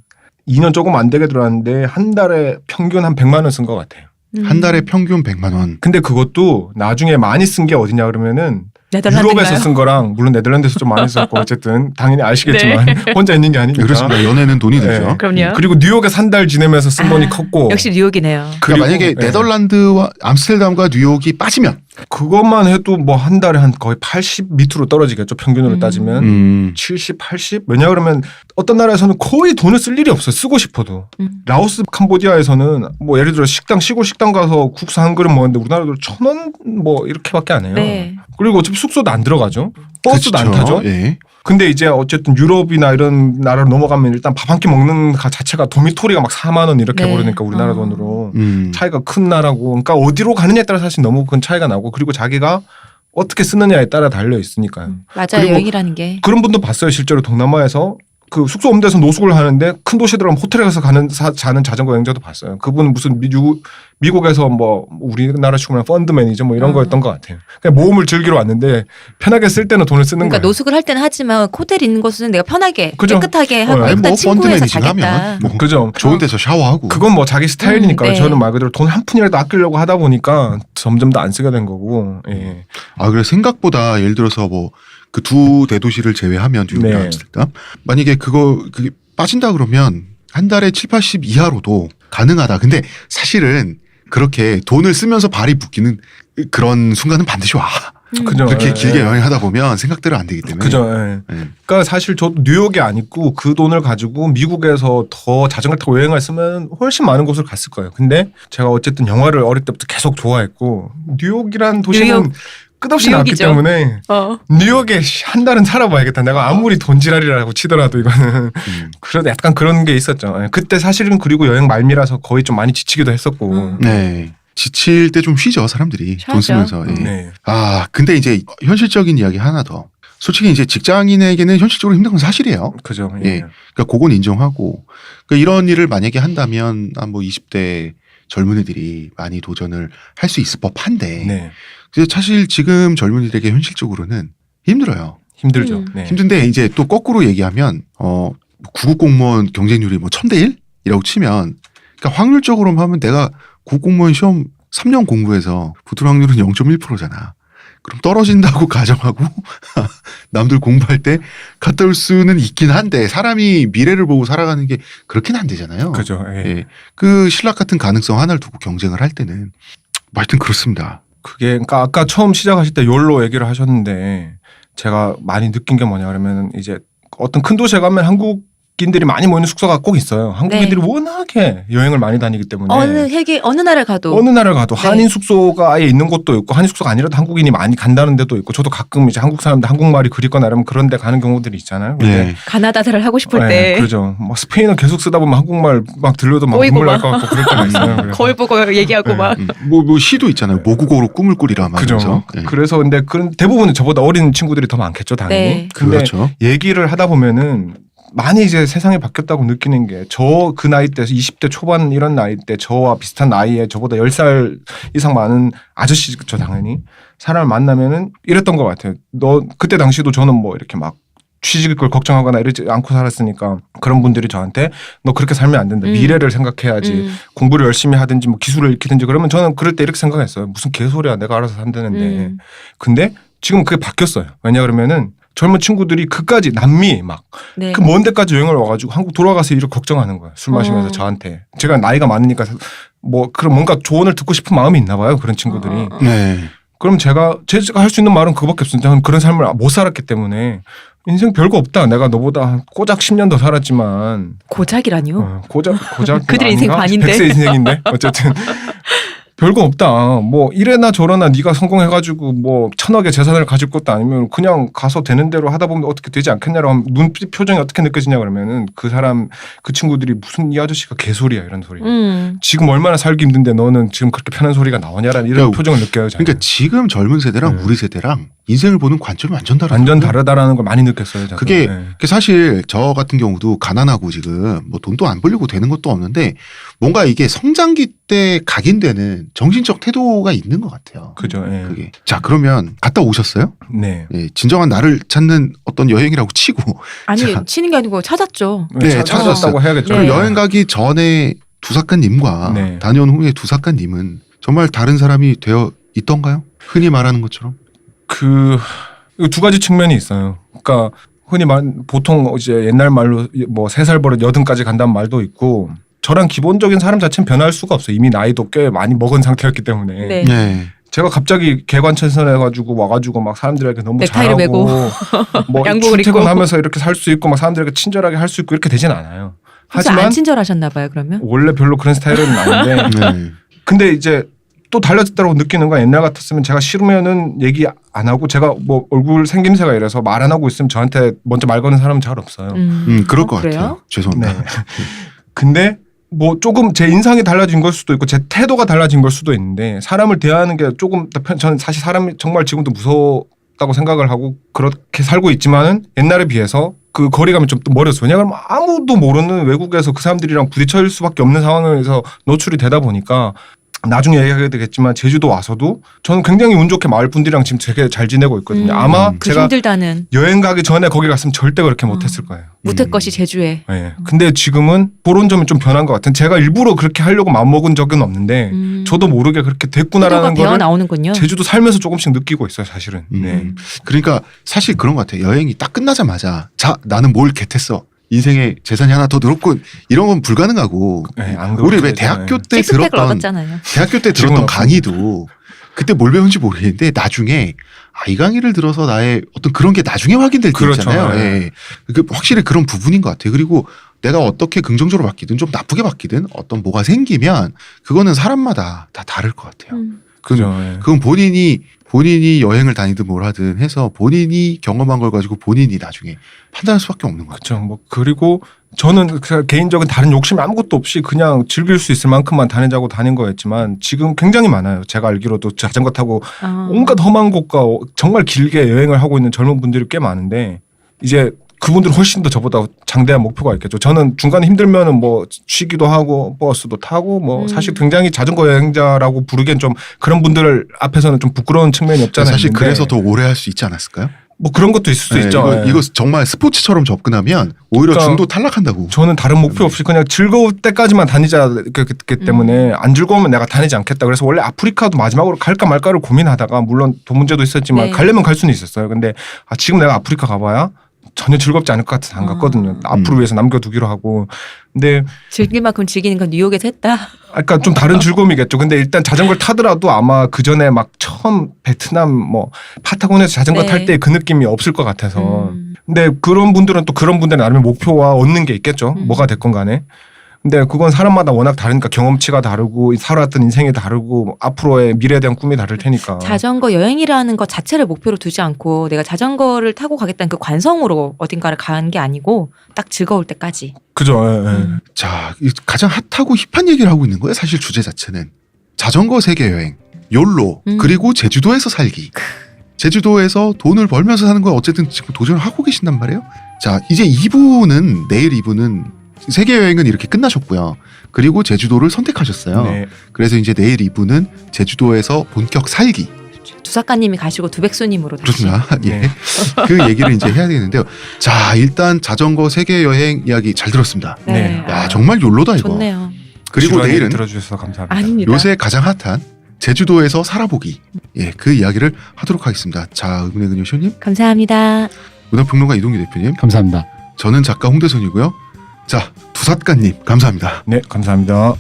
2년 조금 안 되게 들어왔는데 한 달에 평균 한 100만 원 쓴 것 같아요. 한 달에 평균 100만 원. 근데 그것도 나중에 많이 쓴 게 어디냐 그러면은 네덜란드인가요? 유럽에서 쓴 거랑 물론 네덜란드에서 좀 많이 썼고 어쨌든 당연히 아시겠지만 혼자 있는 게 아니니까. 그렇습니다. 연애는 돈이 네. 들죠. 그럼요. 그리고 뉴욕에 한 달 지내면서 쓴 돈이 컸고. 역시 뉴욕이네요. 그러니까 만약에 네. 네덜란드와 암스테르담과 뉴욕이 빠지면 그것만 해도 뭐 한 달에 한 거의 80 밑으로 떨어지겠죠. 평균으로 따지면 70, 80. 왜냐 그러면 어떤 나라에서는 거의 돈을 쓸 일이 없어요. 쓰고 싶어도. 라오스, 캄보디아에서는 뭐 예를 들어 시골 식당 가서 국수 한 그릇 먹는데 우리나라도 1,000원 뭐 이렇게밖에 안 해요. 네. 그리고 어차피 숙소도 안 들어가죠. 버스도 안 그렇죠. 타죠. 예. 근데 이제 어쨌든 유럽이나 이런 나라로 넘어가면 일단 밥 한 끼 먹는 가 자체가 도미토리가 막 4만 원 이렇게 네. 버리니까 우리나라 돈으로 차이가 큰 나라고. 그러니까 어디로 가느냐에 따라 사실 너무 큰 차이가 나고 그리고 자기가 어떻게 쓰느냐에 따라 달려 있으니까요. 맞아요. 그리고 여행이라는 게. 그런 분도 봤어요. 실제로 동남아에서 그 숙소 없는 데서 노숙을 하는데 큰 도시 들어가면 호텔에 가서 자는 자전거 여행자도 봤어요. 그분은 무슨 미국에서 뭐 우리나라 식으로 펀드 매니저 뭐 이런 거였던 것 같아요. 그냥 모험을 즐기러 왔는데 편하게 쓸 때는 돈을 쓰는 그러니까 거예요. 노숙을 할 때는 하지만 호텔 있는 곳은 내가 편하게 그죠. 깨끗하게 하고 아니, 일단 뭐 펀드 친구에서 매니징 자겠다. 하면 뭐 그죠. 좋은 데서 샤워하고. 그건 뭐 자기 스타일이니까요. 네. 저는 말 그대로 돈 한 푼이라도 아끼려고 하다 보니까 점점 더 안 쓰게 된 거고. 예. 아, 그래 생각보다 예를 들어서 뭐 그 두 대도시를 제외하면 뉴욕이랑 네. 암스테르담 만약에 그게 빠진다 그러면 한 달에 7, 80 이하로도 가능하다. 근데 사실은 그렇게 돈을 쓰면서 발이 묶이는 그런 순간은 반드시 와. 그죠. 그렇게 예. 길게 여행하다 보면 생각대로 안 되기 때문에. 그죠. 예. 예. 그러니까 사실 저도 뉴욕이 아니고 그 돈을 가지고 미국에서 더 자전거 타고 여행을 했으면 훨씬 많은 곳을 갔을 거예요. 근데 제가 어쨌든 영화를 어릴 때부터 계속 좋아했고 뉴욕이란 도시는 뉴욕. 끝없이 나왔기 뉴욕이죠. 때문에 뉴욕에 한 달은 살아봐야겠다. 내가 아무리 돈지랄이라고 치더라도 이거는 그래도 약간 그런 게 있었죠. 예. 그때 사실은 그리고 여행 말미라서 거의 좀 많이 지치기도 했었고. 네. 지칠 때 좀 쉬죠, 사람들이. 돈 쉬어야죠. 쓰면서. 예. 네. 아, 근데 이제 현실적인 이야기 하나 더. 솔직히 이제 직장인에게는 현실적으로 힘든 건 사실이에요. 그죠. 예. 예. 그러니까 그건 인정하고. 그러니까 이런 일을 만약에 한다면 한 뭐 20대 젊은이들이 많이 도전을 할 수 있을 법한데. 네. 그래서 사실 지금 젊은이들에게 현실적으로는 힘들어요. 힘들죠. 네. 힘든데 이제 또 거꾸로 얘기하면 구급 공무원 경쟁률이 뭐 1000대 1이라고 치면 그러니까 확률적으로 하면 내가 구급 공무원 시험 3년 공부해서 붙을 확률은 0.1%잖아. 그럼 떨어진다고 가정하고 남들 공부할 때 갔다 올 수는 있긴 한데 사람이 미래를 보고 살아가는 게 그렇게는 안 되잖아요. 그죠. 예. 예. 그 신락 같은 가능성 하나를 두고 경쟁을 할 때는 하여튼 그렇습니다. 그게 그러니까 아까 처음 시작하실 때 욜로 얘기를 하셨는데 제가 많이 느낀 게 뭐냐 그러면 이제 어떤 큰 도시에 가면 한국인들이 많이 모이는 숙소가 꼭 있어요. 한국인들이 워낙에 여행을 많이 다니기 때문에 어느 나라를 가도 어느 나라를 가도 네. 한인 숙소가 아예 있는 곳도 있고 한인 숙소가 아니라도 한국인이 많이 간다는 데도 있고 저도 가끔 이제 한국 사람들 한국말이 그립거나 이러면 그런 데 가는 경우들이 있잖아요. 근데 네. 가나다를 하고 싶을 네, 때 그렇죠. 막 스페인어 계속 쓰다 보면 한국말 막 들려도 막 꼬이고 눈물 날 막. 것 같고 그럴 때가 있어요. 그래서. 거울 보고 얘기하고 네. 막 뭐 시도 있잖아요. 모국어로 꿈을 꾸리라 그죠. 말면서. 예. 그래서 근데 그런 대부분은 저보다 어린 친구들이 더 많겠죠, 당연히. 네. 근데 그렇죠. 얘기를 하다 보면은 많이 이제 세상이 바뀌었다고 느끼는 게 저 그 나이 때 20대 초반 이런 나이 때 저와 비슷한 나이에 저보다 10살 이상 많은 아저씨죠, 당연히. 사람을 만나면은 이랬던 것 같아요. 너 그때 당시도 저는 뭐 이렇게 막 취직을 걱정하거나 이러지 않고 살았으니까 그런 분들이 저한테 너 그렇게 살면 안 된다. 미래를 생각해야지. 공부를 열심히 하든지 뭐 기술을 익히든지 그러면 저는 그럴 때 이렇게 생각했어요. 무슨 개소리야. 내가 알아서 산다는데. 근데 지금 그게 바뀌었어요. 왜냐 그러면은 젊은 친구들이 그까지 남미 막 네. 그 먼 데까지 여행을 와가지고 한국 돌아가서 일을 걱정하는 거예요. 술 마시면서 저한테. 제가 나이가 많으니까 뭐 그런 뭔가 조언을 듣고 싶은 마음이 있나 봐요. 그런 친구들이. 네. 그럼 제가 할 수 있는 말은 그거밖에 없어요. 저는 그런 삶을 못 살았기 때문에 인생 별거 없다. 내가 너보다 꼬작 10년 더 살았지만 고작이라뇨. 고작 그들의 인생 아닌가? 반인데. 100세 인생인데 어쨌든 별거 없다. 뭐 이래나 저래나 네가 성공해가지고 뭐 1000억의 재산을 가질 것도 아니면 그냥 가서 되는 대로 하다 보면 어떻게 되지 않겠냐라고 하면 눈빛 표정이 어떻게 느껴지냐 그러면은 그 사람 그 친구들이 무슨 이 아저씨가 개소리야 이런 소리. 지금 얼마나 살기 힘든데 너는 지금 그렇게 편한 소리가 나오냐라는 이런 그러니까 표정을 느껴요. 저는. 그러니까 지금 젊은 세대랑 네. 우리 세대랑 인생을 보는 관점이 완전 다르다. 완전 다르다라는 걸 많이 느꼈어요. 저도. 그게 네. 사실 저 같은 경우도 가난하고 지금 뭐 돈도 안 벌려고 되는 것도 없는데 뭔가 이게 성장기 때 각인되는 정신적 태도가 있는 것 같아요. 그죠. 예. 그게. 자, 그러면 갔다 오셨어요? 네. 예, 진정한 나를 찾는 어떤 여행이라고 치고. 아니 자. 치는 게 아니고 찾았죠. 네, 찾았다고 찾았어요. 해야겠죠. 네. 여행 가기 전에 두 작가님과 네. 다녀온 후에 두 작가님은 정말 다른 사람이 되어 있던가요? 흔히 말하는 것처럼? 두 가지 측면이 있어요. 그러니까 흔히 보통 이제 옛날 말로 뭐 3살 버릇 80까지 간다는 말도 있고 저랑 기본적인 사람 자체는 변할 수가 없어요. 이미 나이도 꽤 많이 먹은 상태였기 때문에. 네. 네. 제가 갑자기 개관천선해가지고 와가지고 막 사람들에게 너무 넥타이를 잘하고 뭐 양복을 입고. 출퇴근하면서 이렇게 살 수 있고 막 사람들에게 친절하게 할 수 있고 이렇게 되진 않아요. 하지만 하지만 안 친절하셨나 봐요. 그러면 원래 별로 그런 스타일은 아닌데 네. 근데 이제 또 달라졌다고 느끼는 건 옛날 같았으면 제가 싫으면은 얘기 안 하고 제가 뭐 얼굴 생김새가 이래서 말 안 하고 있으면 저한테 먼저 말 거는 사람은 잘 없어요. 그럴 것 그래요? 같아요. 죄송합니다. 네. 근데 뭐 조금 제 인상이 달라진 걸 수도 있고 제 태도가 달라진 걸 수도 있는데 사람을 대하는 게 조금 더 저는 사실 사람이 정말 지금도 무섭다고 생각을 하고 그렇게 살고 있지만은 옛날에 비해서 그 거리감이 좀 멀어서 왜냐하면 아무도 모르는 외국에서 그 사람들이랑 부딪힐 수밖에 없는 상황에서 노출이 되다 보니까 나중에 얘기하게 되겠지만 제주도 와서도 저는 굉장히 운 좋게 마을 분들이랑 지금 되게 잘 지내고 있거든요. 아마 그 제가 힘들다는 여행 가기 전에 거기 갔으면 절대 그렇게 못했을 거예요. 무태것이 제주에. 네. 근데 지금은 그런 점이 좀 변한 것 같은. 제가 일부러 그렇게 하려고 마음먹은 적은 없는데 저도 모르게 그렇게 됐구나라는 배어 걸 나오는군요. 제주도 살면서 조금씩 느끼고 있어요, 사실은. 네. 그러니까 사실 그런 것 같아요. 여행이 딱 끝나자마자 자 나는 뭘 겟했어. 인생에 재산이 하나 더 늘었군. 이런 건 불가능하고 네, 안 우리 그렇게 왜 되죠. 대학교 때 식스팩을 들었던 얻었잖아요. 대학교 때 지금은 들었던 강의도 그때 뭘 배운지 모르겠는데 나중에 이 강의를 들어서 나의 어떤 그런 게 나중에 확인될 때 그렇죠. 있잖아요. 네. 예. 그 확실히 그런 부분인 것 같아요. 그리고 내가 어떻게 긍정적으로 바뀌든 좀 나쁘게 바뀌든 어떤 뭐가 생기면 그거는 사람마다 다 다를 것 같아요. 그죠. 네. 그건 본인이 여행을 다니든 뭘 하든 해서 본인이 경험한 걸 가지고 본인이 나중에 판단할 수밖에 없는 것 같아요. 그렇죠. 뭐 그리고 저는 그냥 개인적인 다른 욕심이 아무것도 없이 그냥 즐길 수 있을 만큼만 다니자고 다닌 거였지만 지금 굉장히 많아요. 제가 알기로도 자전거 타고 온갖 험한 곳과 정말 길게 여행을 하고 있는 젊은 분들이 꽤 많은데 이제 그분들은 훨씬 더 저보다 장대한 목표가 있겠죠. 저는 중간에 힘들면은 뭐 쉬기도 하고 버스도 타고 뭐 사실 굉장히 자전거 여행자라고 부르기엔 좀 그런 분들 앞에서는 좀 부끄러운 측면이 없잖아요. 사실 있는데 그래서 더 오래 할 수 있지 않았을까요? 뭐 그런 것도 있을 수 네, 있죠. 이거 정말 스포츠처럼 접근하면 오히려 그러니까 중도 탈락한다고. 저는 다른 목표 없이 그냥 즐거울 때까지만 다니자 그렇기 때문에 안 즐거우면 내가 다니지 않겠다. 그래서 원래 아프리카도 마지막으로 갈까 말까를 고민하다가 물론 돈 문제도 있었지만 네. 가려면 갈 수는 있었어요. 근데 지금 내가 아프리카 가봐야 전혀 즐겁지 않을 것 같아서 안 갔거든요. 앞으로 위해서 남겨두기로 하고. 근데 즐길 만큼 즐기는 건 뉴욕에서 했다. 아까 좀 다른 즐거움이겠죠. 근데 일단 자전거를 타더라도 아마 그 전에 막 처음 베트남 뭐 파타고니아에서 자전거 네. 탈 때 그 느낌이 없을 것 같아서. 근데 그런 분들은 또 그런 분들의 나름의 목표와 얻는 게 있겠죠. 뭐가 됐건 간에. 근데 그건 사람마다 워낙 다르니까 경험치가 다르고 살아왔던 인생이 다르고 뭐 앞으로의 미래에 대한 꿈이 다를 테니까. 자전거 여행이라는 것 자체를 목표로 두지 않고 내가 자전거를 타고 가겠다는 그 관성으로 어딘가를 가는 게 아니고 딱 즐거울 때까지. 그죠. 예, 예. 자, 가장 핫하고 힙한 얘기를 하고 있는 거예요. 사실 주제 자체는 자전거 세계 여행, 욜로, 그리고 제주도에서 살기. 제주도에서 돈을 벌면서 사는 거 어쨌든 지금 도전을 하고 계신단 말이에요. 자, 이제 2부는 내일 2부는 세계 여행은 이렇게 끝나셨고요. 그리고 제주도를 선택하셨어요. 네. 그래서 이제 내일 2부는 제주도에서 본격 살기. 두 작가님이 가시고 두백수님으로 다시. 그렇구나. 예. 네. 그 얘기를 이제 해야 되는데요. 자, 일단 자전거 세계 여행 이야기 잘 들었습니다. 네. 야, 정말 욜로다 이거. 좋네요. 그리고 지루한 얘기 내일은 들어주셔서 감사합니다. 아닙니다. 요새 가장 핫한 제주도에서 살아보기. 예, 그 이야기를 하도록 하겠습니다. 자, 의문의 근요 쇼님, 감사합니다. 문화평론가 이동규 대표님, 감사합니다. 저는 작가 홍대선이고요. 자, 두 작가님 감사합니다. 네, 감사합니다.